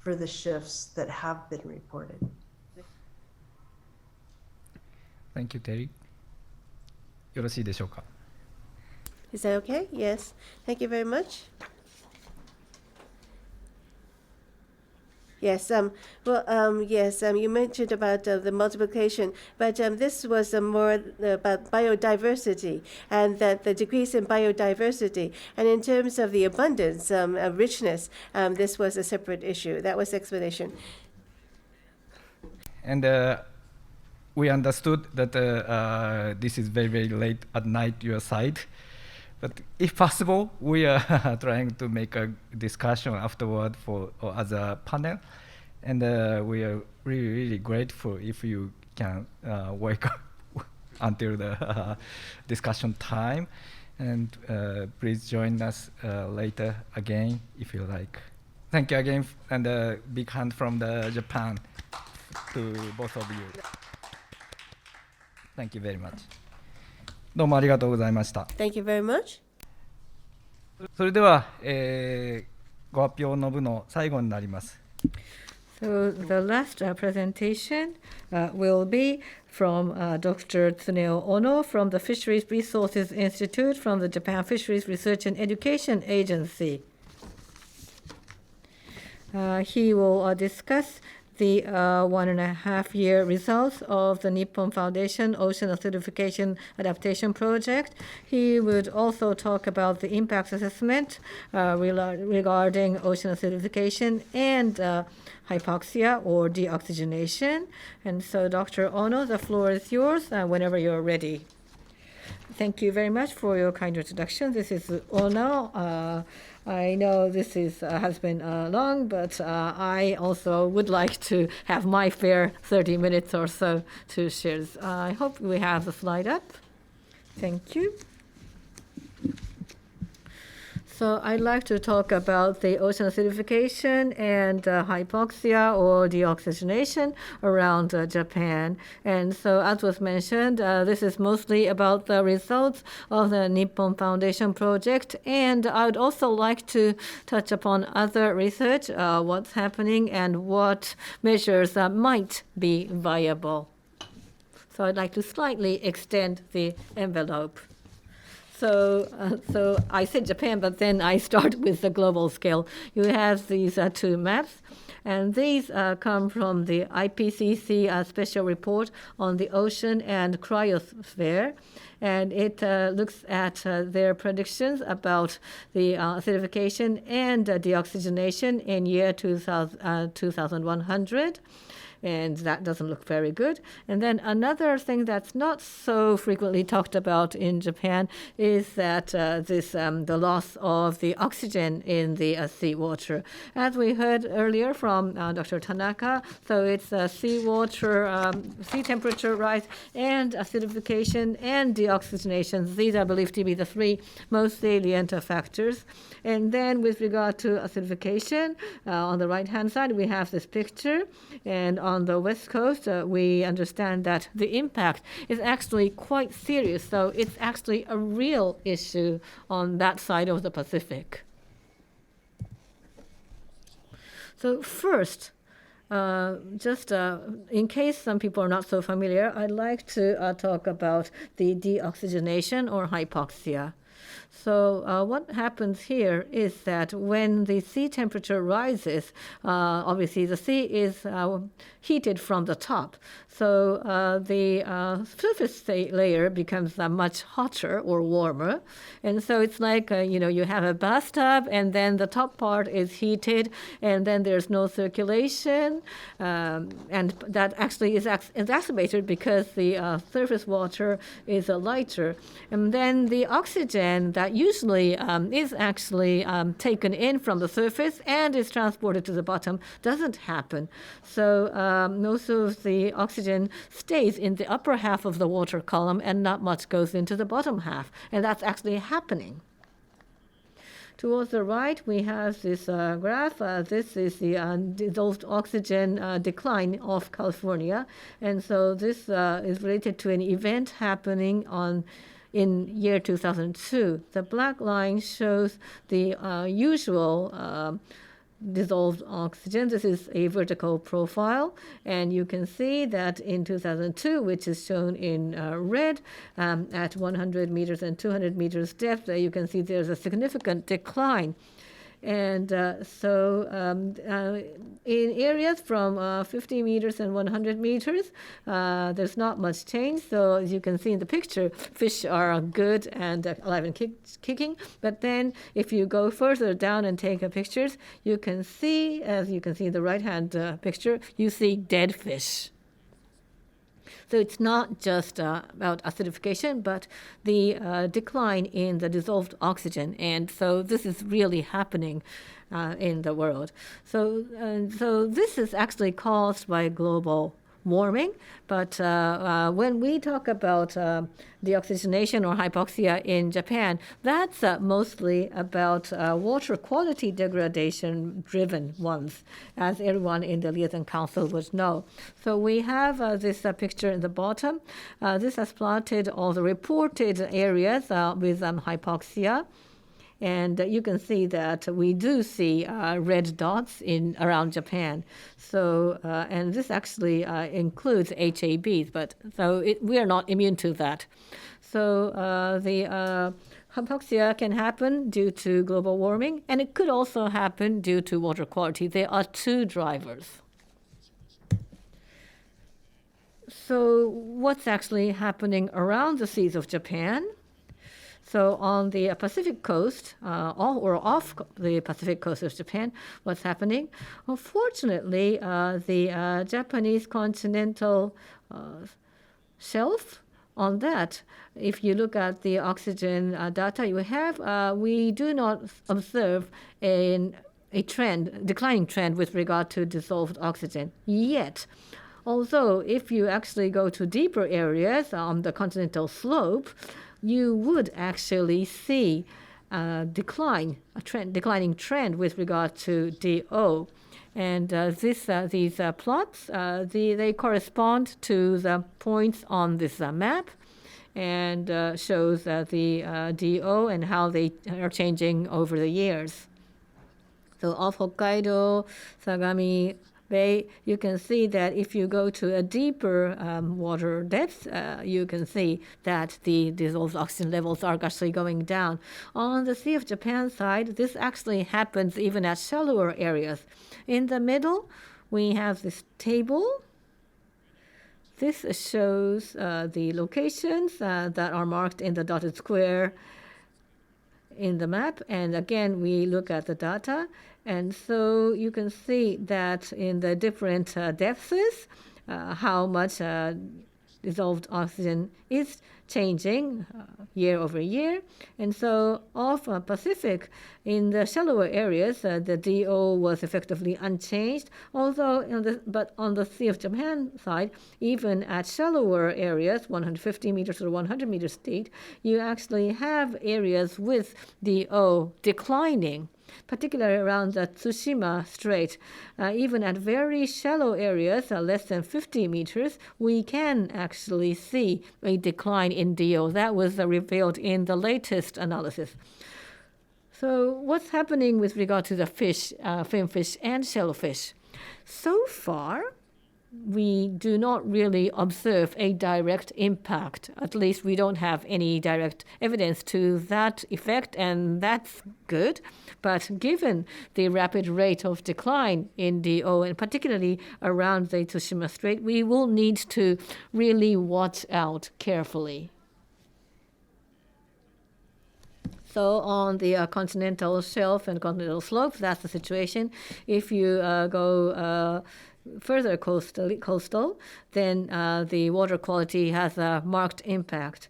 for the shifts that have been reported. Thank you, Terry. よろしいでしょうか? Is that okay? Yes. Thank you very much. Yes. Yes. You mentioned about the multiplication, but this was more about biodiversity and that the decrease in biodiversity. And in terms of the abundance, richness, this was a separate issue. That was the explanation. And we understood that this is very, very late at night your side. But if possible, we are trying to make a discussion afterward for or as a panel. And we are really, really grateful if you can wake up until the discussion time. And please join us later again if you like. Thank you again, and a big hand from Japan to both of you. Thank you very much. どうもありがとうございました。 Thank you very much. それでは、ご発表の部の最後になります。 So the last presentation will be from Dr. Tsuneo Ono from the Fisheries Resources Institute from the Japan Fisheries Research and Education Agency. He will discuss the 1.5-year results of the Nippon Foundation Ocean Acidification Adaptation Project. He would also talk about the impact assessment regarding ocean acidification and hypoxia or deoxygenation. And so, Dr. Ono, the floor is yours whenever you're ready. Thank you very much for your kind introduction. This is Ono. I know this has been long, but I also would like to have my fair 30 minutes or so to share. I hope we have the slide up. Thank you. So I'd like to talk about the ocean acidification and hypoxia or deoxygenation around Japan. And so as was mentioned, this is mostly about the results of the Nippon Foundation project. And I would also like to touch upon other research, what's happening and what measures might be viable. So I'd like to slightly extend the envelope. So I said Japan, but then I start with the global scale. You have these two maps, and these come from the IPCC special report on the ocean and cryosphere. And it looks at their predictions about the acidification and deoxygenation in year 2100. And that doesn't look very good. And then another thing that's not so frequently talked about in Japan is that the loss of the oxygen in the seawater. As we heard earlier from Dr. Tanaka, so it's seawater, sea temperature rise, and acidification and deoxygenation. These are believed to be the three most salient factors. And then with regard to acidification, on the right-hand side, we have this picture. And on the West Coast, we understand that the impact is actually quite serious. So it's actually a real issue on that side of the Pacific. So first, just in case some people are not so familiar, I'd like to talk about the deoxygenation or hypoxia. So what happens here is that when the sea temperature rises, obviously the sea is heated from the top. So the surface layer becomes much hotter or warmer. And so it's like, you have a bathtub and then the top part is heated and then there's no circulation. And that actually is exacerbated because the surface water is lighter. And then the oxygen that usually is actually taken in from the surface and is transported to the bottom doesn't happen. So most of the oxygen stays in the upper half of the water column and not much goes into the bottom half. And that's actually happening. Towards the right, we have this graph. This is the dissolved oxygen decline of California. And so this is related to an event happening in year 2002. The black line shows the usual dissolved oxygen. This is a vertical profile, and you can see that in 2002, which is shown in red, at 100 meters and 200 meters depth, you can see there's a significant decline. And in areas from 50 meters and 100 meters, there's not much change. So as you can see in the picture, fish are good and alive and kicking. But then if you go further down and take pictures, you can see, as you can see in the right-hand picture, you see dead fish. So it's not just about acidification, but the decline in the dissolved oxygen. And so this is really happening in the world. So this is actually caused by global warming. But when we talk about deoxygenation or hypoxia in Japan, that's mostly about water quality degradation driven ones, as everyone in the Liaison Council would know. So we have this picture in the bottom. This has plotted all the reported areas with hypoxia. And you can see that we do see red dots around Japan. So, and this actually includes HABs, but we are not immune to that. So the hypoxia can happen due to global warming, and it could also happen due to water quality. There are two drivers. So what's actually happening around the seas of Japan? So on the Pacific coast, or off the Pacific coast of Japan, what's happening? Unfortunately, the Japanese continental shelf, on that, if you look at the oxygen data you have, we do not observe a declining trend with regard to dissolved oxygen yet. Although, if you actually go to deeper areas on the continental slope, you would actually see a declining trend with regard to DO. And these plots, they correspond to the points on this map, and shows the DO and how they are changing over the years. So off Hokkaido, Sagami Bay, you can see that if you go to a deeper water depth, you can see that the dissolved oxygen levels are actually going down. On the Sea of Japan side, this actually happens even at shallower areas. In the middle, we have this table. This shows the locations that are marked in the dotted square in the map, and again we look at the data, and so you can see that in the different depths how much dissolved oxygen is changing year over year. And so off Pacific, in the shallower areas, the DO was effectively unchanged, although but on the Sea of Japan side, even at shallower areas, 150 meters or 100 meters deep, you actually have areas with DO declining, particularly around the Tsushima Strait. Even at very shallow areas, less than 50 meters, we can actually see a decline in DO. That was revealed in the latest analysis. So what's happening with regard to the fish, finfish and shellfish? So far, we do not really observe a direct impact. At least we don't have any direct evidence to that effect, and that's good. But given the rapid rate of decline in DO, and particularly around the Tsushima Strait, we will need to really watch out carefully. So on the continental shelf and continental slope, that's the situation. If you go further coastal, then the water quality has a marked impact.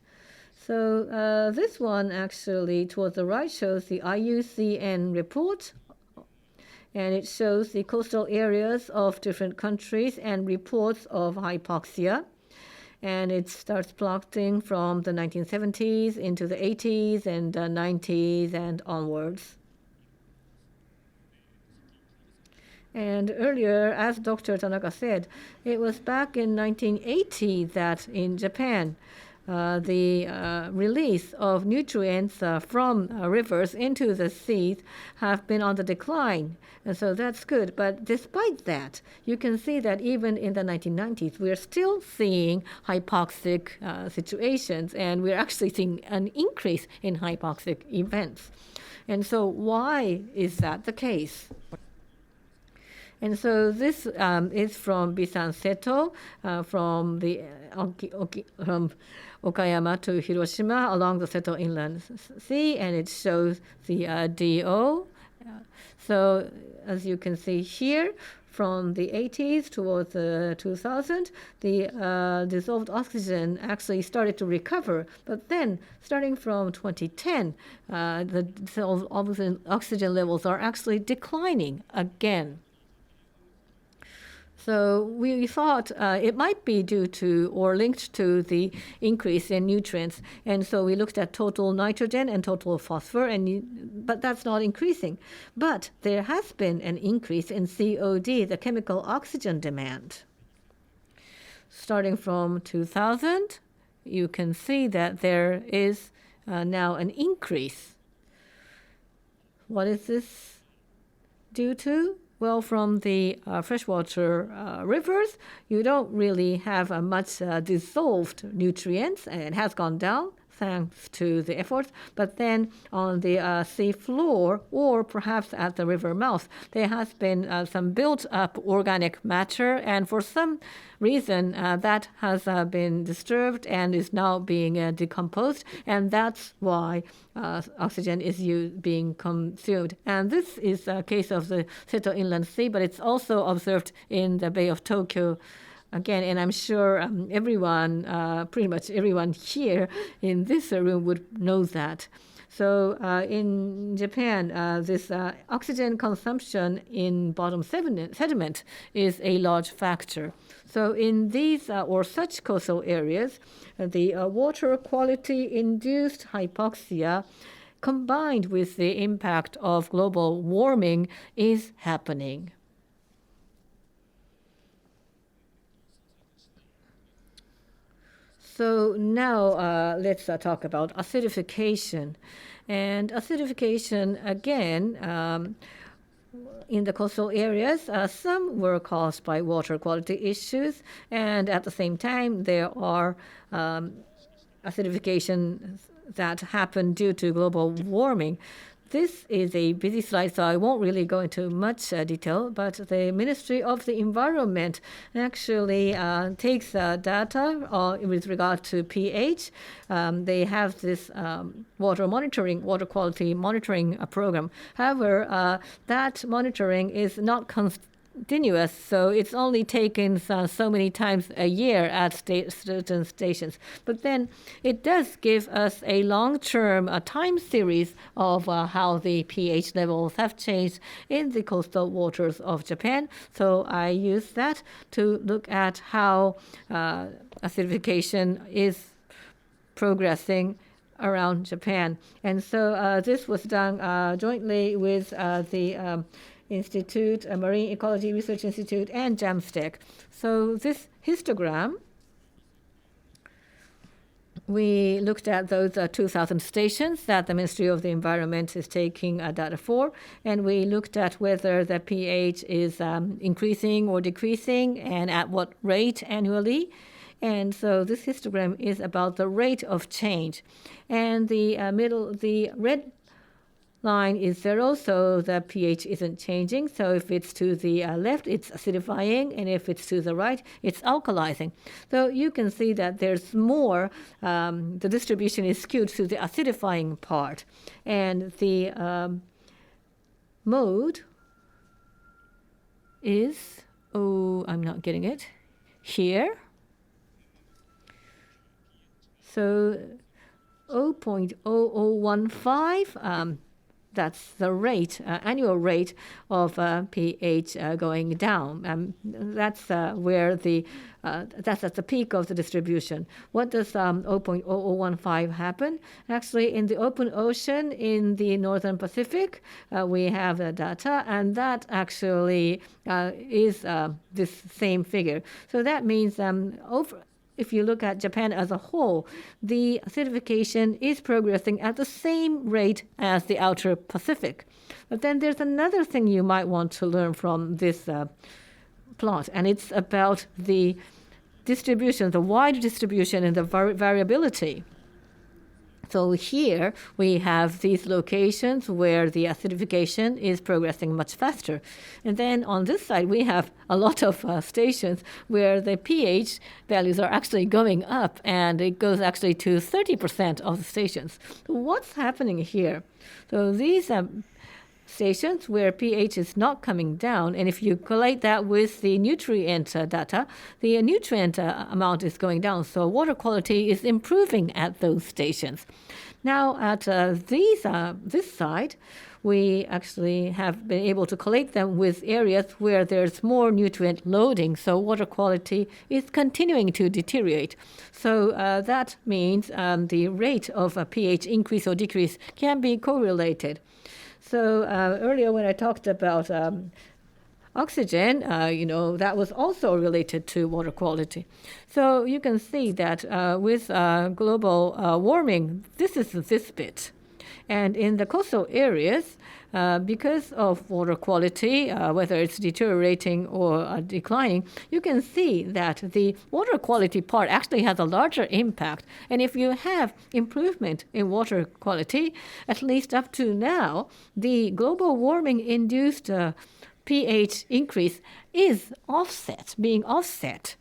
So this one actually towards the right shows the IUCN report, and it shows the coastal areas of different countries and reports of hypoxia. And it starts plotting from the 1970s into the 80s and 90s and onwards. And earlier, as Dr. Tanaka said, it was back in 1980 that in Japan, the release of nutrients from rivers into the seas have been on the decline. And so that's good. But despite that, you can see that even in the 1990s, we're still seeing hypoxic situations, and we're actually seeing an increase in hypoxic events. And so why is that the case? And so this is from Bisan Seto, from the from Okayama to Hiroshima along the Seto Inland Sea, and it shows the DO. So as you can see here, from the 80s towards 2000, the dissolved oxygen actually started to recover. But then, starting from 2010, the dissolved oxygen levels are actually declining again. So we thought it might be due to or linked to the increase in nutrients. And so we looked at total nitrogen and total phosphor, but that's not increasing. But there has been an increase in COD, the chemical oxygen demand. Starting from 2000, you can see that there is now an increase. What is this due to? Well, from the freshwater rivers, you don't really have much dissolved nutrients, and it has gone down thanks to the efforts. But then on the sea floor, or perhaps at the river mouth, there has been some built-up organic matter, and for some reason that has been disturbed and is now being decomposed, and that's why oxygen is being consumed. And this is a case of the Seto Inland Sea, but it's also observed in the Bay of Tokyo again, and I'm sure everyone, pretty much everyone here in this room would know that. So in Japan, this oxygen consumption in bottom sediment is a large factor. So in these or such coastal areas, the water quality-induced hypoxia combined with the impact of global warming is happening. So now let's talk about acidification. And acidification, again, in the coastal areas, some were caused by water quality issues, and at the same time, there are acidification that happen due to global warming. This is a busy slide, so I won't really go into much detail, but the Ministry of the Environment actually takes data with regard to pH. They have this water quality monitoring program. However, that monitoring is not continuous, so it's only taken so many times a year at certain stations. But then it does give us a long-term time series of how the pH levels have changed in the coastal waters of Japan. So I use that to look at how acidification is progressing around Japan. And so this was done jointly with the Institute, Marine Ecology Research Institute, and JAMSTEC. So this histogram, we looked at those 2,000 stations that the Ministry of the Environment is taking data for, and we looked at whether the pH is increasing or decreasing, and at what rate annually. And so this histogram is about the rate of change. And the red line is 0, so the pH isn't changing. So if it's to the left, it's acidifying, and if it's to the right, it's alkalizing. So you can see that there's more, the distribution is skewed to the acidifying part. And the mode is, I'm not getting it, here. So 0.0015, that's the rate, annual rate of pH going down. That's where that's at the peak of the distribution. What does 0.0015 happen? Actually, in the open ocean in the Northern Pacific, we have the data, and that actually is this same figure. So that means if you look at Japan as a whole, the acidification is progressing at the same rate as the outer Pacific. But then there's another thing you might want to learn from this plot, and it's about the distribution, the wide distribution and the variability. So here we have these locations where the acidification is progressing much faster. And then on this side, we have a lot of stations where the pH values are actually going up, and it goes actually to 30% of the stations. So what's happening here? So these stations where pH is not coming down, and if you collate that with the nutrient data, the nutrient amount is going down, so water quality is improving at those stations. Now at this side, we actually have been able to collate them with areas where there's more nutrient loading, so water quality is continuing to deteriorate. So that means the rate of a pH increase or decrease can be correlated. So earlier when I talked about oxygen, that was also related to water quality. So you can see that with global warming, this is this bit. And in the coastal areas, because of water quality, whether it's deteriorating or declining, you can see that the water quality part actually has a larger impact. And if you have improvement in water quality, at least up to now, the global warming induced pH increase is being offset.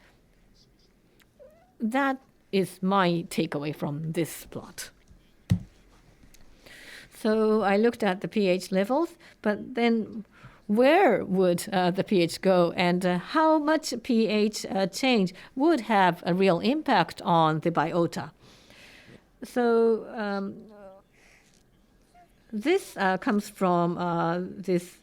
That is my takeaway from this plot. So I looked at the pH levels, but then where would the pH go, and how much pH change would have a real impact on the biota? So this comes from this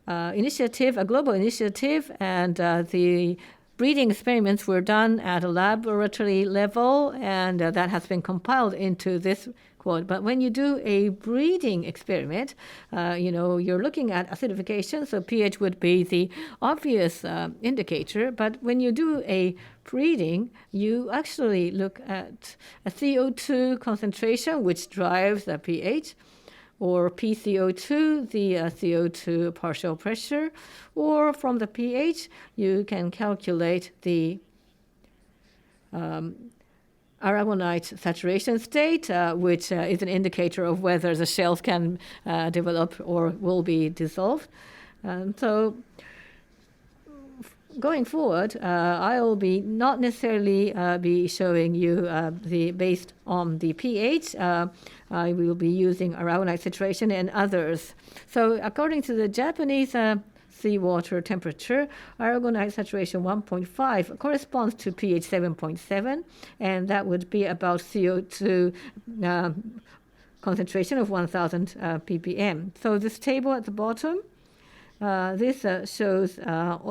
initiative, a global initiative, and the breeding experiments were done at a laboratory level, and that has been compiled into this quote. But when you do a breeding experiment, you're looking at acidification, so pH would be the obvious indicator. But when you do a breeding, you actually look at a CO2 concentration, which drives the pH, or PCO2, the CO2 partial pressure, or from the pH, you can calculate the aragonite saturation state, which is an indicator of whether the shells can develop or will be dissolved. So going forward, I will be not necessarily be showing you based on the pH. I will be using aragonite saturation and others. So according to the Japanese seawater temperature, aragonite saturation 1.5 corresponds to pH 7.7, and that would be about CO2 concentration of 1,000 ppm. So this table at the bottom, this shows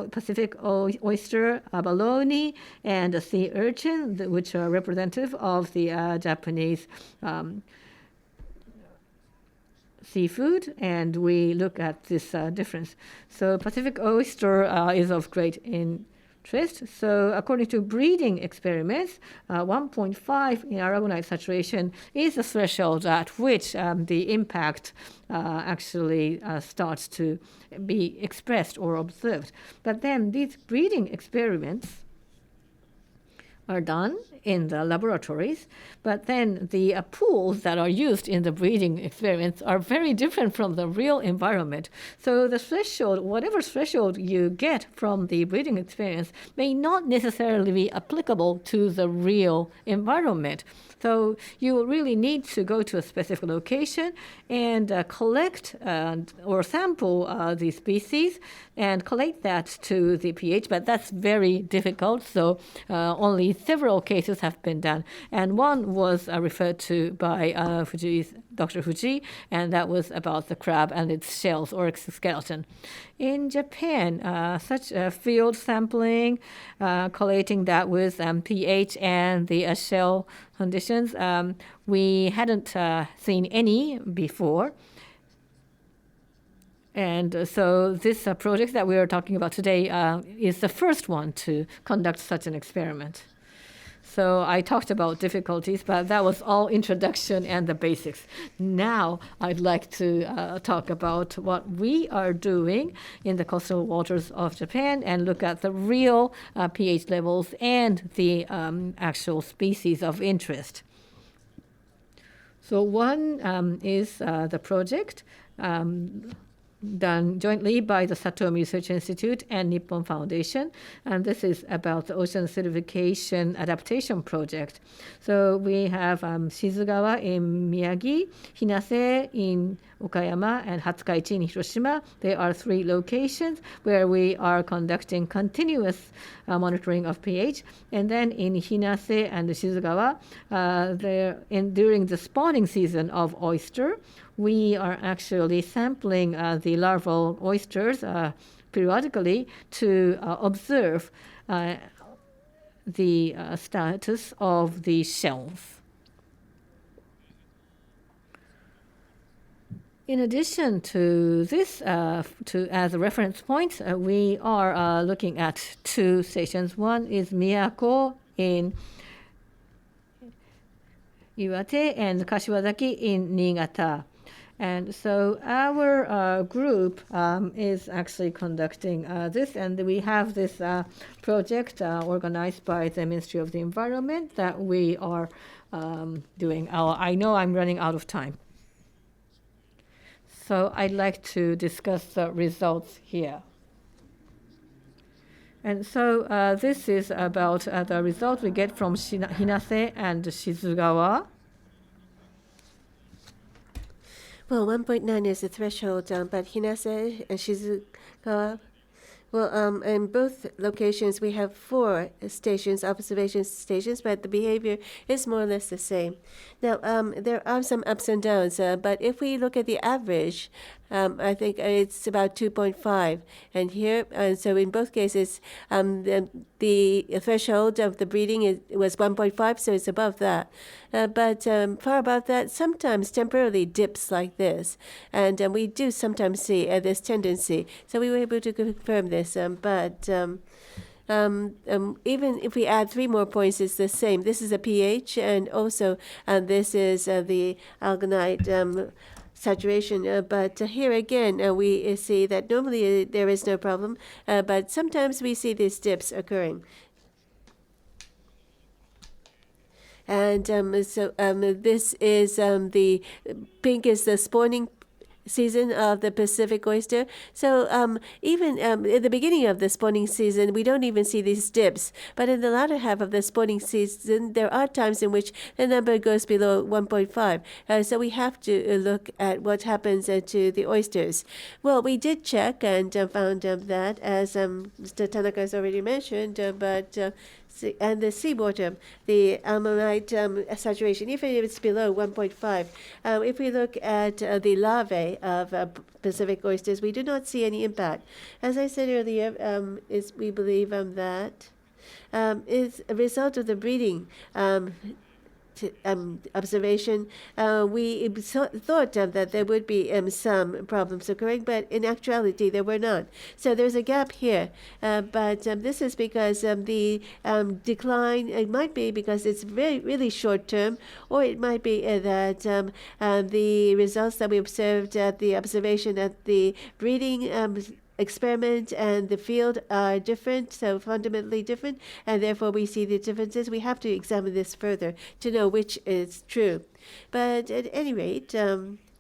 Pacific oyster, abalone, and a sea urchin, which are representative of the Japanese seafood, and we look at this difference. So Pacific oyster is of great interest. So according to breeding experiments, 1.5 in aragonite saturation is the threshold at which the impact actually starts to be expressed or observed. But then these breeding experiments are done in the laboratories, but then the pools that are used in the breeding experiments are very different from the real environment. So the threshold, whatever threshold you get from the breeding experience, may not necessarily be applicable to the real environment. So you really need to go to a specific location and collect or sample the species and collect that to the pH, but that's very difficult. So only several cases have been done. And one was referred to by Dr. Fuji, and that was about the crab and its shells or exoskeleton. In Japan, such field sampling, collating that with pH and the shell conditions, we hadn't seen any before. And so this project that we are talking about today is the first one to conduct such an experiment. So I talked about difficulties, but that was all introduction and the basics. Now I'd like to talk about what we are doing in the coastal waters of Japan and look at the real pH levels and the actual species of interest. So one is the project done jointly by the Satomi Research Institute and Nippon Foundation, and this is about the Ocean Acidification Adaptation Project. So we have Shizugawa in Miyagi, Hinase in Okayama, and Hatsukaichi in Hiroshima. There are 3 locations where we are conducting continuous monitoring of pH. And then in Hinase and Shizugawa, during the spawning season of oyster, we are actually sampling the larval oysters periodically to observe the status of the shells. In addition to this, as a reference point, we are looking at 2 stations. One is Miyako in Iwate and Kashiwazaki in Niigata. And so our group is actually conducting this, and we have this project organized by the Ministry of the Environment that we are doing. I know I'm running out of time. So I'd like to discuss the results here. And so this is about the result we get from Hinase and Shizugawa. Well, 1.9 is the threshold, but Hinase and Shizugawa, well, in both locations we have 4 stations, observation stations, but the behavior is more or less the same. Now, there are some ups and downs, but if we look at the average, I think it's about 2.5. And here, so in both cases, the threshold of the breeding was 1.5, so it's above that. But far above that, sometimes temporarily dips like this. And we do sometimes see this tendency. So we were able to confirm this. But even if we add 3 more points, it's the same. This is a pH, and also this is the alginate saturation, but here again we see that normally there is no problem, but sometimes we see these dips occurring. And so this is the pink is the spawning season of the Pacific oyster. So even in the beginning of the spawning season, we don't even see these dips. But in the latter half of the spawning season, there are times in which the number goes below 1.5. So we have to look at what happens to the oysters. Well, we did check and found that, as Mr. Tanaka has already mentioned, and the seawater, the ammonite saturation, even if it's below 1.5. If we look at the larvae of Pacific oysters, we do not see any impact. As I said earlier, we believe that is a result of the breeding observation. We thought that there would be some problems occurring, but in actuality there were none. So there's a gap here, but this is because the decline, it might be because it's really short term, or it might be that the results that we observed at the observation at the breeding experiment and the field are different, so fundamentally different, and therefore we see the differences. We have to examine this further to know which is true. But at any rate,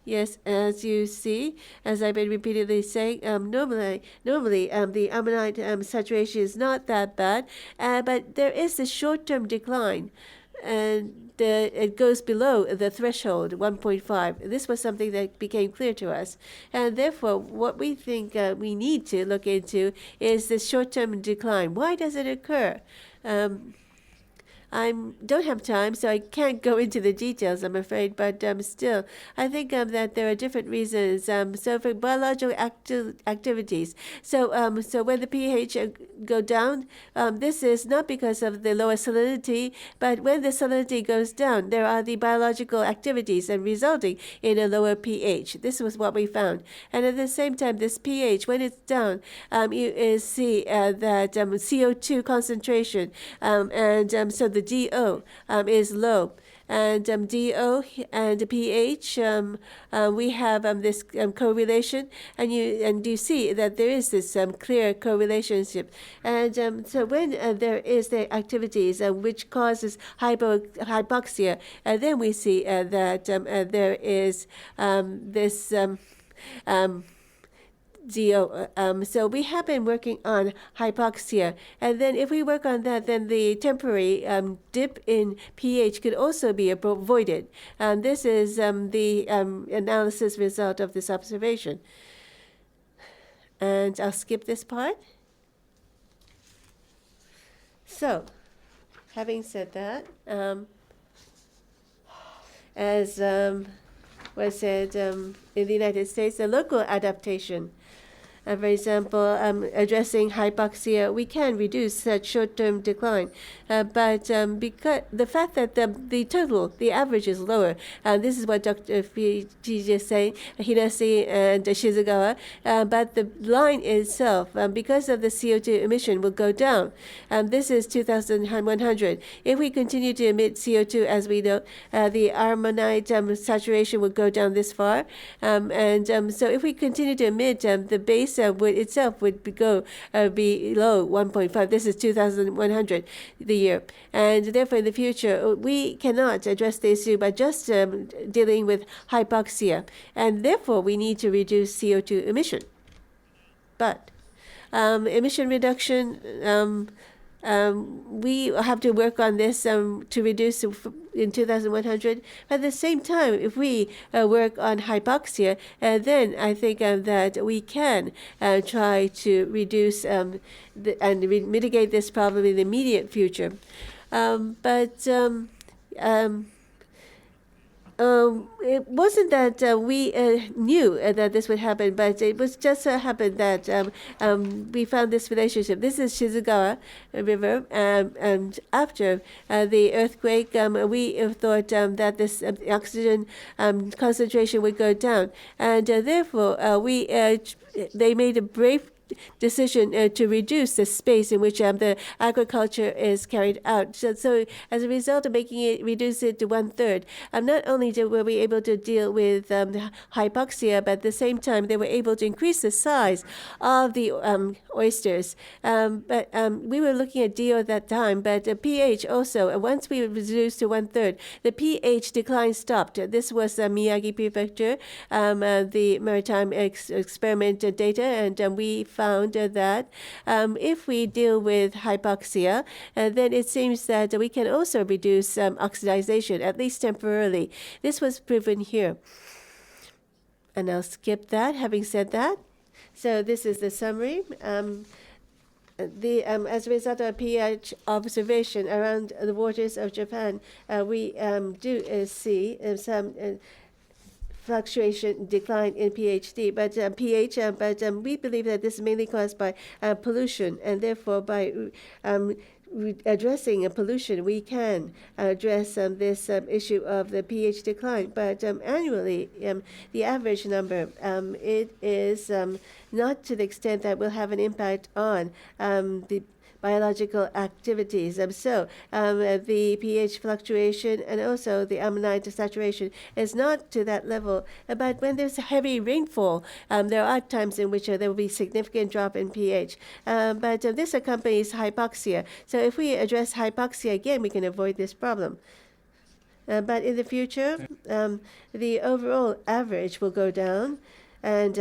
yes, as you see, as I've been repeatedly saying, normally the ammonite saturation is not that bad, but there is a short-term decline, and it goes below the threshold 1.5. This was something that became clear to us, and therefore what we think we need to look into is the short-term decline. Why does it occur? I don't have time, so I can't go into the details, I'm afraid. But still, I think that there are different reasons. So for biological activities, so when the pH go down, this is not because of the lower salinity, but when the salinity goes down, there are the biological activities and resulting in a lower pH. This was what we found. And at the same time, this pH, when it's down, you see that CO2 concentration, and so the DO is low. And DO and pH, we have this correlation, and you see that there is this clear correlationship. And so when there is the activities which causes hypoxia, then we see that there is this DO. So we have been working on hypoxia, and then if we work on that, then the temporary dip in pH could also be avoided. This is the analysis result of this observation. And I'll skip this part. So, having said that, as was said in the United States, the local adaptation. For example, addressing hypoxia, we can reduce such short-term decline. But because the fact that the total, the average is lower, this is what Dr. Fiji is saying, Hirase and Shizugawa, but the line itself, because of the CO2 emission, will go down. This is 2100. If we continue to emit CO2 as we know, the aramidite saturation will go down this far. So if we continue to emit, the base itself would go below 1.5. This is 2,100 the year. And therefore, in the future, we cannot address the issue by just dealing with hypoxia. And therefore, we need to reduce CO2 emission. But emission reduction, we have to work on this to reduce in 2100. At the same time, if we work on hypoxia, then I think that we can try to reduce and mitigate this problem in the immediate future. It wasn't that we knew that this would happen, but it was just happened that we found this relationship. This is Shizugawa River, and after the earthquake, we thought that this oxygen concentration would go down, and therefore they made a brave decision to reduce the space in which the agriculture is carried out. So as a result of reduce it to 1/3, not only were we able to deal with hypoxia, but at the same time they were able to increase the size of the oysters. But we were looking at DO at that time, but pH also, once we reduced to 1/3, the pH decline stopped. This was Miyagi Prefecture, the maritime experiment data, and we found that if we deal with hypoxia, then it seems that we can also reduce oxidization, at least temporarily. This was proven here. And I'll skip that, having said that. So this is the summary. As a result of pH observation around the waters of Japan, we do see some fluctuation, decline in pH, but we believe that this is mainly caused by pollution, and therefore by addressing pollution, we can address this issue of the pH decline. But annually, the average number, it is not to the extent that will have an impact on the biological activities. The pH fluctuation and also the ammonium saturation is not to that level. But when there's heavy rainfall, there are times in which there will be significant drop in pH. But this accompanies hypoxia. So if we address hypoxia again, we can avoid this problem. But in the future, the overall average will go down. And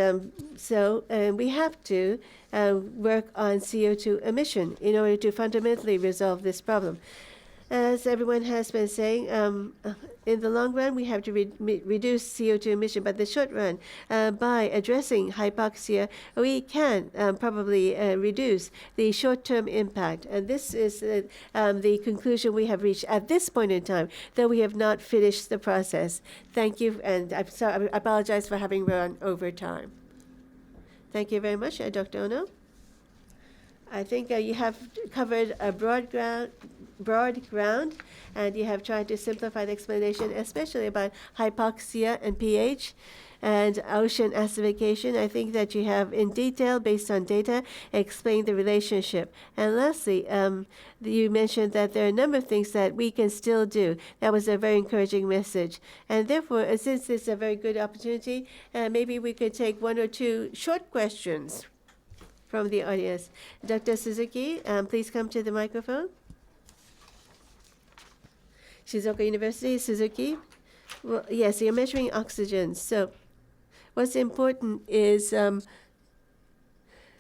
we have to work on CO2 emission in order to fundamentally resolve this problem. As everyone has been saying, in the long run, we have to reduce CO2 emission, but the short run, by addressing hypoxia, we can probably reduce the short-term impact. And this is the conclusion we have reached at this point in time, though we have not finished the process. Thank you, and I'm sorry, I apologize for having run over time. Thank you very much, Dr. Ono. I think you have covered a broad ground, and you have tried to simplify the explanation, especially about hypoxia and pH and ocean acidification. I think that you have, in detail, based on data, explained the relationship. And lastly, you mentioned that there are a number of things that we can still do. That was a very encouraging message. And therefore, since it's a very good opportunity, maybe we could take one or two short questions from the audience. Dr. Suzuki, please come to the microphone. Shizuoka University, Suzuki. Well, yes, you're measuring oxygen. So what's important is,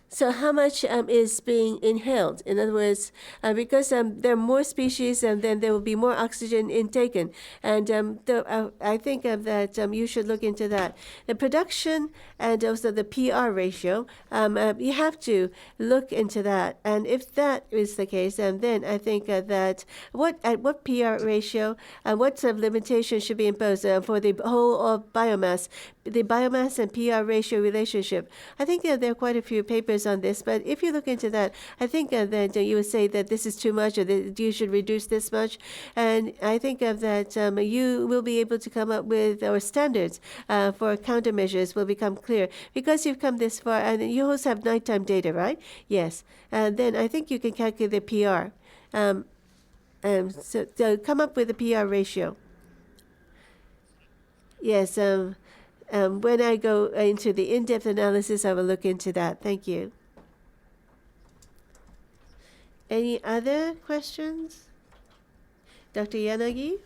so how much is being inhaled? In other words, because there are more species, and then there will be more oxygen intaken. And I think that you should look into that. The production and also the PR ratio, you have to look into that. And if that is the case, then I think that at what PR ratio, what sort of limitation should be imposed for the whole of biomass, the biomass and PR ratio relationship. I think there are quite a few papers on this, but if you look into that, I think that you would say that this is too much, or that you should reduce this much. And I think that you will be able to come up with, or standards for countermeasures will become clear. Because you've come this far, and you also have nighttime data, right? Yes. And then I think you can calculate the PR. So come up with a PR ratio. Yes. When I go into the in-depth analysis, I will look into that. Thank you. Any other questions? Dr. Yanagi?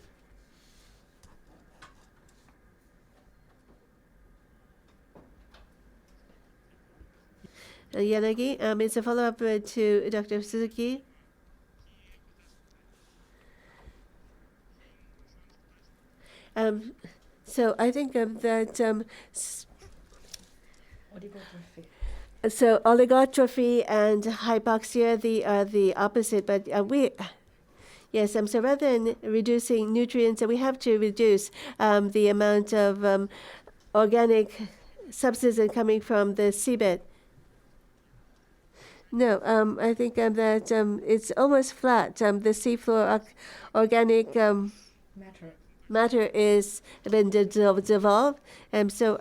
Yanagi, it's a follow-up to Dr. Suzuki. So I think that so oligotrophy and hypoxia are the opposite, but yes, so rather than reducing nutrients, we have to reduce the amount of organic substances coming from the seabed. No, I think that it's almost flat. The seafloor organic matter is been dissolved, and so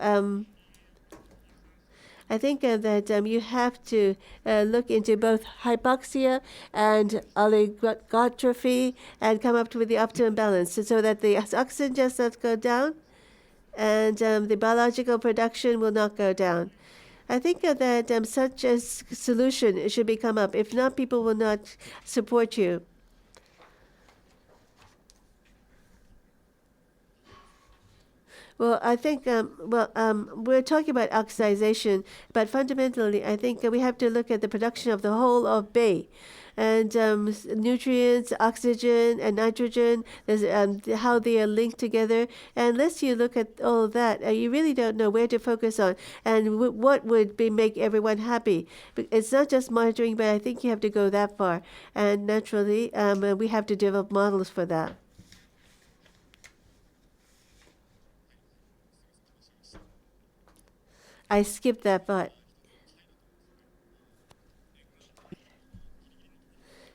I think that you have to look into both hypoxia and oligotrophy and come up with the optimum balance, so that the oxygen does not go down, and the biological production will not go down. I think that such a solution should be come up. If not, people will not support you. Well, I think, we're talking about oxidization, but fundamentally, I think we have to look at the production of the whole of bay. And nutrients, oxygen, and nitrogen, how they are linked together. And unless you look at all of that, you really don't know where to focus on and what would make everyone happy. It's not just monitoring, but I think you have to go that far. And naturally, we have to develop models for that. I skipped that part.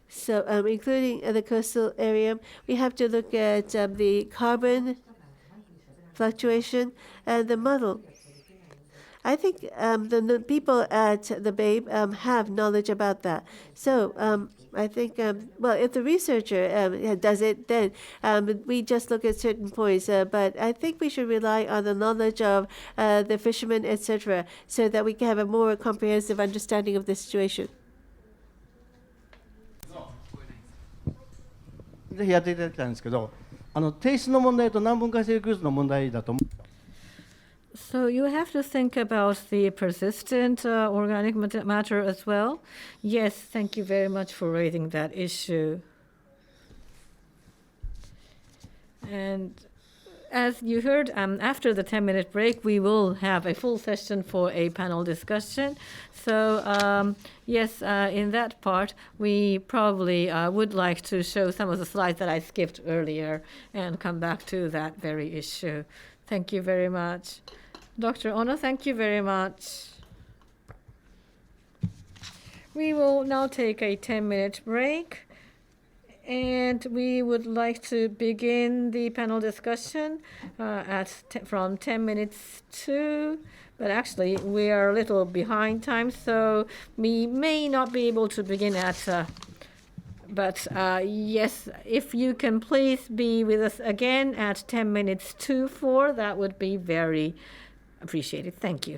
So including the coastal area, we have to look at the carbon fluctuation and the model. I think the people at the Babe have knowledge about that. So I think, well, if the researcher does it, then we just look at certain points. But I think we should rely on the knowledge of the fishermen, etc., so that we can have a more comprehensive understanding of the situation. ぜひやっていただきたいんですけど、提出の問題と難分解生物の問題だと。So you have to think about the persistent organic matter as well. Yes, thank you very much for raising that issue. And as you heard, after the 10-minute break, we will have a full session for a panel discussion. So yes, in that part, we probably would like to show some of the slides that I skipped earlier and come back to that very issue. Thank you very much. Dr. Ono, thank you very much. We will now take a 10-minute break. And we would like to begin the panel discussion from 10 minutes to, but actually we are a little behind time, so we may not be able to begin at, but yes, if you can please be with us again at 10 minutes to 4, that would be very appreciated. Thank you.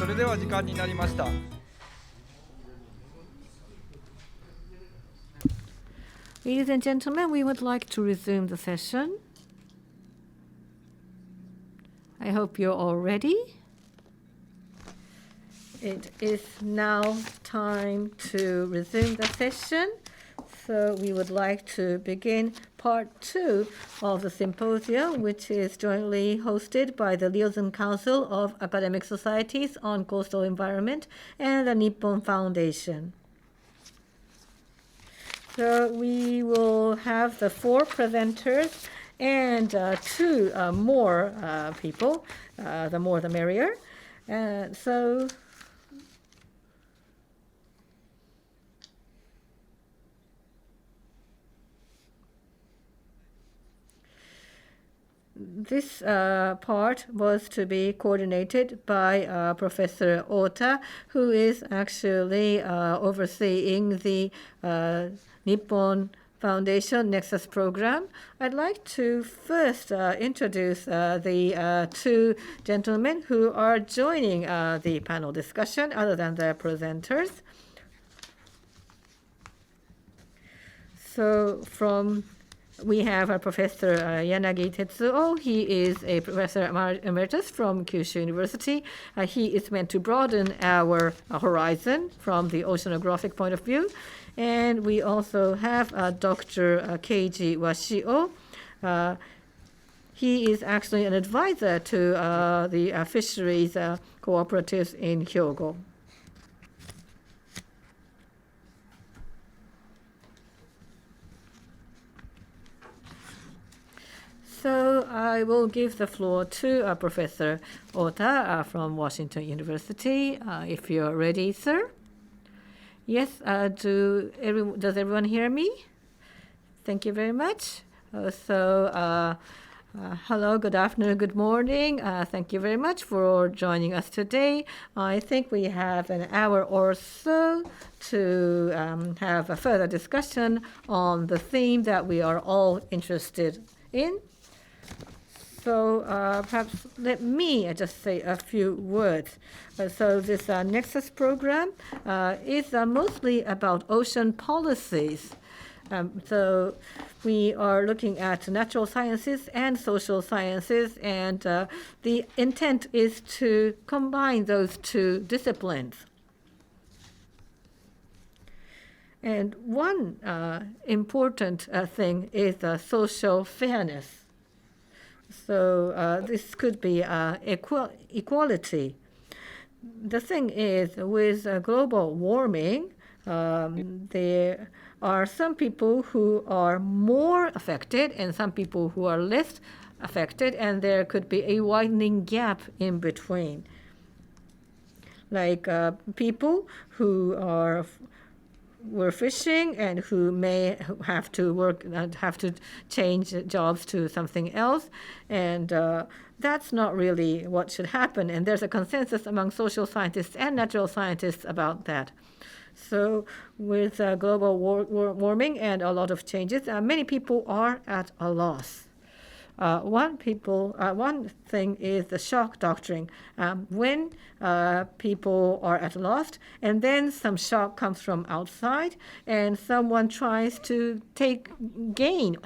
それでは時間になりました。Ladies and gentlemen, we would like to resume the session. I hope you're all ready. It is now time to resume the session. So we would like to begin part 2 of the symposium, which is jointly hosted by the Liaison Council of Academic Societies on Coastal Environment and the Nippon Foundation. So we will have the 4 presenters and 2 more people. The more the merrier. So this part was to be coordinated by Professor Ota, who is actually overseeing the Nippon Foundation Nexus program. I'd like to first introduce the 2 gentlemen who are joining the panel discussion other than the presenters. So we have Professor Yanagi Tetsuo. He is a professor emeritus from Kyushu University. He is meant to broaden our horizon from the oceanographic point of view. And we also have Dr. Keiji Washio. He is actually an advisor to the fisheries cooperatives in Hyogo. So I will give the floor to Professor Ota from Washington University. If you're ready, sir. Yes, does everyone hear me? Thank you very much. Hello, good afternoon, good morning. Thank you very much for joining us today. I think we have an hour or so to have a further discussion on the theme that we are all interested in. So perhaps let me just say a few words. So this Nexus program is mostly about ocean policies. So we are looking at natural sciences and social sciences, and the intent is to combine those 2 disciplines. And one important thing is social fairness. So this could be equality. The thing is, with global warming, there are some people who are more affected and some people who are less affected, and there could be a widening gap in between. Like people who were fishing and who may have to change jobs to something else, and that's not really what should happen. And there's a consensus among social scientists and natural scientists about that. So with global warming and a lot of changes, many people are at a loss. One thing is the shock doctrine. When people are at a loss, and then some shock comes from outside, and someone tries to take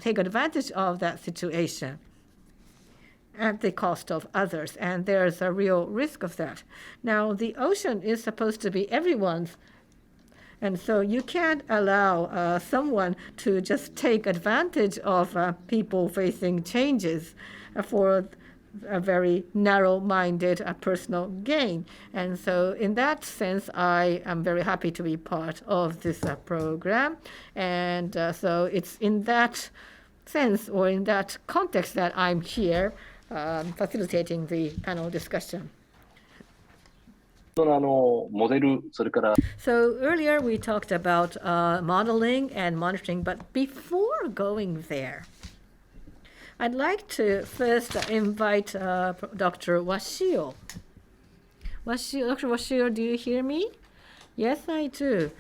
advantage of that situation at the cost of others, and there's a real risk of that. Now, the ocean is supposed to be everyone's. And so you can't allow someone to just take advantage of people facing changes for a very narrow-minded personal gain. And so in that sense, I am very happy to be part of this program. And so it's in that sense or in that context that I'm here facilitating the panel discussion. So earlier we talked about modeling and monitoring, but before going there, I'd like to first invite Dr. Washio. Dr. Washio, do you hear me? Yes, I do.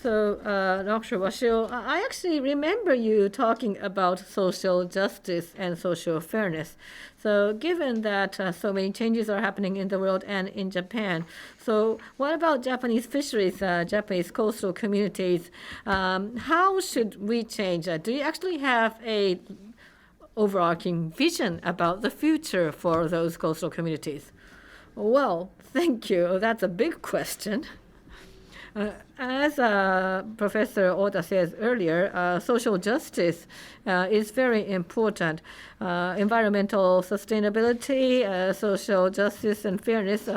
So, Dr. Washio, I actually remember you talking about social justice and social fairness. So, given that so many changes are happening in the world and in Japan, so what about Japanese fisheries, Japanese coastal communities? How should we change? Do you actually have a overarching vision about the future for those coastal communities? Well, thank you. That's a big question. As Professor Oda says earlier, social justice is very important. Environmental sustainability, social justice and fairness,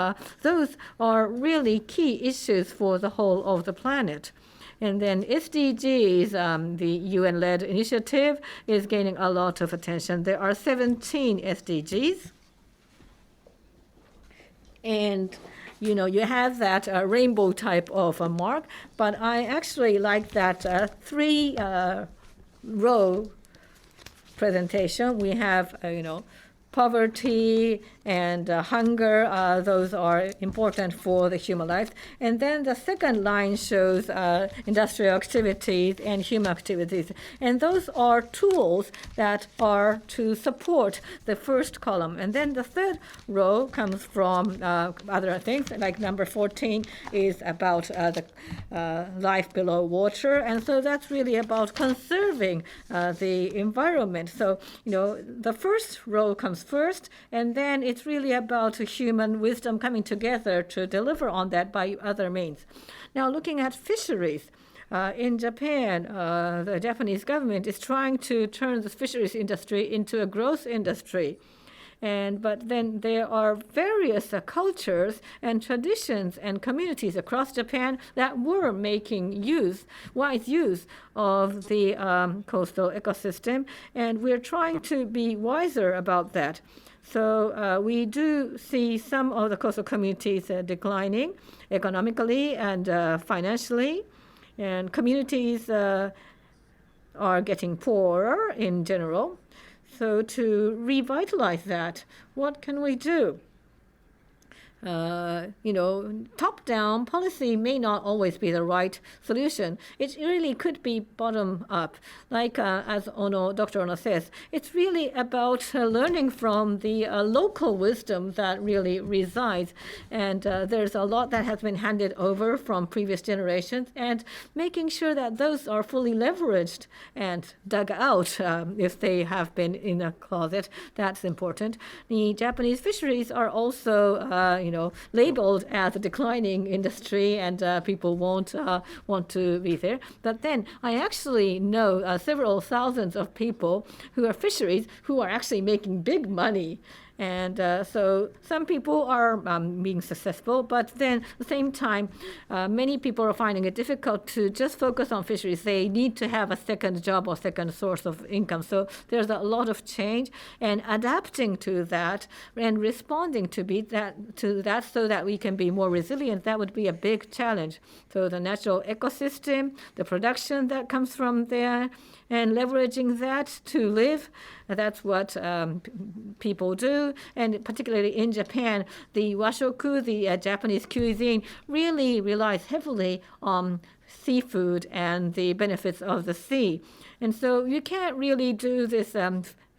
those are really key issues for the whole of the planet. And then SDGs, the UN-led initiative, is gaining a lot of attention. There are 17 SDGs. And you know, you have that rainbow type of mark, but I actually like that 3-row presentation. We have, you know, poverty and hunger. Those are important for the human life. And then the second line shows industrial activities and human activities. And those are tools that are to support the first column. And then the third row comes from other things, like number 14 is about the life below water. And so that's really about conserving the environment. So, you know, the first row comes first, and then it's really about human wisdom coming together to deliver on that by other means. Now, looking at fisheries, in Japan, the Japanese government is trying to turn the fisheries industry into a growth industry. But then there are various cultures and traditions and communities across Japan that were making wise use of the coastal ecosystem, and we're trying to be wiser about that. So we do see some of the coastal communities declining economically and financially, and communities are getting poorer in general. So to revitalize that, what can we do? You know, top-down policy may not always be the right solution. It really could be bottom-up. Like as Dr. Ono says, it's really about learning from the local wisdom that really resides. And there's a lot that has been handed over from previous generations, and making sure that those are fully leveraged and dug out if they have been in a closet. That's important. The Japanese fisheries are also labeled as a declining industry, and people won't want to be there. But then I actually know several thousands of people who are fisheries who are actually making big money. And so some people are being successful, but then at the same time, many people are finding it difficult to just focus on fisheries. They need to have a second job or second source of income. So there's a lot of change, and adapting to that and responding to that so that we can be more resilient, that would be a big challenge. So the natural ecosystem, the production that comes from there, and leveraging that to live, that's what people do. And particularly in Japan, the washoku, the Japanese cuisine, really relies heavily on seafood and the benefits of the sea. And so you can't really do this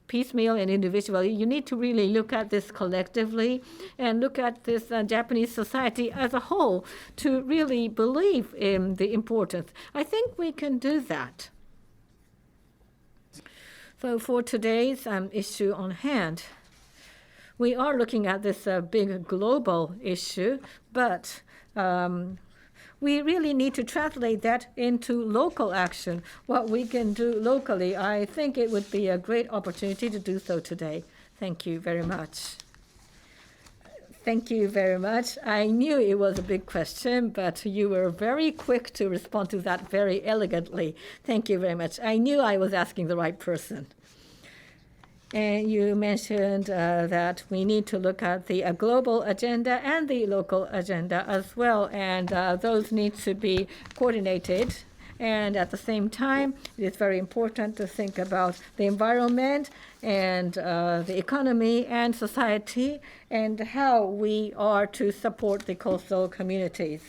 piecemeal and individually. You need to really look at this collectively and look at this Japanese society as a whole to really believe in the importance. I think we can do that. So for today's issue on hand, we are looking at this big global issue, but we really need to translate that into local action, what we can do locally. I think it would be a great opportunity to do so today. Thank you very much. Thank you very much. I knew it was a big question, but you were very quick to respond to that very elegantly. Thank you very much. I knew I was asking the right person. And you mentioned that we need to look at the global agenda and the local agenda as well, and those need to be coordinated. And at the same time, it is very important to think about the environment and the economy and society and how we are to support the coastal communities.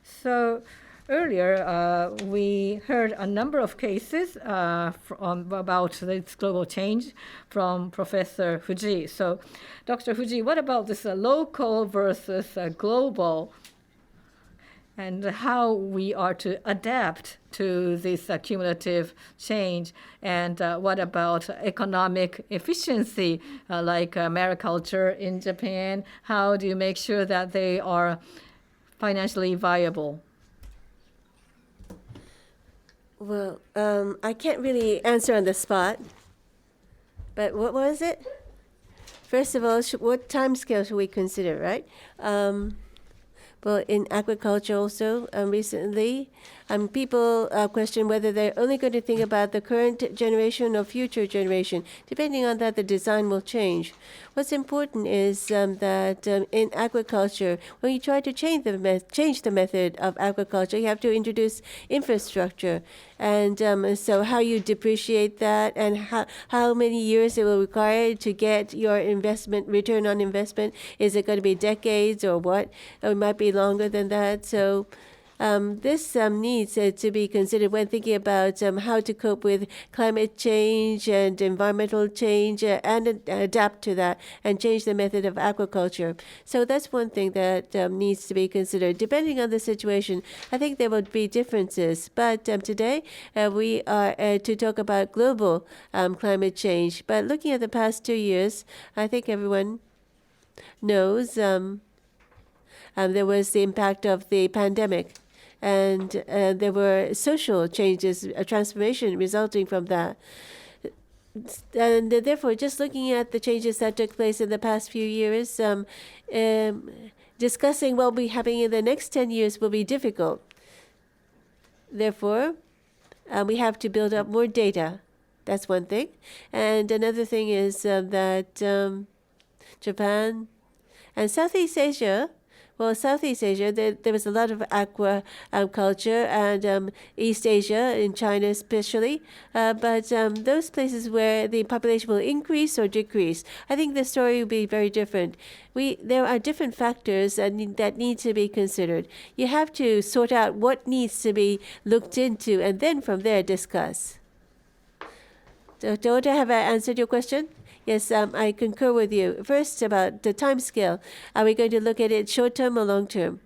So earlier, we heard a number of cases about this global change from Professor Fujii. So, Dr. Fujii, what about this local versus global, and how we are to adapt to this cumulative change? And what about economic efficiency, like mariculture in Japan? How do you make sure that they are financially viable? Well, I can't really answer on the spot, but what was it? First of all, what time scale should we consider, right? Well, in agriculture also, recently, people question whether they're only going to think about the current generation or future generation. Depending on that, the design will change. What's important is that in agriculture, when you try to change the method of agriculture, you have to introduce infrastructure. And so how you depreciate that and how many years it will require to get your investment, return on investment. Is it going to be decades or what? Or it might be longer than that. So this needs to be considered when thinking about how to cope with climate change and environmental change and adapt to that and change the method of agriculture. So that's one thing that needs to be considered. Depending on the situation, I think there would be differences. But today, we are to talk about global climate change. But looking at the past 2 years, I think everyone knows there was the impact of the pandemic. And there were social changes, a transformation resulting from that. And therefore, just looking at the changes that took place in the past few years, discussing what will be happening in the next 10 years will be difficult. Therefore, we have to build up more data. That's one thing. And another thing is that Japan and Southeast Asia, well, Southeast Asia, there was a lot of aquaculture, and East Asia, in China especially. But those places where the population will increase or decrease, I think the story will be very different. There are different factors that need to be considered. You have to sort out what needs to be looked into, and then from there discuss. Dr. Oda, have I answered your question? Yes, I concur with you. First, about the time scale. Are we going to look at it short term or long term?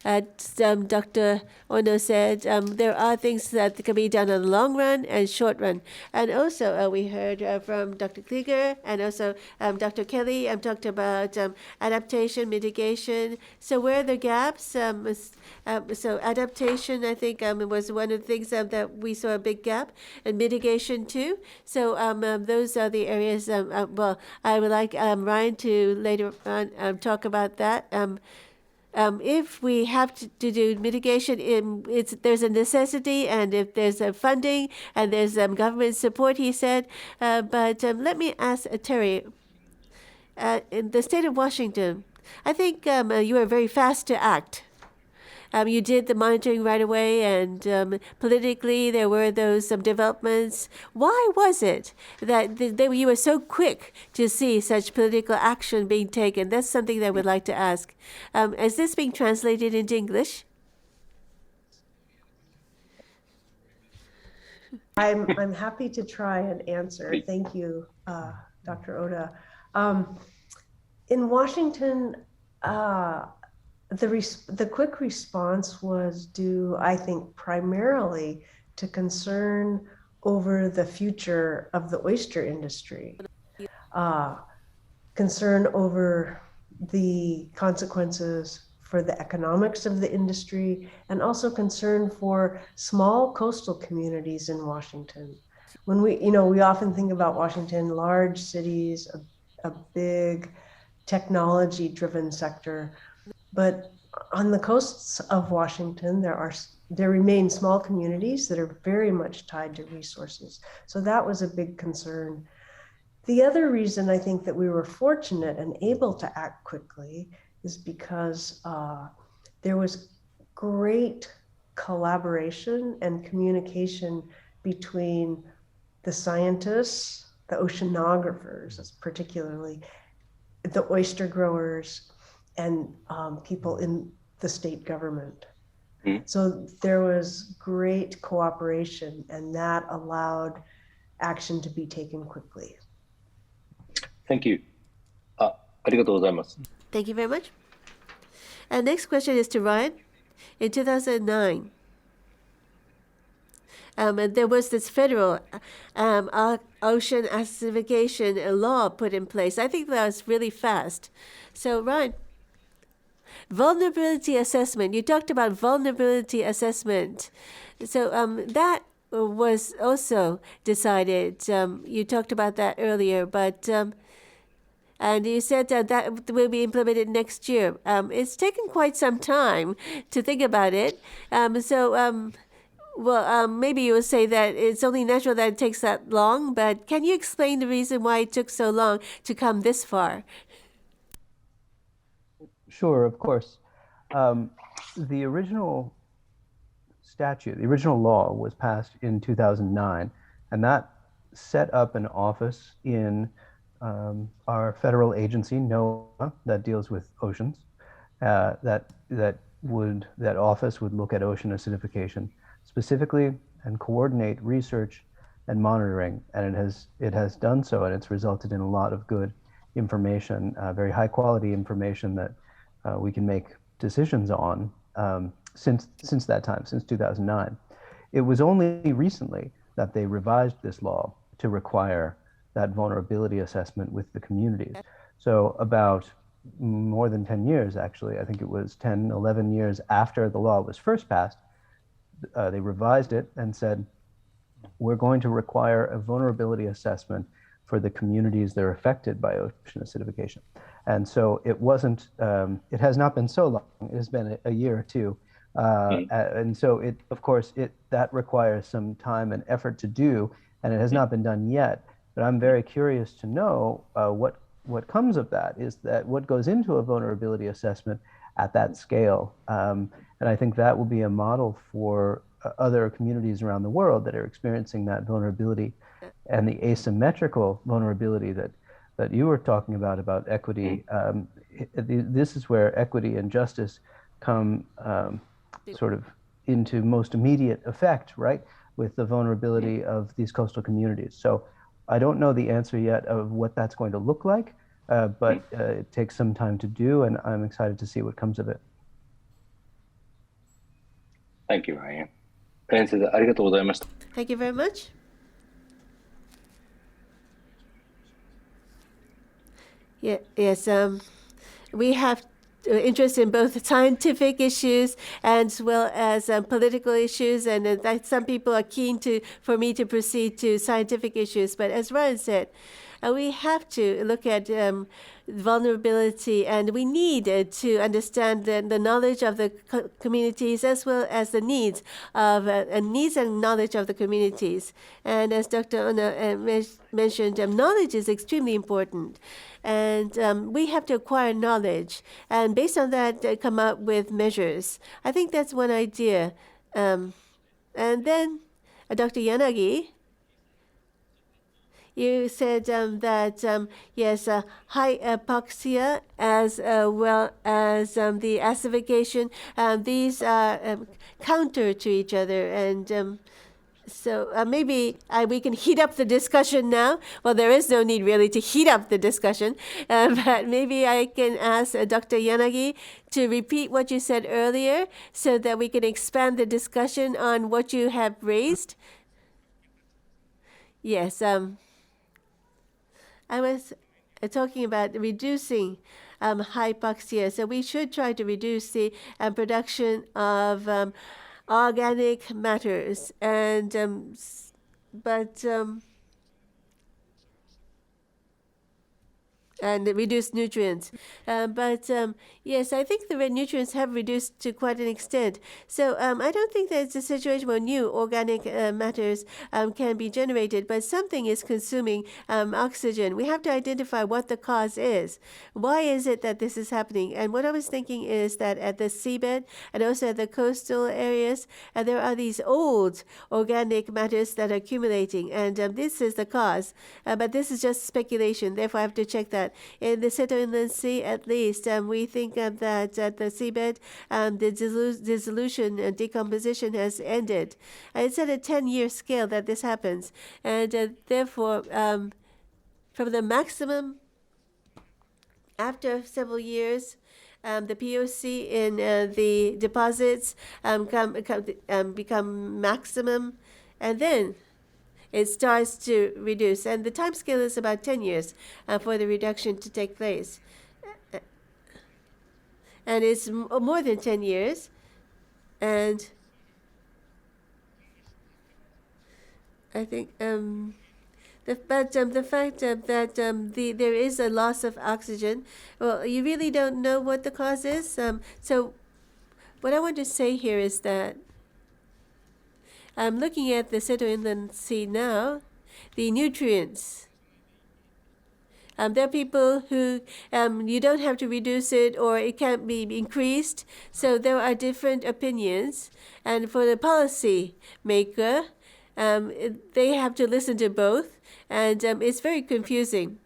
Dr. Ono said there are things that can be done in the long run and short run. And also, we heard from Dr. Krieger and also Dr. Kelly talked about adaptation, mitigation. So where are the gaps? So adaptation, I think, was one of the things that we saw a big gap, and mitigation too. So those are the areas. Well, I would like Ryan to later on talk about that. If we have to do mitigation, there's a necessity, and if there's funding and there's government support, he said. But let me ask Terry. In the state of Washington, I think you were very fast to act. You did the monitoring right away, and politically there were those developments. Why was it that you were so quick to see such political action being taken? That's something that I would like to ask. Is this being translated into English? I'm happy to try and answer. Thank you, Dr. Oda. In Washington, the quick response was due, I think, primarily to concern over the future of the oyster industry, concern over the consequences for the economics of the industry, and also concern for small coastal communities in Washington. When we often think about Washington, large cities, a big technology-driven sector. But on the coasts of Washington, there remain small communities that are very much tied to resources. So that was a big concern. The other reason I think that we were fortunate and able to act quickly is because there was great collaboration and communication between the scientists, the oceanographers, particularly the oyster growers, and people in the state government. So there was great cooperation, and that allowed action to be taken quickly. Thank you. ありがとうございます。Thank you very much. And next question is to Ryan. In 2009, there was this federal ocean acidification law put in place. I think that was really fast. So, Ryan, vulnerability assessment. You talked about vulnerability assessment. So that was also decided. You talked about that earlier, but and you said that will be implemented next year. It's taken quite some time to think about it. Maybe you will say that it's only natural that it takes that long, but can you explain the reason why it took so long to come this far? Sure, of course. The original statute, the original law was passed in 2009, and that set up an office in our federal agency, NOAA, that deals with oceans. That office would look at ocean acidification specifically and coordinate research and monitoring, and it has done so, and it's resulted in a lot of good information, very high quality information that we can make decisions on since that time, since 2009. It was only recently that they revised this law to require that vulnerability assessment with the communities. So about more than 10 years, actually, I think it was 10, 11 years after the law was first passed, they revised it and said, we're going to require a vulnerability assessment for the communities that are affected by ocean acidification. And so it wasn't, it has not been so long, it has been a year or two. And so of course, that requires some time and effort to do, and it has not been done yet. But I'm very curious to know what comes of that, is that what goes into a vulnerability assessment at that scale. And I think that will be a model for other communities around the world that are experiencing that vulnerability and the asymmetrical vulnerability that you were talking about equity. This is where equity and justice come sort of into most immediate effect, right, with the vulnerability of these coastal communities. So I don't know the answer yet of what that's going to look like, but it takes some time to do, and I'm excited to see what comes of it. Thank you, Ryan. 先生、ありがとうございました。Thank you very much. Yes, we have interest in both scientific issues as well as political issues, and that some people are keen for me to proceed to scientific issues. But as Ryan said, we have to look at vulnerability, and we need to understand the knowledge of the communities as well as the needs and knowledge of the communities. And as Dr. Ono mentioned, knowledge is extremely important. And we have to acquire knowledge, and based on that, come up with measures. I think that's one idea. And then, Dr. Yanagi, you said that, yes, hypoxia as well as the acidification, these are counter to each other. And so maybe we can heat up the discussion now. Well, there is no need really to heat up the discussion, but maybe I can ask Dr. Yanagi to repeat what you said earlier so that we can expand the discussion on what you have raised. Yes, I was talking about reducing hypoxia. So we should try to reduce the production of organic matters, and and reduce nutrients. Yes, I think the nutrients have reduced to quite an extent. So I don't think that it's a situation where new organic matters can be generated, but something is consuming oxygen. We have to identify what the cause is. Why is it that this is happening? And what I was thinking is that at the seabed and also at the coastal areas, there are these old organic matters that are accumulating, and this is the cause. But this is just speculation, therefore I have to check that. that in the Seto Inland Sea, at least, we think that at the seabed, the dissolution and decomposition has ended. It's at a 10-year scale that this happens. And therefore, from the maximum after several years, the POC in the deposits become maximum, and then it starts to reduce. And the time scale is about 10 years for the reduction to take place. And it's more than 10 years. And I think the fact that there is a loss of oxygen, well, you really don't know what the cause is. So what I want to say here is that I'm looking at the Seto Inland Sea now, the nutrients. There are people who you don't have to reduce it or it can't be increased. So there are different opinions. And for the policy maker, they have to listen to both. And it's very confusing.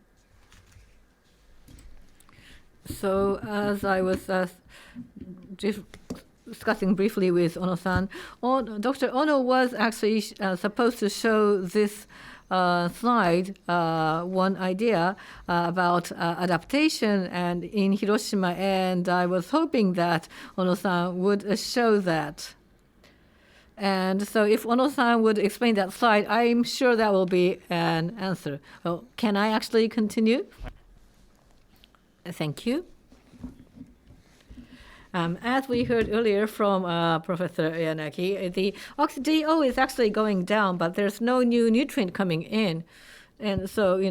So as I was discussing briefly with Ono-san, Dr. Ono was actually supposed to show this slide, one idea about adaptation and in Hiroshima, and I was hoping that Ono-san would show that. And so if Ono-san would explain that slide, I'm sure that will be an answer. Well, can I actually continue? Thank you. As we heard earlier from Professor Yanagi, the DO is actually going down, but there's no new nutrient coming in. And so,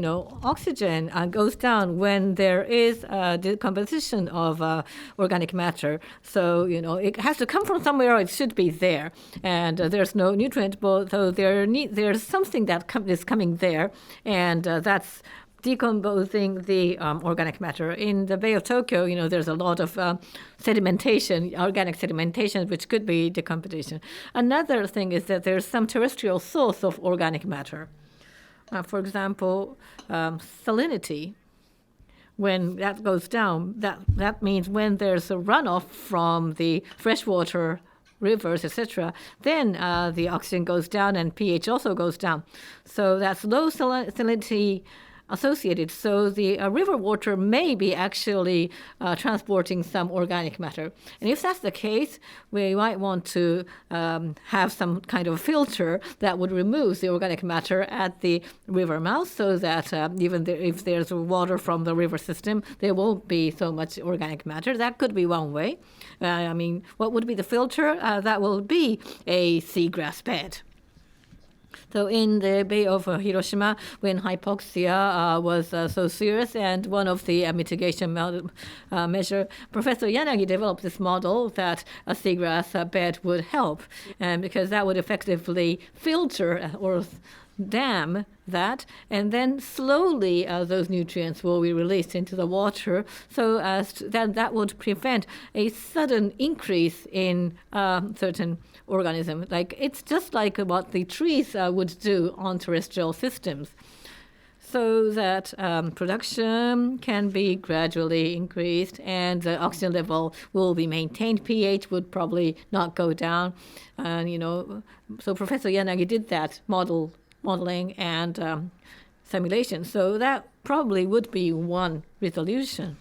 oxygen goes down when there is decomposition of organic matter. So, it has to come from somewhere, or it should be there. And there's no nutrient, so there's something that is coming there, and that's decomposing the organic matter. In the Bay of Tokyo, there's a lot of sedimentation, organic sedimentation, which could be decomposition. Another thing is that there's some terrestrial source of organic matter. For example, salinity. When that goes down, that means when there's a runoff from the freshwater rivers, etc., then the oxygen goes down and pH also goes down. So that's low salinity associated. So the river water may be actually transporting some organic matter. And if that's the case, we might want to have some kind of filter that would remove the organic matter at the river mouth, so that even if there's water from the river system, there won't be so much organic matter. That could be one way. What would be the filter? That will be a seagrass bed. So in the Bay of Hiroshima, when hypoxia was so serious, and one of the mitigation measure, Professor Yanagi developed this model that a seagrass bed would help, because that would effectively filter or dam that, and then slowly those nutrients will be released into the water, so as that would prevent a sudden increase in certain organism. It's just like what the trees would do on terrestrial systems, so that production can be gradually increased and the oxygen level will be maintained. pH would probably not go down, and so Professor Yanagi did that modeling and simulation. So that probably would be one resolution.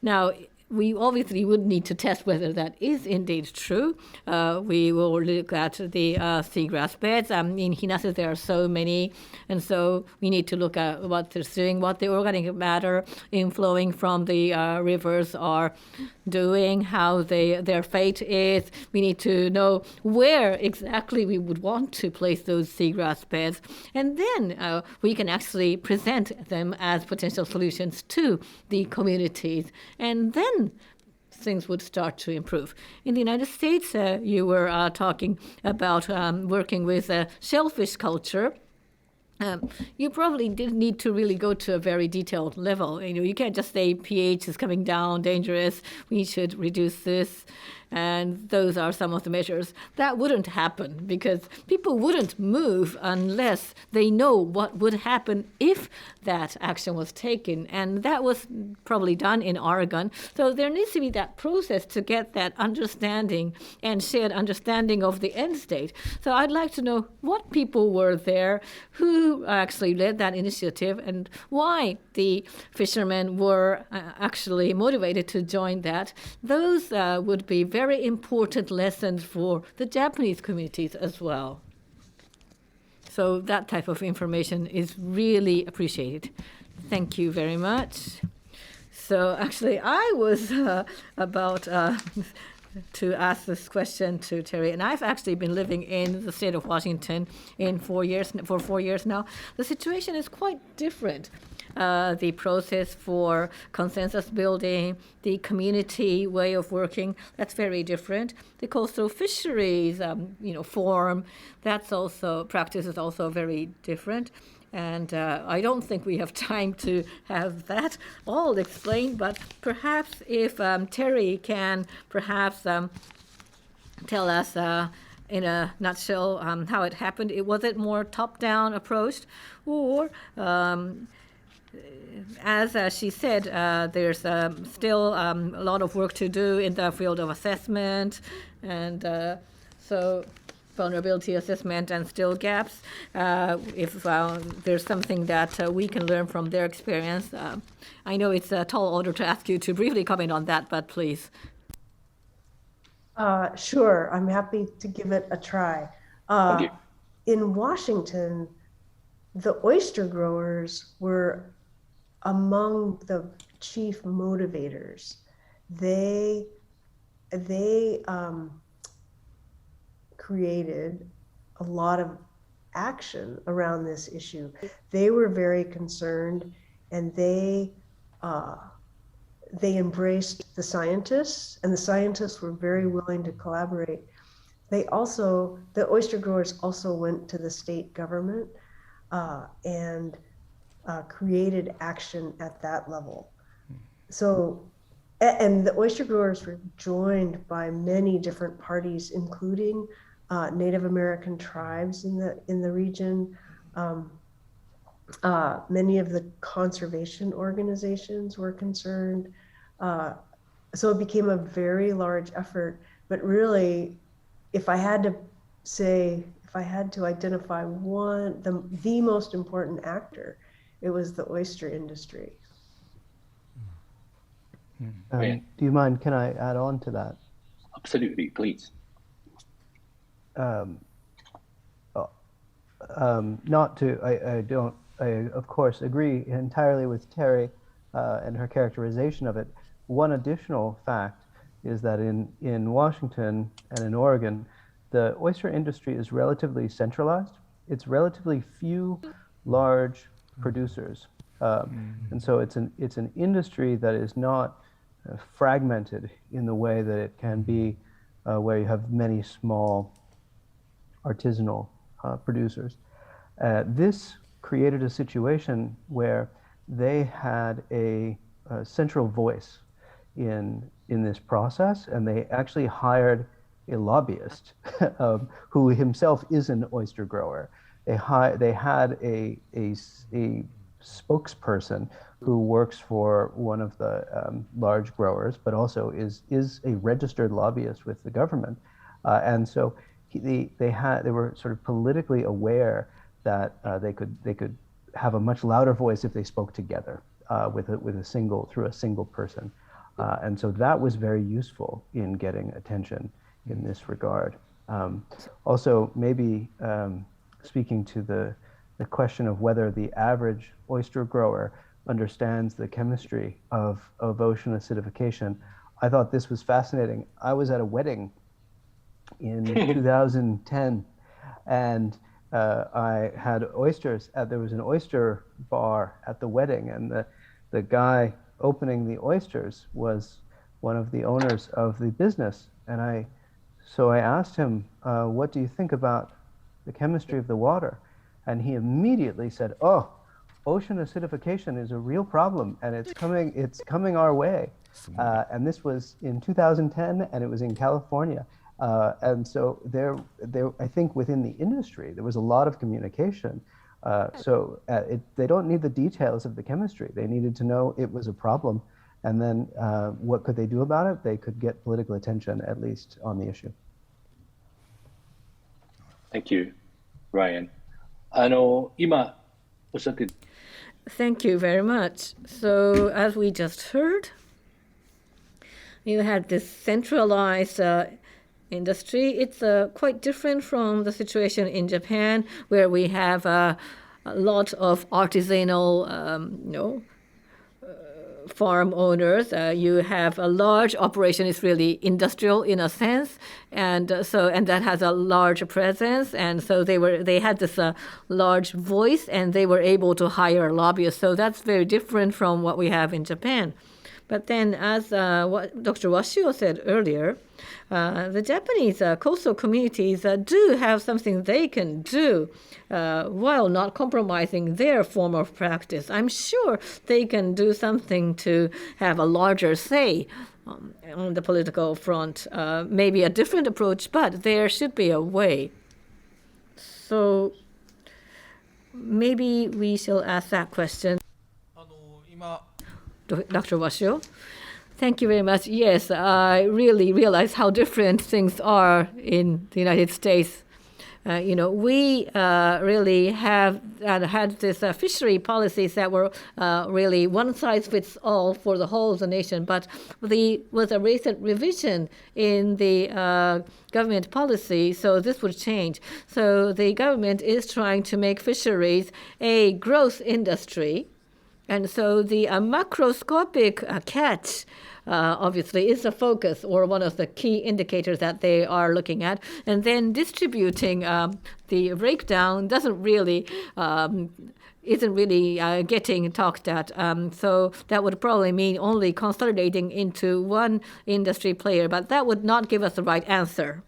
Now, we obviously would need to test whether that is indeed true. We will look at the seagrass beds. In Hinase, there are so many, and so we need to look at what they're doing, what the organic matter inflowing from the rivers are doing, how their fate is. We need to know where exactly we would want to place those seagrass beds, and then we can actually present them as potential solutions to the communities, and then things would start to improve. In the United States, you were talking about working with shellfish culture. You probably didn't need to really go to a very detailed level. You can't just say pH is coming down, dangerous, we should reduce this. And those are some of the measures. That wouldn't happen because people wouldn't move unless they know what would happen if that action was taken. And that was probably done in Oregon. So there needs to be that process to get that understanding and shared understanding of the end state. So I'd like to know what people were there, who actually led that initiative, and why the fishermen were actually motivated to join that. Those would be very important lessons for the Japanese communities as well. So that type of information is really appreciated. Thank you very much. So actually, I was about to ask this question to Terry, and I've actually been living in the state of Washington for 4 years now. The situation is quite different. The process for consensus building, the community way of working, that's very different. The coastal fisheries, form, practice is also very different. And I don't think we have time to have that all explained, but perhaps if Terry can perhaps tell us in a nutshell how it happened. Was it more top-down approach, or as she said, there's still a lot of work to do in the field of assessment, and so vulnerability assessment and still gaps. If there's something that we can learn from their experience. I know it's a tall order to ask you to briefly comment on that, but please. Sure, I'm happy to give it a try. In Washington, the oyster growers were among the chief motivators. They created a lot of action around this issue. They were very concerned, and they embraced the scientists, and the scientists were very willing to collaborate. The oyster growers also went to the state government and created action at that level. So, and the oyster growers were joined by many different parties, including Native American tribes in the region. Many of the conservation organizations were concerned. So it became a very large effort. But really, if I had to identify the most important actor, it was the oyster industry. Do you mind, can I add on to that? Absolutely, please. I of course agree entirely with Terry and her characterization of it. One additional fact is that in Washington and in Oregon, the oyster industry is relatively centralized. It's relatively few large producers. And so it's an industry that is not fragmented in the way that it can be where you have many small artisanal producers. This created a situation where they had a central voice in this process, and they actually hired a lobbyist who himself is an oyster grower. They had a spokesperson who works for one of the large growers, but also is a registered lobbyist with the government, and so they were sort of politically aware that they could have a much louder voice if they spoke together through a single person, and so that was very useful in getting attention in this regard. Also, maybe speaking to the question of whether the average oyster grower understands the chemistry of ocean acidification, I thought this was fascinating. I was at a wedding in 2010, and I had oysters. There was an oyster bar at the wedding, and the guy opening the oysters was one of the owners of the business. And so I asked him, what do you think about the chemistry of the water? And he immediately said, oh, ocean acidification is a real problem, and it's coming our way. And this was in 2010, and it was in California. And so there, I think within the industry, there was a lot of communication. They don't need the details of the chemistry. They needed to know it was a problem. And then what could they do about it? They could get political attention, at least on the issue. Thank you, Ryan. 今おっしゃって Thank you very much. So, as we just heard, you had this centralized industry. It's quite different from the situation in Japan, where we have a lot of artisanal, farm owners. You have a large operation. It's really industrial in a sense, and that has a large presence. And so they had this large voice, and they were able to hire lobbyists. So that's very different from what we have in Japan. But then, as what Dr. Washio said earlier, the Japanese coastal communities do have something they can do while not compromising their form of practice. I'm sure they can do something to have a larger say on the political front, maybe a different approach, but there should be a way. So maybe we shall ask that question. Dr. Washio. Thank you very much. Yes, I really realize how different things are in the United States. We really have had this fishery policies that were really one size fits all for the whole of the nation. But with a recent revision in the government policy, so this would change. So the government is trying to make fisheries a growth industry. And so the macroscopic catch obviously is the focus, or one of the key indicators that they are looking at. And then distributing the breakdown isn't really getting talked at. So that would probably mean only consolidating into one industry player, but that would not give us the right answer.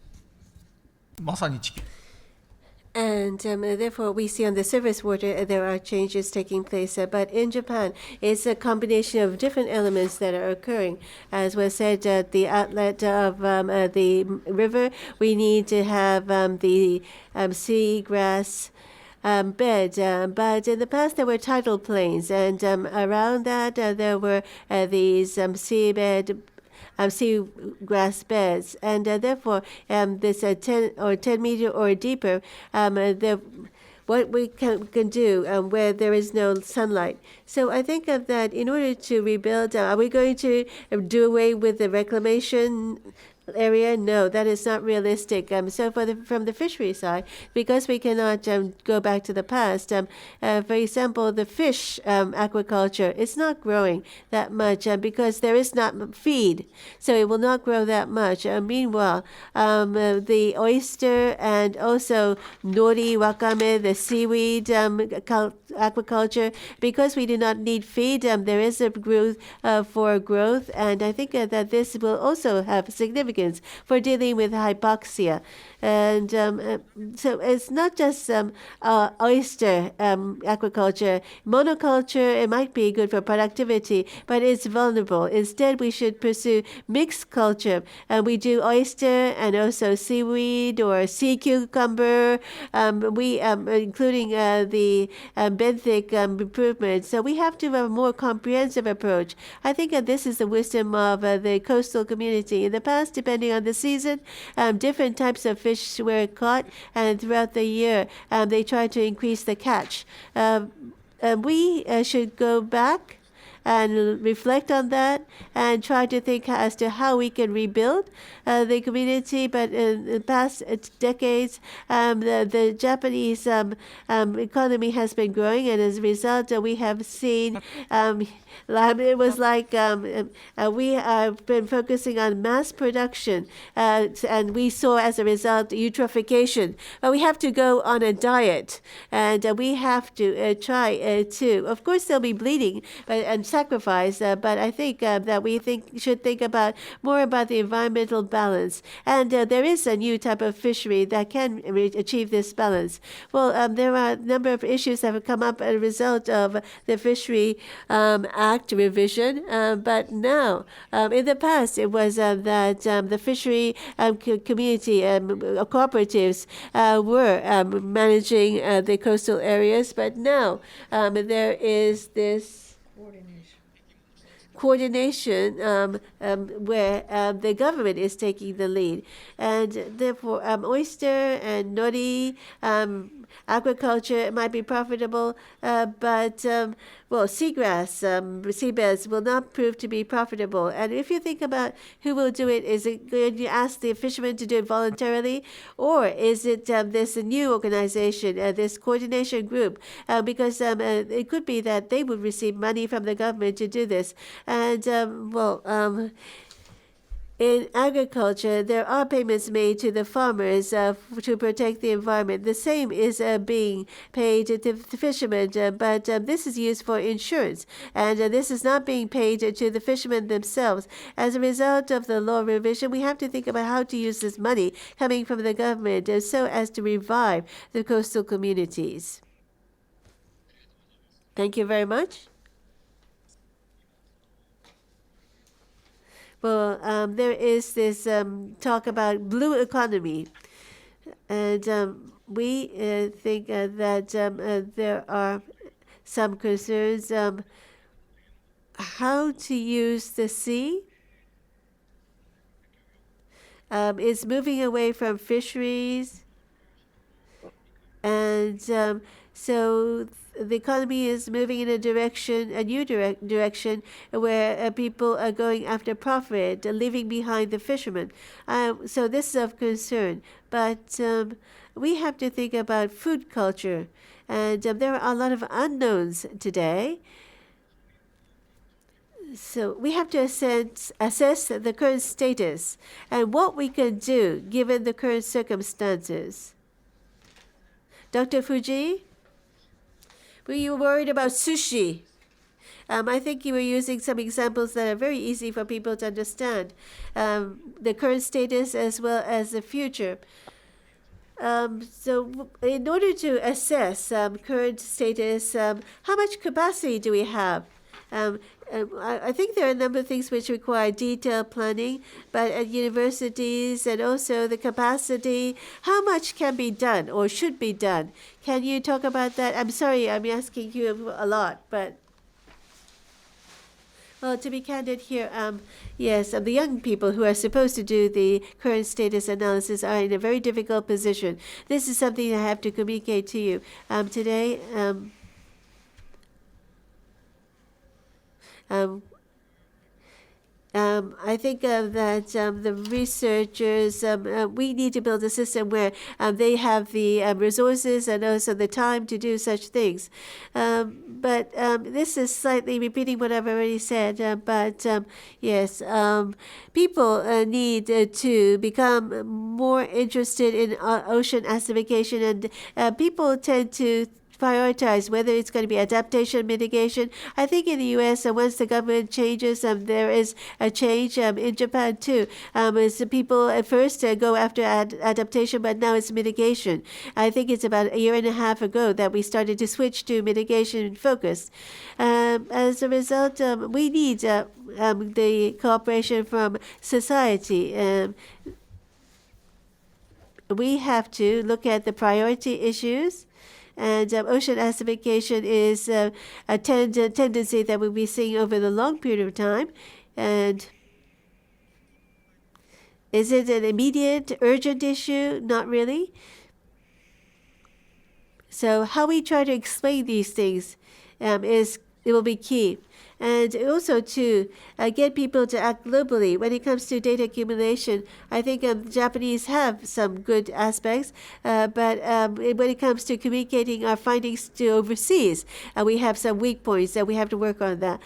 And therefore, we see on the surface water there are changes taking place. But in Japan, it's a combination of different elements that are occurring. As was said, at the outlet of the river, we need to have the seagrass bed. But in the past, there were tidal plains, and around that, there were these seagrass beds, and therefore this 10 meter or deeper, what we can do where there is no sunlight. So I think of that in order to rebuild. Are we going to do away with the reclamation area? No, that is not realistic. So from the fishery side, because we cannot go back to the past, for example, the fish aquaculture is not growing that much because there is not feed, so it will not grow that much. Meanwhile, the oyster and also nori, wakame, the seaweed aquaculture, because we do not need feed, there is a growth for growth, and I think that this will also have significance for dealing with hypoxia. And so it's not just oyster aquaculture. Monoculture, it might be good for productivity, but it's vulnerable. Instead, we should pursue mixed culture. We do oyster and also seaweed or sea cucumber, including the benthic improvement. So we have to have a more comprehensive approach. I think that this is the wisdom of the coastal community. In the past, depending on the season, different types of fish were caught, and throughout the year, they tried to increase the catch. We should go back and reflect on that and try to think as to how we can rebuild the community. But in the past decades, the Japanese economy has been growing, and as a result, we have seen it was like we have been focusing on mass production, and we saw as a result eutrophication. But we have to go on a diet, and we have to try to. Of course, there'll be bleeding, and sacrifice, but I think that we should think more about the environmental balance. And there is a new type of fishery that can achieve this balance. Well, there are a number of issues that have come up as a result of the Fishery Act revision, but now, in the past, it was that the fishery community cooperatives were managing the coastal areas, but now there is this coordination where the government is taking the lead. And therefore, oyster and nori, agriculture might be profitable, but seagrass, seabeds will not prove to be profitable. And if you think about who will do it, is it going to ask the fishermen to do it voluntarily, or is it this new organization, this coordination group? Because it could be that they would receive money from the government to do this. And in agriculture, there are payments made to the farmers to protect the environment. The same is being paid to the fishermen, but this is used for insurance, and this is not being paid to the fishermen themselves. As a result of the law revision, we have to think about how to use this money coming from the government so as to revive the coastal communities. Thank you very much. Well, there is this talk about blue economy, and we think that there are some concerns. How to use the sea is moving away from fisheries, and so the economy is moving in a new direction where people are going after profit, leaving behind the fishermen. So this is of concern. But we have to think about food culture. And there are a lot of unknowns today. So we have to assess the current status and what we can do given the current circumstances. Dr. Fuji? Were you worried about sushi? I think you were using some examples that are very easy for people to understand. The current status as well as the future. So in order to assess current status, how much capacity do we have? I think there are a number of things which require detailed planning, but at universities and also the capacity, how much can be done or should be done? Can you talk about that? I'm sorry, I'm asking you a lot, but well, to be candid here, yes, the young people who are supposed to do the current status analysis are in a very difficult position. This is something I have to communicate to you today. I think that the researchers, we need to build a system where they have the resources and also the time to do such things. But this is slightly repeating what I've already said. But yes, people need to become more interested in ocean acidification, and people tend to prioritize whether it's going to be adaptation, mitigation. I think in the U.S., once the government changes, there is a change. In Japan too, people at first go after adaptation, but now it's mitigation. I think it's about a year and a half ago that we started to switch to mitigation focus. As a result, we need the cooperation from society. We have to look at the priority issues. And ocean acidification is a tendency that we'll be seeing over the long period of time. And is it an immediate, urgent issue? Not really. So how we try to explain these things it will be key. And also to get people to act globally. When it comes to data accumulation, I think the Japanese have some good aspects, but when it comes to communicating our findings to overseas, we have some weak points that we have to work on that.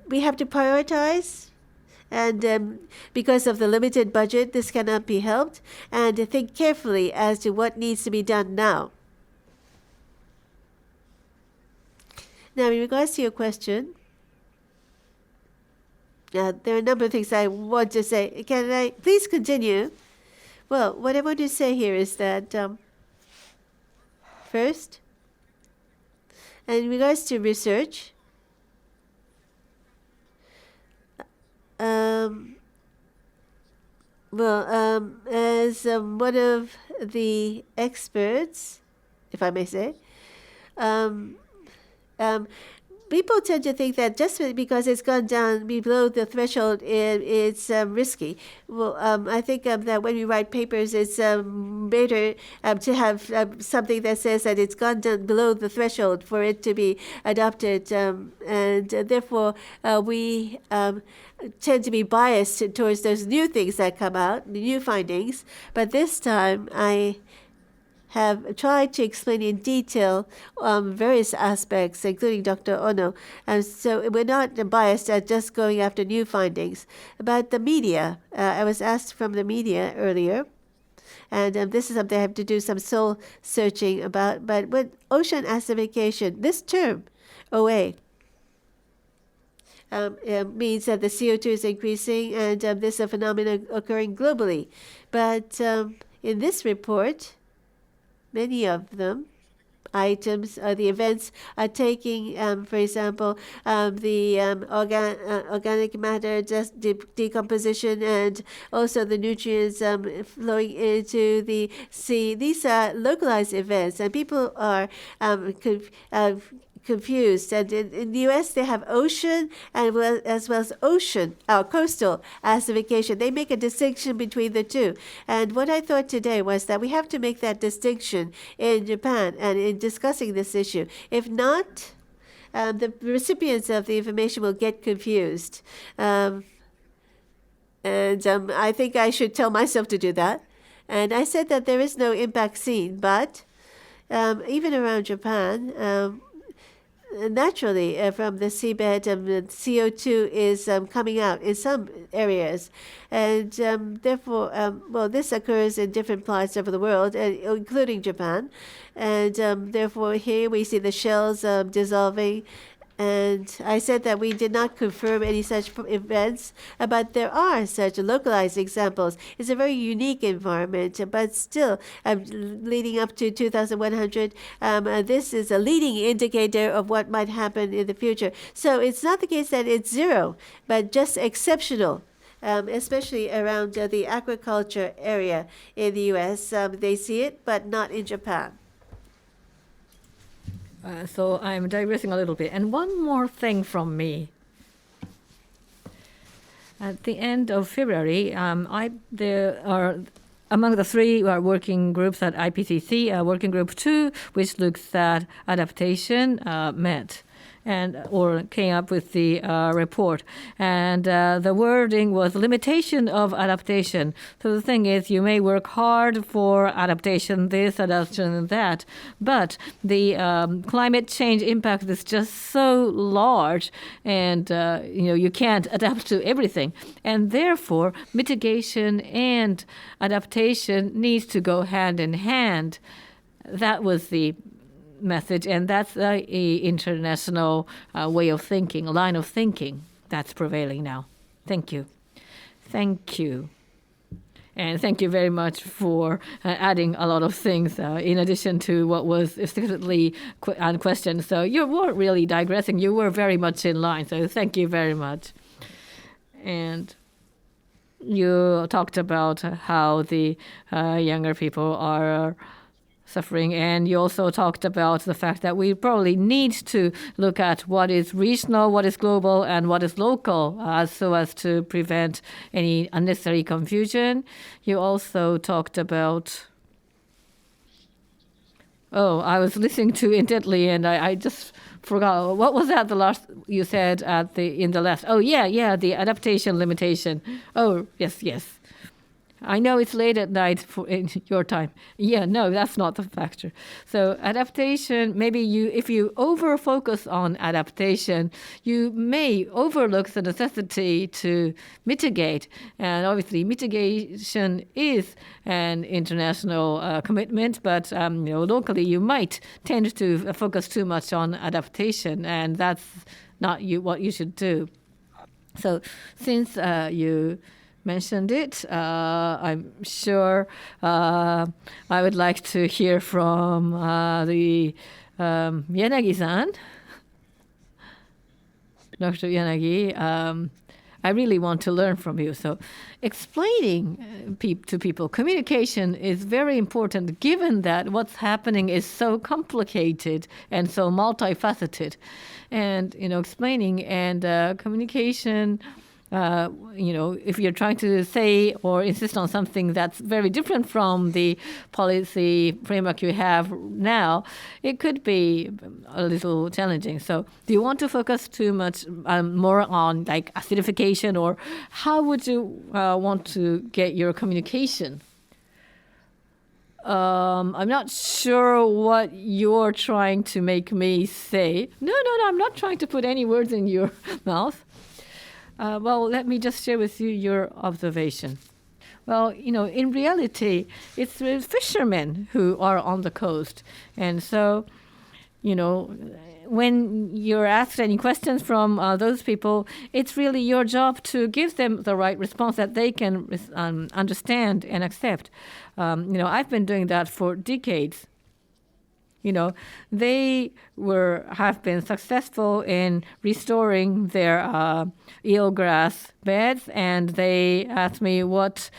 We have to prioritize. And because of the limited budget, this cannot be helped. And think carefully as to what needs to be done now. Now, in regards to your question, there are a number of things I want to say. Can I please continue? Well, what I want to say here is that first, in regards to research, as one of the experts, if I may say, people tend to think that just because it's gone down below the threshold, it's risky. Well, I think that when we write papers, it's better to have something that says that it's gone down below the threshold for it to be adopted, and therefore we tend to be biased towards those new things that come out, new findings. But this time, I have tried to explain in detail various aspects, including Dr. Ono. And so we're not biased at just going after new findings. About the media, I was asked from the media earlier, and this is something I have to do some soul searching about. But with ocean acidification, this term, OA, means that the CO2 is increasing, and this is a phenomenon occurring globally. But in this report, many of them items, the events are taking, for example, the organic matter decomposition, and also the nutrients flowing into the sea. These are localized events, and people are confused. And in the U.S., they have ocean as well as coastal acidification. They make a distinction between the two. And what I thought today was that we have to make that distinction in Japan and in discussing this issue. If not, the recipients of the information will get confused. And I think I should tell myself to do that. And I said that there is no impact seen, but even around Japan, naturally, from the seabed, the CO2 is coming out in some areas. And therefore, this occurs in different parts of the world, including Japan. And therefore, here we see the shells dissolving. And I said that we did not confirm any such events, but there are such localized examples. It's a very unique environment, but still, leading up to 2100, this is a leading indicator of what might happen in the future. So it's not the case that it's zero, but just exceptional. Especially around the aquaculture area in the U.S. They see it, but not in Japan. So I'm digressing a little bit. And one more thing from me. At the end of February, there are among the three working groups at IPCC, working group 2, which looks at adaptation, met or came up with the report. And the wording was limitation of adaptation. So the thing is, you may work hard for adaptation, this, adaptation, that, but the climate change impact is just so large, and you can't adapt to everything. And therefore, mitigation and adaptation needs to go hand in hand. That was the message, and that's the international way of thinking, line of thinking that's prevailing now. Thank you. Thank you. And thank you very much for adding a lot of things in addition to what was explicitly unquestioned. So you weren't really digressing. You were very much in line. So thank you very much. And you talked about how the younger people are suffering, and you also talked about the fact that we probably need to look at what is regional, what is global, and what is local, so as to prevent any unnecessary confusion. You also talked about... Oh, I was listening to intently, and I just forgot. What was that? The last you said in the last? Oh, yeah, the adaptation limitation. Oh, yes. I know it's late at night in your time. Yeah, no, that's not the factor. So adaptation, maybe if you over-focus on adaptation, you may overlook the necessity to mitigate. And obviously, mitigation is an international commitment, but locally you might tend to focus too much on adaptation, and that's not what you should do. So since you mentioned it, I'm sure I would like to hear from the Yanagi-san, Dr. Yanagi. I really want to learn from you. So explaining to people, communication is very important given that what's happening is so complicated and so multifaceted. And, explaining and communication, if you're trying to say or insist on something that's very different from the policy framework you have now, it could be a little challenging. So do you want to focus too much more on like acidification, or how would you want to get your communication? I'm not sure what you're trying to make me say. No, I'm not trying to put any words in your mouth. Well, let me just share with you your observation. Well, in reality, it's the fishermen who are on the coast. And so, when you're asked any questions from those people, it's really your job to give them the right response that they can understand and accept. I've been doing that for decades. They have been successful in restoring their eelgrass beds, and they asked me what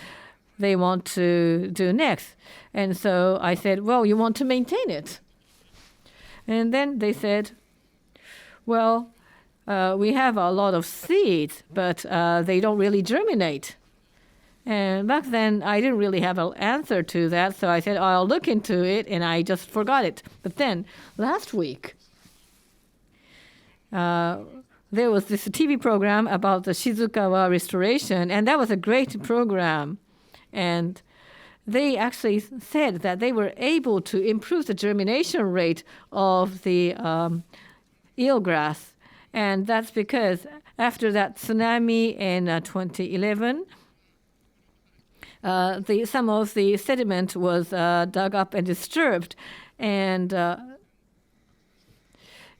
they want to do next. And so I said, well, you want to maintain it. And then they said, well, we have a lot of seeds, but they don't really germinate. And back then, I didn't really have an answer to that, so I said, I'll look into it, and I just forgot it. But then, last week, there was this TV program about the Shizukawa restoration, and that was a great program. And they actually said that they were able to improve the germination rate of the eelgrass. And that's because after that tsunami in 2011, some of the sediment was dug up and disturbed, and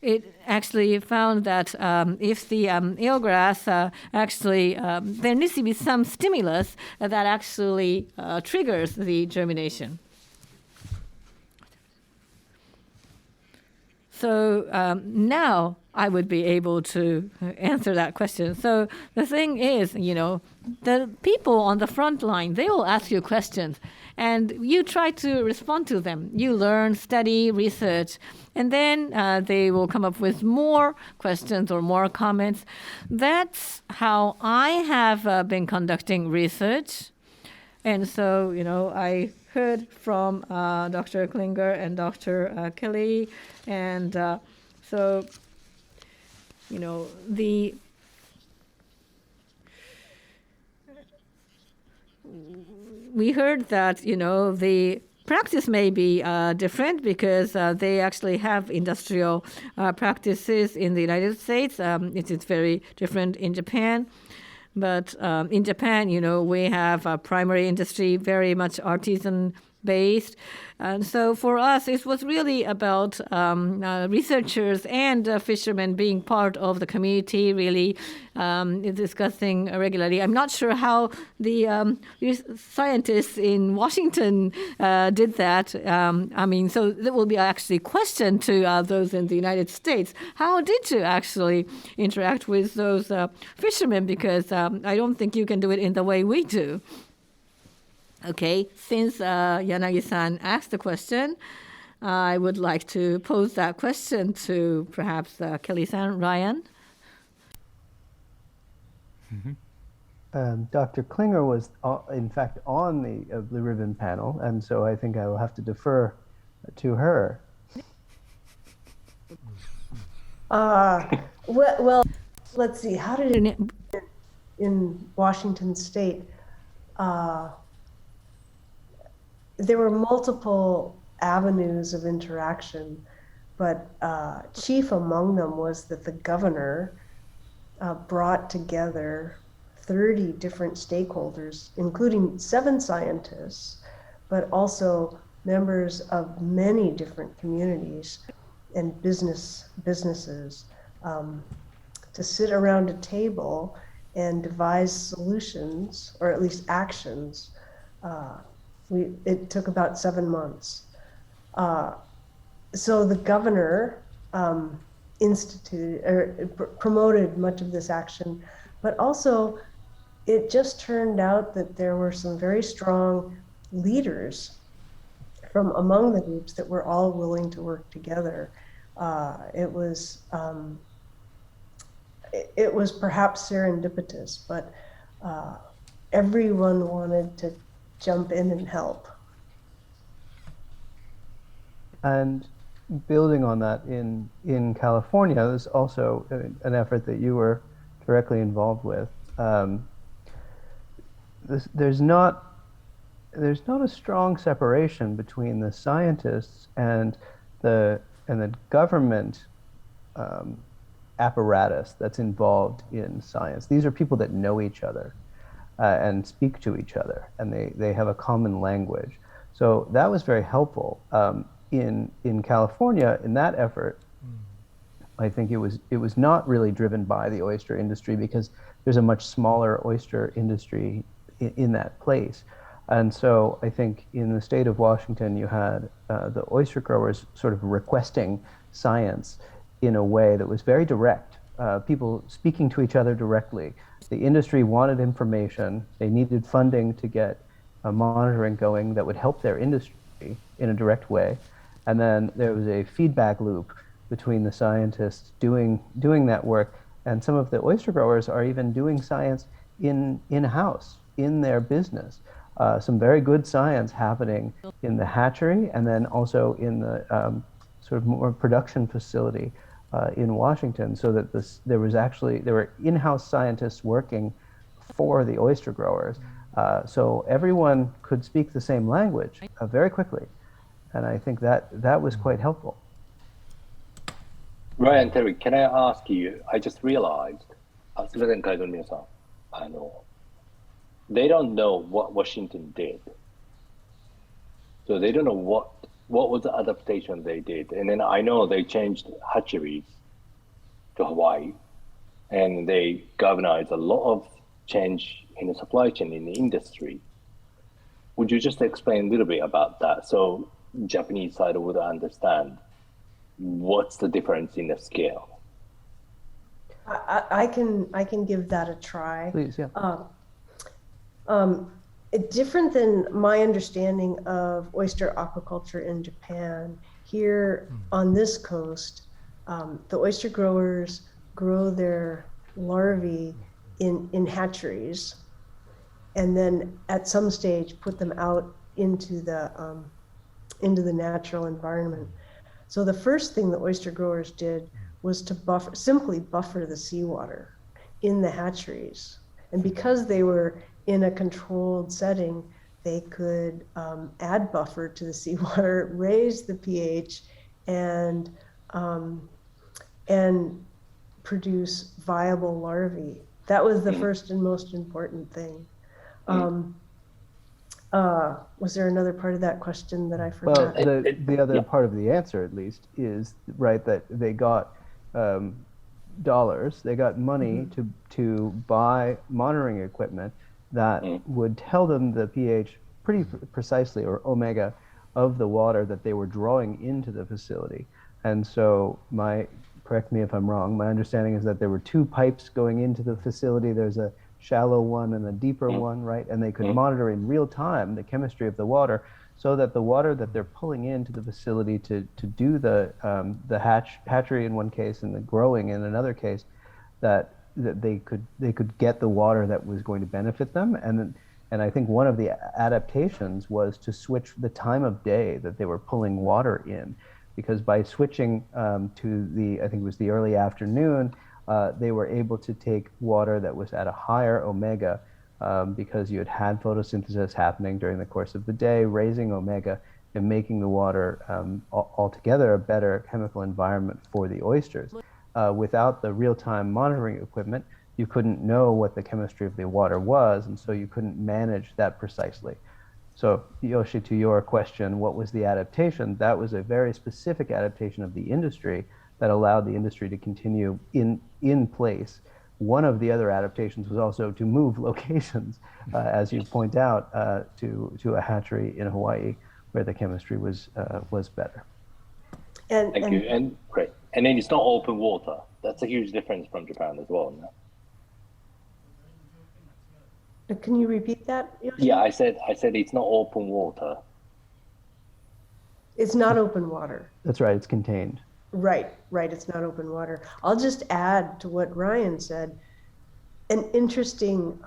it actually found that if the eelgrass actually, there needs to be some stimulus that actually triggers the germination. So now I would be able to answer that question. So the thing is, the people on the front line, they will ask you questions, and you try to respond to them. You learn, study, research, and then they will come up with more questions or more comments. That's how I have been conducting research. And so, I heard from Dr. Klinger and Dr. Kelly, and so, we heard that, the practice may be different because they actually have industrial practices in the United States. It is very different in Japan. But in Japan, we have a primary industry, very much artisan-based. And so for us, it was really about researchers and fishermen being part of the community, really discussing regularly. I'm not sure how the scientists in Washington did that. So there will be actually a question to those in the United States. How did you actually interact with those fishermen? Because I don't think you can do it in the way we do. Okay, since Yanagi-san asked the question, I would like to pose that question to perhaps Kelly-san, Ryan. Mm-hmm. Dr. Klinger was, in fact, on the Blue Ribbon panel, and so I think I will have to defer to her. Well, let's see. How did it in Washington State? there were multiple avenues of interaction, but chief among them was that the governor brought together 30 different stakeholders, including 7 scientists, but also members of many different communities and businesses to sit around a table and devise solutions, or at least actions. It took about 7 months. So the governor promoted much of this action, but also it just turned out that there were some very strong leaders from among the groups that were all willing to work together. It was perhaps serendipitous, but everyone wanted to jump in and help. And building on that, in California, there's also an effort that you were directly involved with. There's not a strong separation between the scientists and the government apparatus that's involved in science. These are people that know each other and speak to each other, and they have a common language. So that was very helpful. In California, in that effort, I think it was not really driven by the oyster industry, because there's a much smaller oyster industry in that place. And so I think in the state of Washington, you had the oyster growers sort of requesting science in a way that was very direct, people speaking to each other directly. The industry wanted information. They needed funding to get monitoring going that would help their industry in a direct way. And then there was a feedback loop between the scientists doing that work. And some of the oyster growers are even doing science in-house, in their business. Some very good science happening in the hatchery, and then also in the sort of more production facility in Washington, so that there were in-house scientists working for the oyster growers. So everyone could speak the same language very quickly. And I think that was quite helpful. Ryan, Terry, can I ask you, I just realized, they don't know what Washington did. So they don't know what was the adaptation they did. And then I know they changed hatcheries to Hawaii, and they galvanized a lot of change in the supply chain in the industry. Would you just explain a little bit about that, so Japanese side would understand what's the difference in the scale? I can give that a try. Please, yeah. Different than my understanding of oyster aquaculture in Japan, here on this coast, the oyster growers grow their larvae in hatcheries, and then at some stage put them out into the natural environment. So the first thing the oyster growers did was to simply buffer the seawater in the hatcheries. And because they were in a controlled setting, they could add buffer to the seawater, raise the pH, and produce viable larvae. That was the first and most important thing. Was there another part of that question that I forgot? Well, the other part of the answer, at least, is right that they got dollars. They got money to buy monitoring equipment that would tell them the pH pretty precisely, or omega, of the water that they were drawing into the facility. And so correct me if I'm wrong, my understanding is that there were 2 pipes going into the facility. There's a shallow one and a deeper one, right? And they could monitor in real time the chemistry of the water, so that the water that they're pulling into the facility to do the hatchery in one case and the growing in another case, that they could get the water that was going to benefit them. And I think one of the adaptations was to switch the time of day that they were pulling water in, because by switching to I think it was the early afternoon, they were able to take water that was at a higher omega because you had photosynthesis happening during the course of the day, raising omega and making the water altogether a better chemical environment for the oysters. Without the real-time monitoring equipment, you couldn't know what the chemistry of the water was, and so you couldn't manage that precisely. So, Yoshi, to your question, what was the adaptation? That was a very specific adaptation of the industry that allowed the industry to continue in place. One of the other adaptations was also to move locations, as you point out, to a hatchery in Hawaii where the chemistry was better. Thank you. And great. And then it's not open water. That's a huge difference from Japan as well. No? Can you repeat that, Yoshi? Yeah, I said it's not open water. It's not open water. That's right. It's contained. Right. It's not open water. I'll just add to what Ryan said. An interesting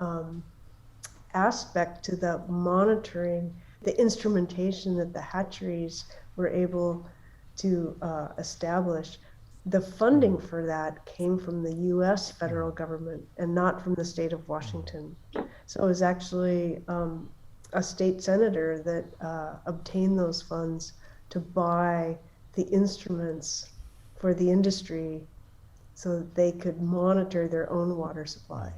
aspect to the monitoring, the instrumentation that the hatcheries were able to establish. The funding for that came from the U.S. federal government and not from the state of Washington. So it was actually a state senator that obtained those funds to buy the instruments for the industry so that they could monitor their own water supply.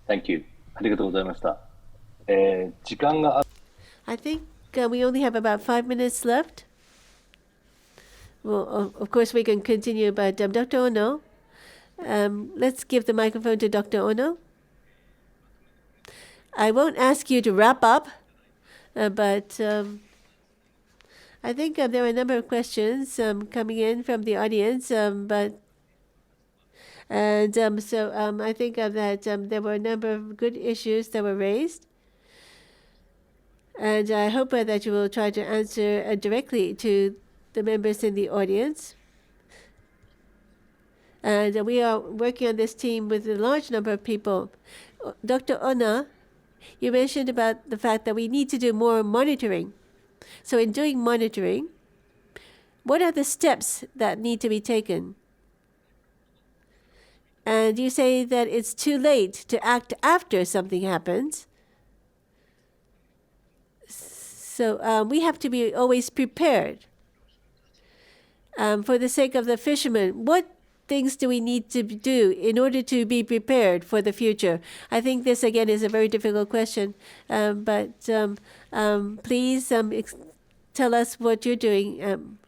Thank you. ありがとうございました。時間が I think we only have about 5 minutes left. Well, of course, we can continue, but Dr. Ono, let's give the microphone to Dr. Ono. I won't ask you to wrap up, but I think there are a number of questions coming in from the audience, so I think that there were a number of good issues that were raised. And I hope that you will try to answer directly to the members in the audience. And we are working on this team with a large number of people. Dr. Ona, you mentioned about the fact that we need to do more monitoring. So in doing monitoring, what are the steps that need to be taken? And you say that it's too late to act after something happens. So we have to be always prepared. For the sake of the fishermen, what things do we need to do in order to be prepared for the future? I think this, again, is a very difficult question. But please tell us what you're doing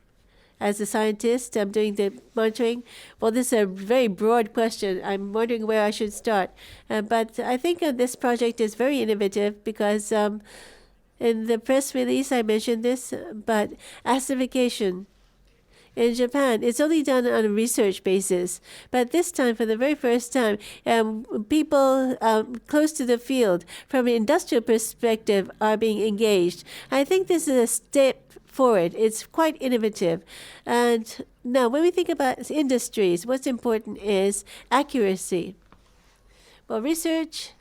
as a scientist doing the monitoring. Well, this is a very broad question. I'm wondering where I should start. But I think this project is very innovative because in the press release I mentioned this, but acidification in Japan, it's only done on a research basis. But this time, for the very first time, people close to the field, from an industrial perspective, are being engaged. I think this is a step forward. It's quite innovative. And now, when we think about industries, what's important is accuracy. Well, research...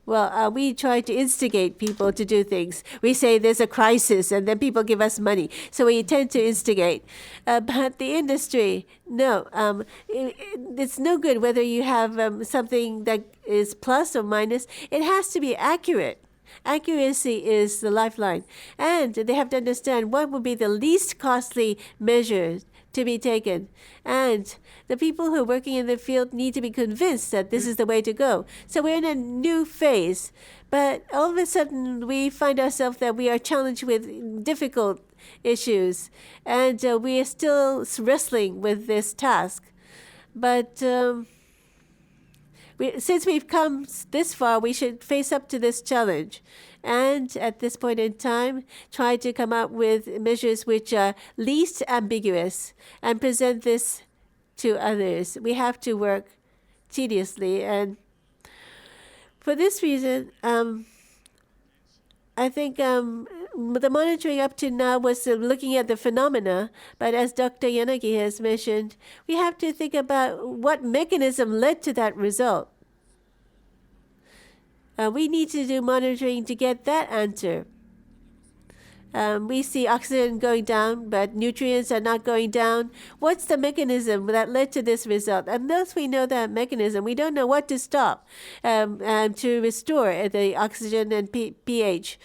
Well, we try to instigate people to do things. We say there's a crisis, and then people give us money. So we tend to instigate. But the industry, no. It's no good whether you have something that is plus or minus. It has to be accurate. Accuracy is the lifeline. And they have to understand what would be the least costly measures to be taken. And the people who are working in the field need to be convinced that this is the way to go. So we're in a new phase. But all of a sudden, we find ourselves that we are challenged with difficult issues. And we are still wrestling with this task. But since we've come this far, we should face up to this challenge. And at this point in time, try to come up with measures which are least ambiguous and present this to others. We have to work tediously. And for this reason, I think the monitoring up to now was looking at the phenomena. But as Dr. Yanagi has mentioned, we have to think about what mechanism led to that result. We need to do monitoring to get that answer. We see oxygen going down, but nutrients are not going down. What's the mechanism that led to this result? Unless we know that mechanism, we don't know what to stop to restore the oxygen and pH.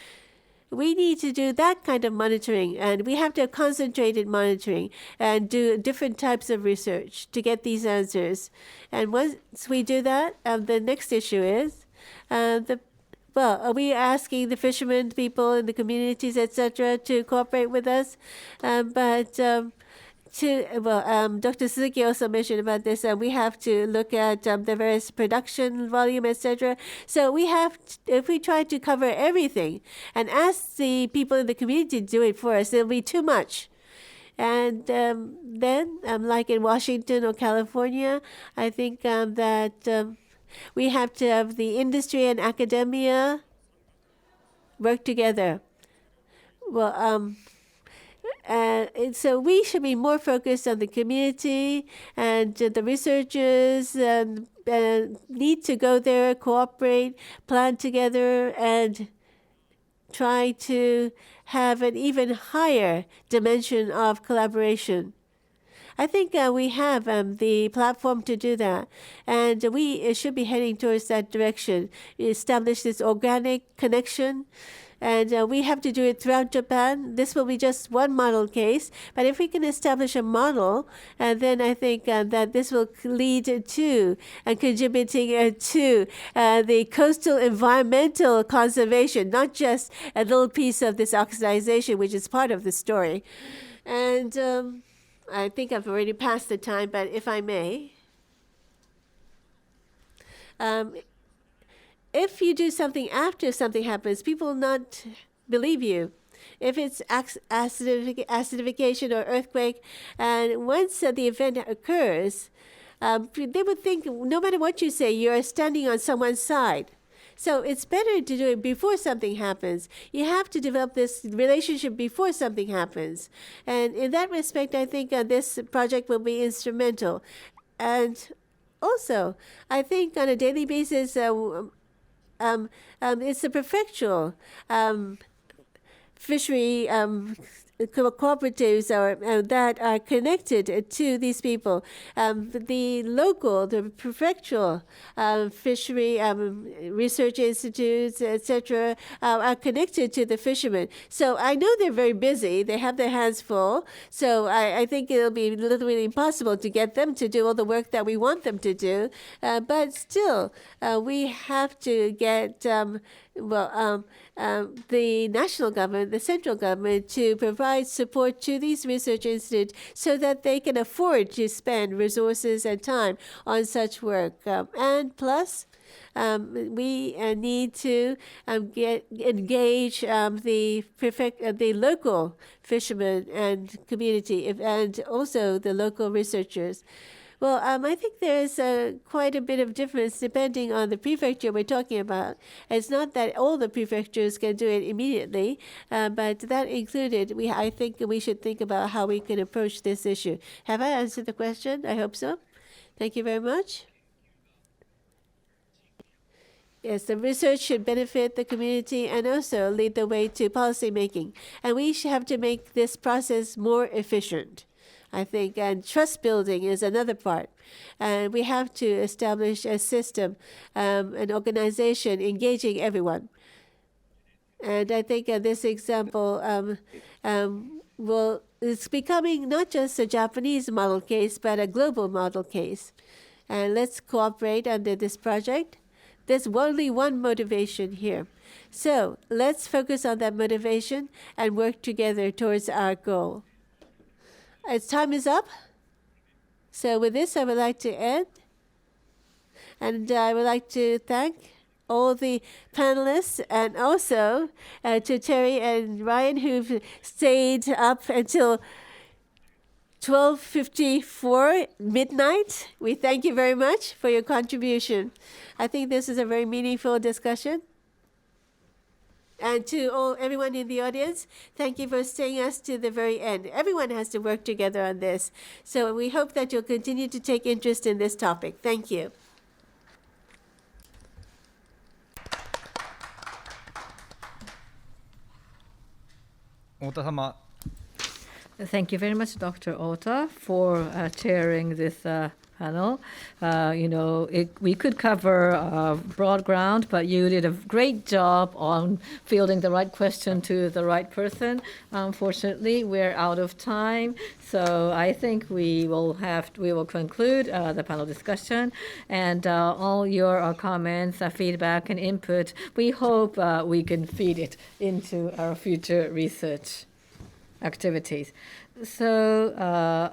We need to do that kind of monitoring, and we have to have concentrated monitoring and do different types of research to get these answers. And once we do that, the next issue is are we asking the fishermen, people in the communities, etc., to cooperate with us? Dr. Suzuki also mentioned about this, and we have to look at the various production volume, etc. So we have, if we try to cover everything and ask the people in the community to do it for us, it'll be too much. And then, like in Washington or California, I think that we have to have the industry and academia work together. And so we should be more focused on the community, and the researchers need to go there, cooperate, plan together, and try to have an even higher dimension of collaboration. I think we have the platform to do that, and we should be heading towards that direction. Establish this organic connection, and we have to do it throughout Japan. This will be just one model case, but if we can establish a model, then I think that this will lead to and contributing to the coastal environmental conservation, not just a little piece of this oxidization, which is part of the story. And I think I've already passed the time, but if I may. If you do something after something happens, people will not believe you. If it's acidification or earthquake, and once the event occurs, they would think no matter what you say, you're standing on someone's side. So it's better to do it before something happens. You have to develop this relationship before something happens. And in that respect, I think this project will be instrumental. And also, I think on a daily basis, it's a prefectural fishery cooperatives that are connected to these people. The local, the prefectural fishery research institutes, etc., are connected to the fishermen. So I know they're very busy. They have their hands full. So I think it'll be literally impossible to get them to do all the work that we want them to do. But still, we have to get the national government, the central government, to provide support to these research institutes so that they can afford to spend resources and time on such work. And plus, we need to engage the local fishermen and community, and also the local researchers. Well, I think there's quite a bit of difference depending on the prefecture we're talking about. It's not that all the prefectures can do it immediately, but that included, I think we should think about how we can approach this issue. Have I answered the question? I hope so. Thank you very much. Yes, the research should benefit the community and also lead the way to policy making. And we should have to make this process more efficient, I think, and trust building is another part. And we have to establish a system, an organization engaging everyone. And I think this example it's becoming not just a Japanese model case, but a global model case. And let's cooperate under this project. There's only one motivation here. So let's focus on that motivation and work together towards our goal. Its time is up. So with this, I would like to end. And I would like to thank all the panelists and also to Terry and Ryan who've stayed up until 12:54 midnight. We thank you very much for your contribution. I think this is a very meaningful discussion. And to everyone in the audience, thank you for staying us to the very end. Everyone has to work together on this. So we hope that you'll continue to take interest in this topic. Thank you. Ota-sama. Thank you very much, Dr. Ota, for chairing this panel. We could cover broad ground, but you did a great job on fielding the right question to the right person. Unfortunately, we're out of time, so I think we will conclude the panel discussion, and all your comments, feedback, and input. We hope we can feed it into our future research activities. So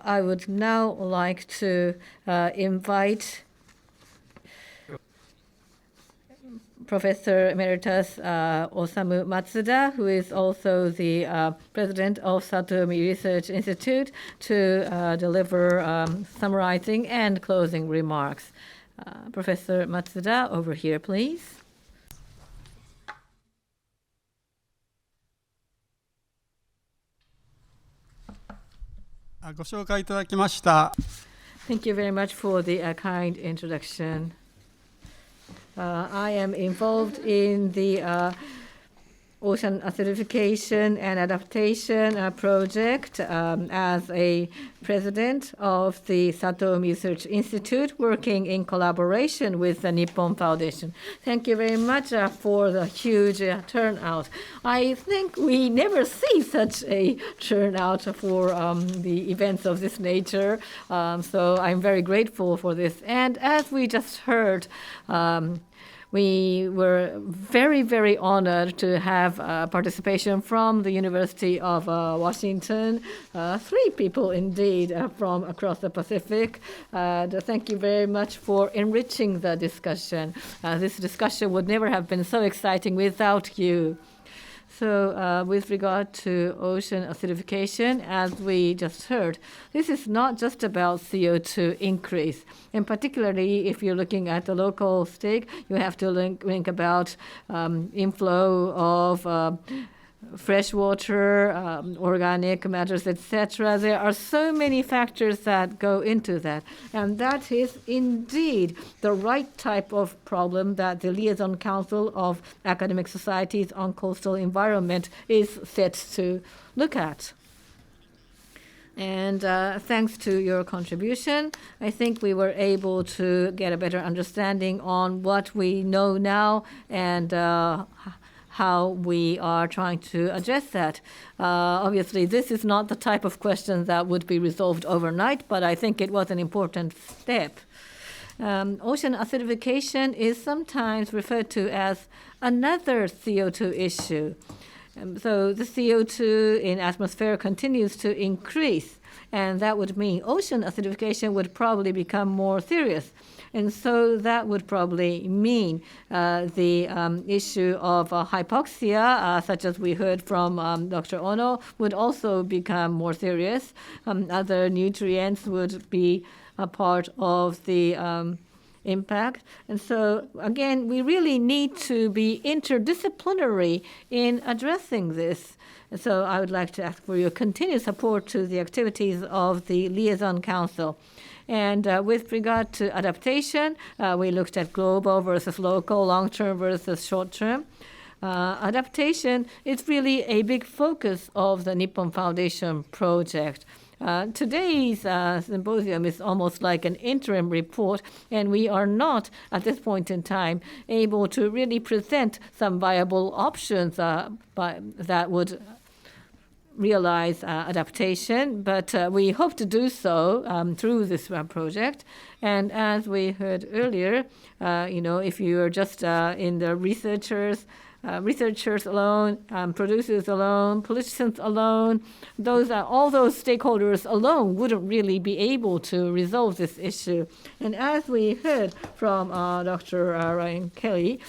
I would now like to invite Professor Emeritus Osamu Matsuda, who is also the president of Satoumi Research Institute, to deliver summarizing and closing remarks. Professor Matsuda, over here, please. Thank you very much for the kind introduction. I am involved in the Ocean Acidification and Adaptation project as a president of the Satoumi Research Institute, working in collaboration with the Nippon Foundation. Thank you very much for the huge turnout. I think we never see such a turnout for the events of this nature, so I'm very grateful for this. And as we just heard, we were very, very honored to have participation from the University of Washington, 3 people indeed from across the Pacific. Thank you very much for enriching the discussion. This discussion would never have been so exciting without you. So with regard to ocean acidification, as we just heard, this is not just about CO2 increase. And particularly if you're looking at the local stake, you have to think about inflow of fresh water, organic matters, etc. There are so many factors that go into that. And that is indeed the right type of problem that the Liaison Council of Academic Societies on Coastal Environment is set to look at. And thanks to your contribution, I think we were able to get a better understanding on what we know now and how we are trying to address that. Obviously, this is not the type of question that would be resolved overnight, but I think it was an important step. Ocean acidification is sometimes referred to as another CO2 issue. So the CO2 in atmosphere continues to increase, and that would mean ocean acidification would probably become more serious. And so that would probably mean the issue of hypoxia, such as we heard from Dr. Ono, would also become more serious. Other nutrients would be a part of the impact. And so, again, we really need to be interdisciplinary in addressing this. And so I would like to ask for your continued support to the activities of the Liaison Council. And with regard to adaptation, we looked at global versus local, long-term versus short-term. Adaptation is really a big focus of the Nippon Foundation project. Today's symposium is almost like an interim report, and we are not, at this point in time, able to really present some viable options that would realize adaptation, but we hope to do so through this project. And as we heard earlier, if you are just in the researchers alone, producers alone, politicians alone, all those stakeholders alone wouldn't really be able to resolve this issue. And as we heard from Dr. Ryan Kelly,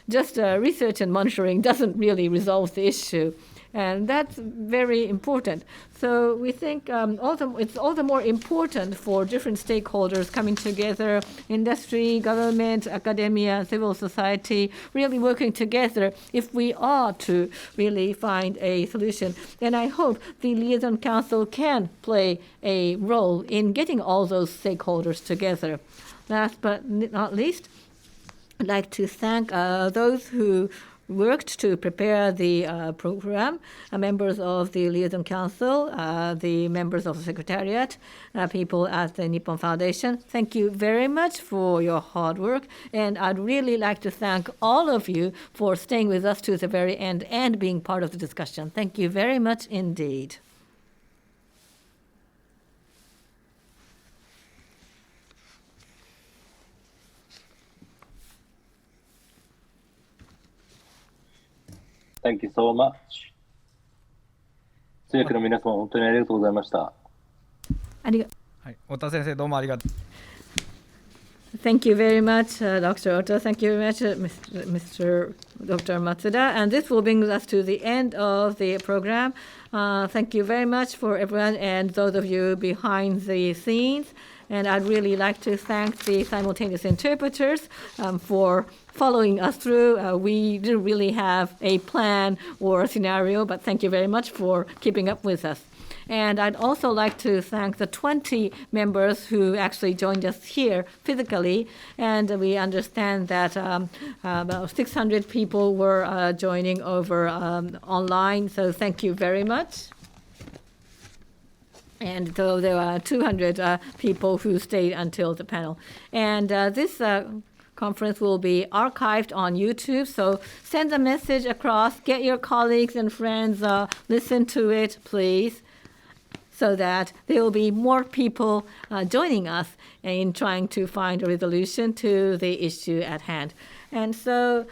just research and monitoring doesn't really resolve the issue. And that's very important. So we think it's all the more important for different stakeholders coming together, industry, government, academia, civil society, really working together if we are to really find a solution. And I hope the Liaison Council can play a role in getting all those stakeholders together. Last but not least, I'd like to thank those who worked to prepare the program, members of the Liaison Council, the members of the Secretariat, people at the Nippon Foundation. Thank you very much for your hard work, and I'd really like to thank all of you for staying with us to the very end and being part of the discussion. Thank you very much indeed. Thank you so much. 通訳の皆様、本当にありがとうございました。ありがはい、太田先生どうもありがとう。Thank you very much, Dr. Ota. Thank you very much, Mr. Dr. Matsuda. And this will bring us to the end of the program. Thank you very much for everyone and those of you behind the scenes. And I'd really like to thank the simultaneous interpreters for following us through. We didn't really have a plan or a scenario, but thank you very much for keeping up with us. And I'd also like to thank the 20 members who actually joined us here physically. And we understand that about 600 people were joining over online. So thank you very much. And so there are 200 people who stayed until the panel. And this conference will be archived on YouTube. So send a message across, get your colleagues and friends, listen to it, please, so that there will be more people joining us in trying to find a resolution to the issue at hand. And so,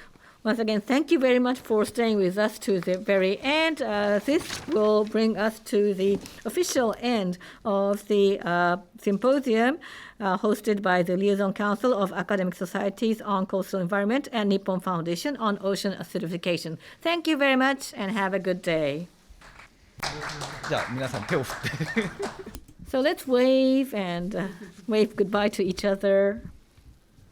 once again, thank you very much for staying with us to the very end. This will bring us to the official end of the symposium hosted by the Liaison Council of Academic Societies on Coastal Environment and Nippon Foundation on Ocean Acidification. Thank you very much and have a good day. じゃあ皆さん手を振って。So let's wave and wave goodbye to each other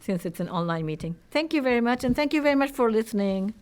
since it's an online meeting. Thank you very much, and thank you very much for listening.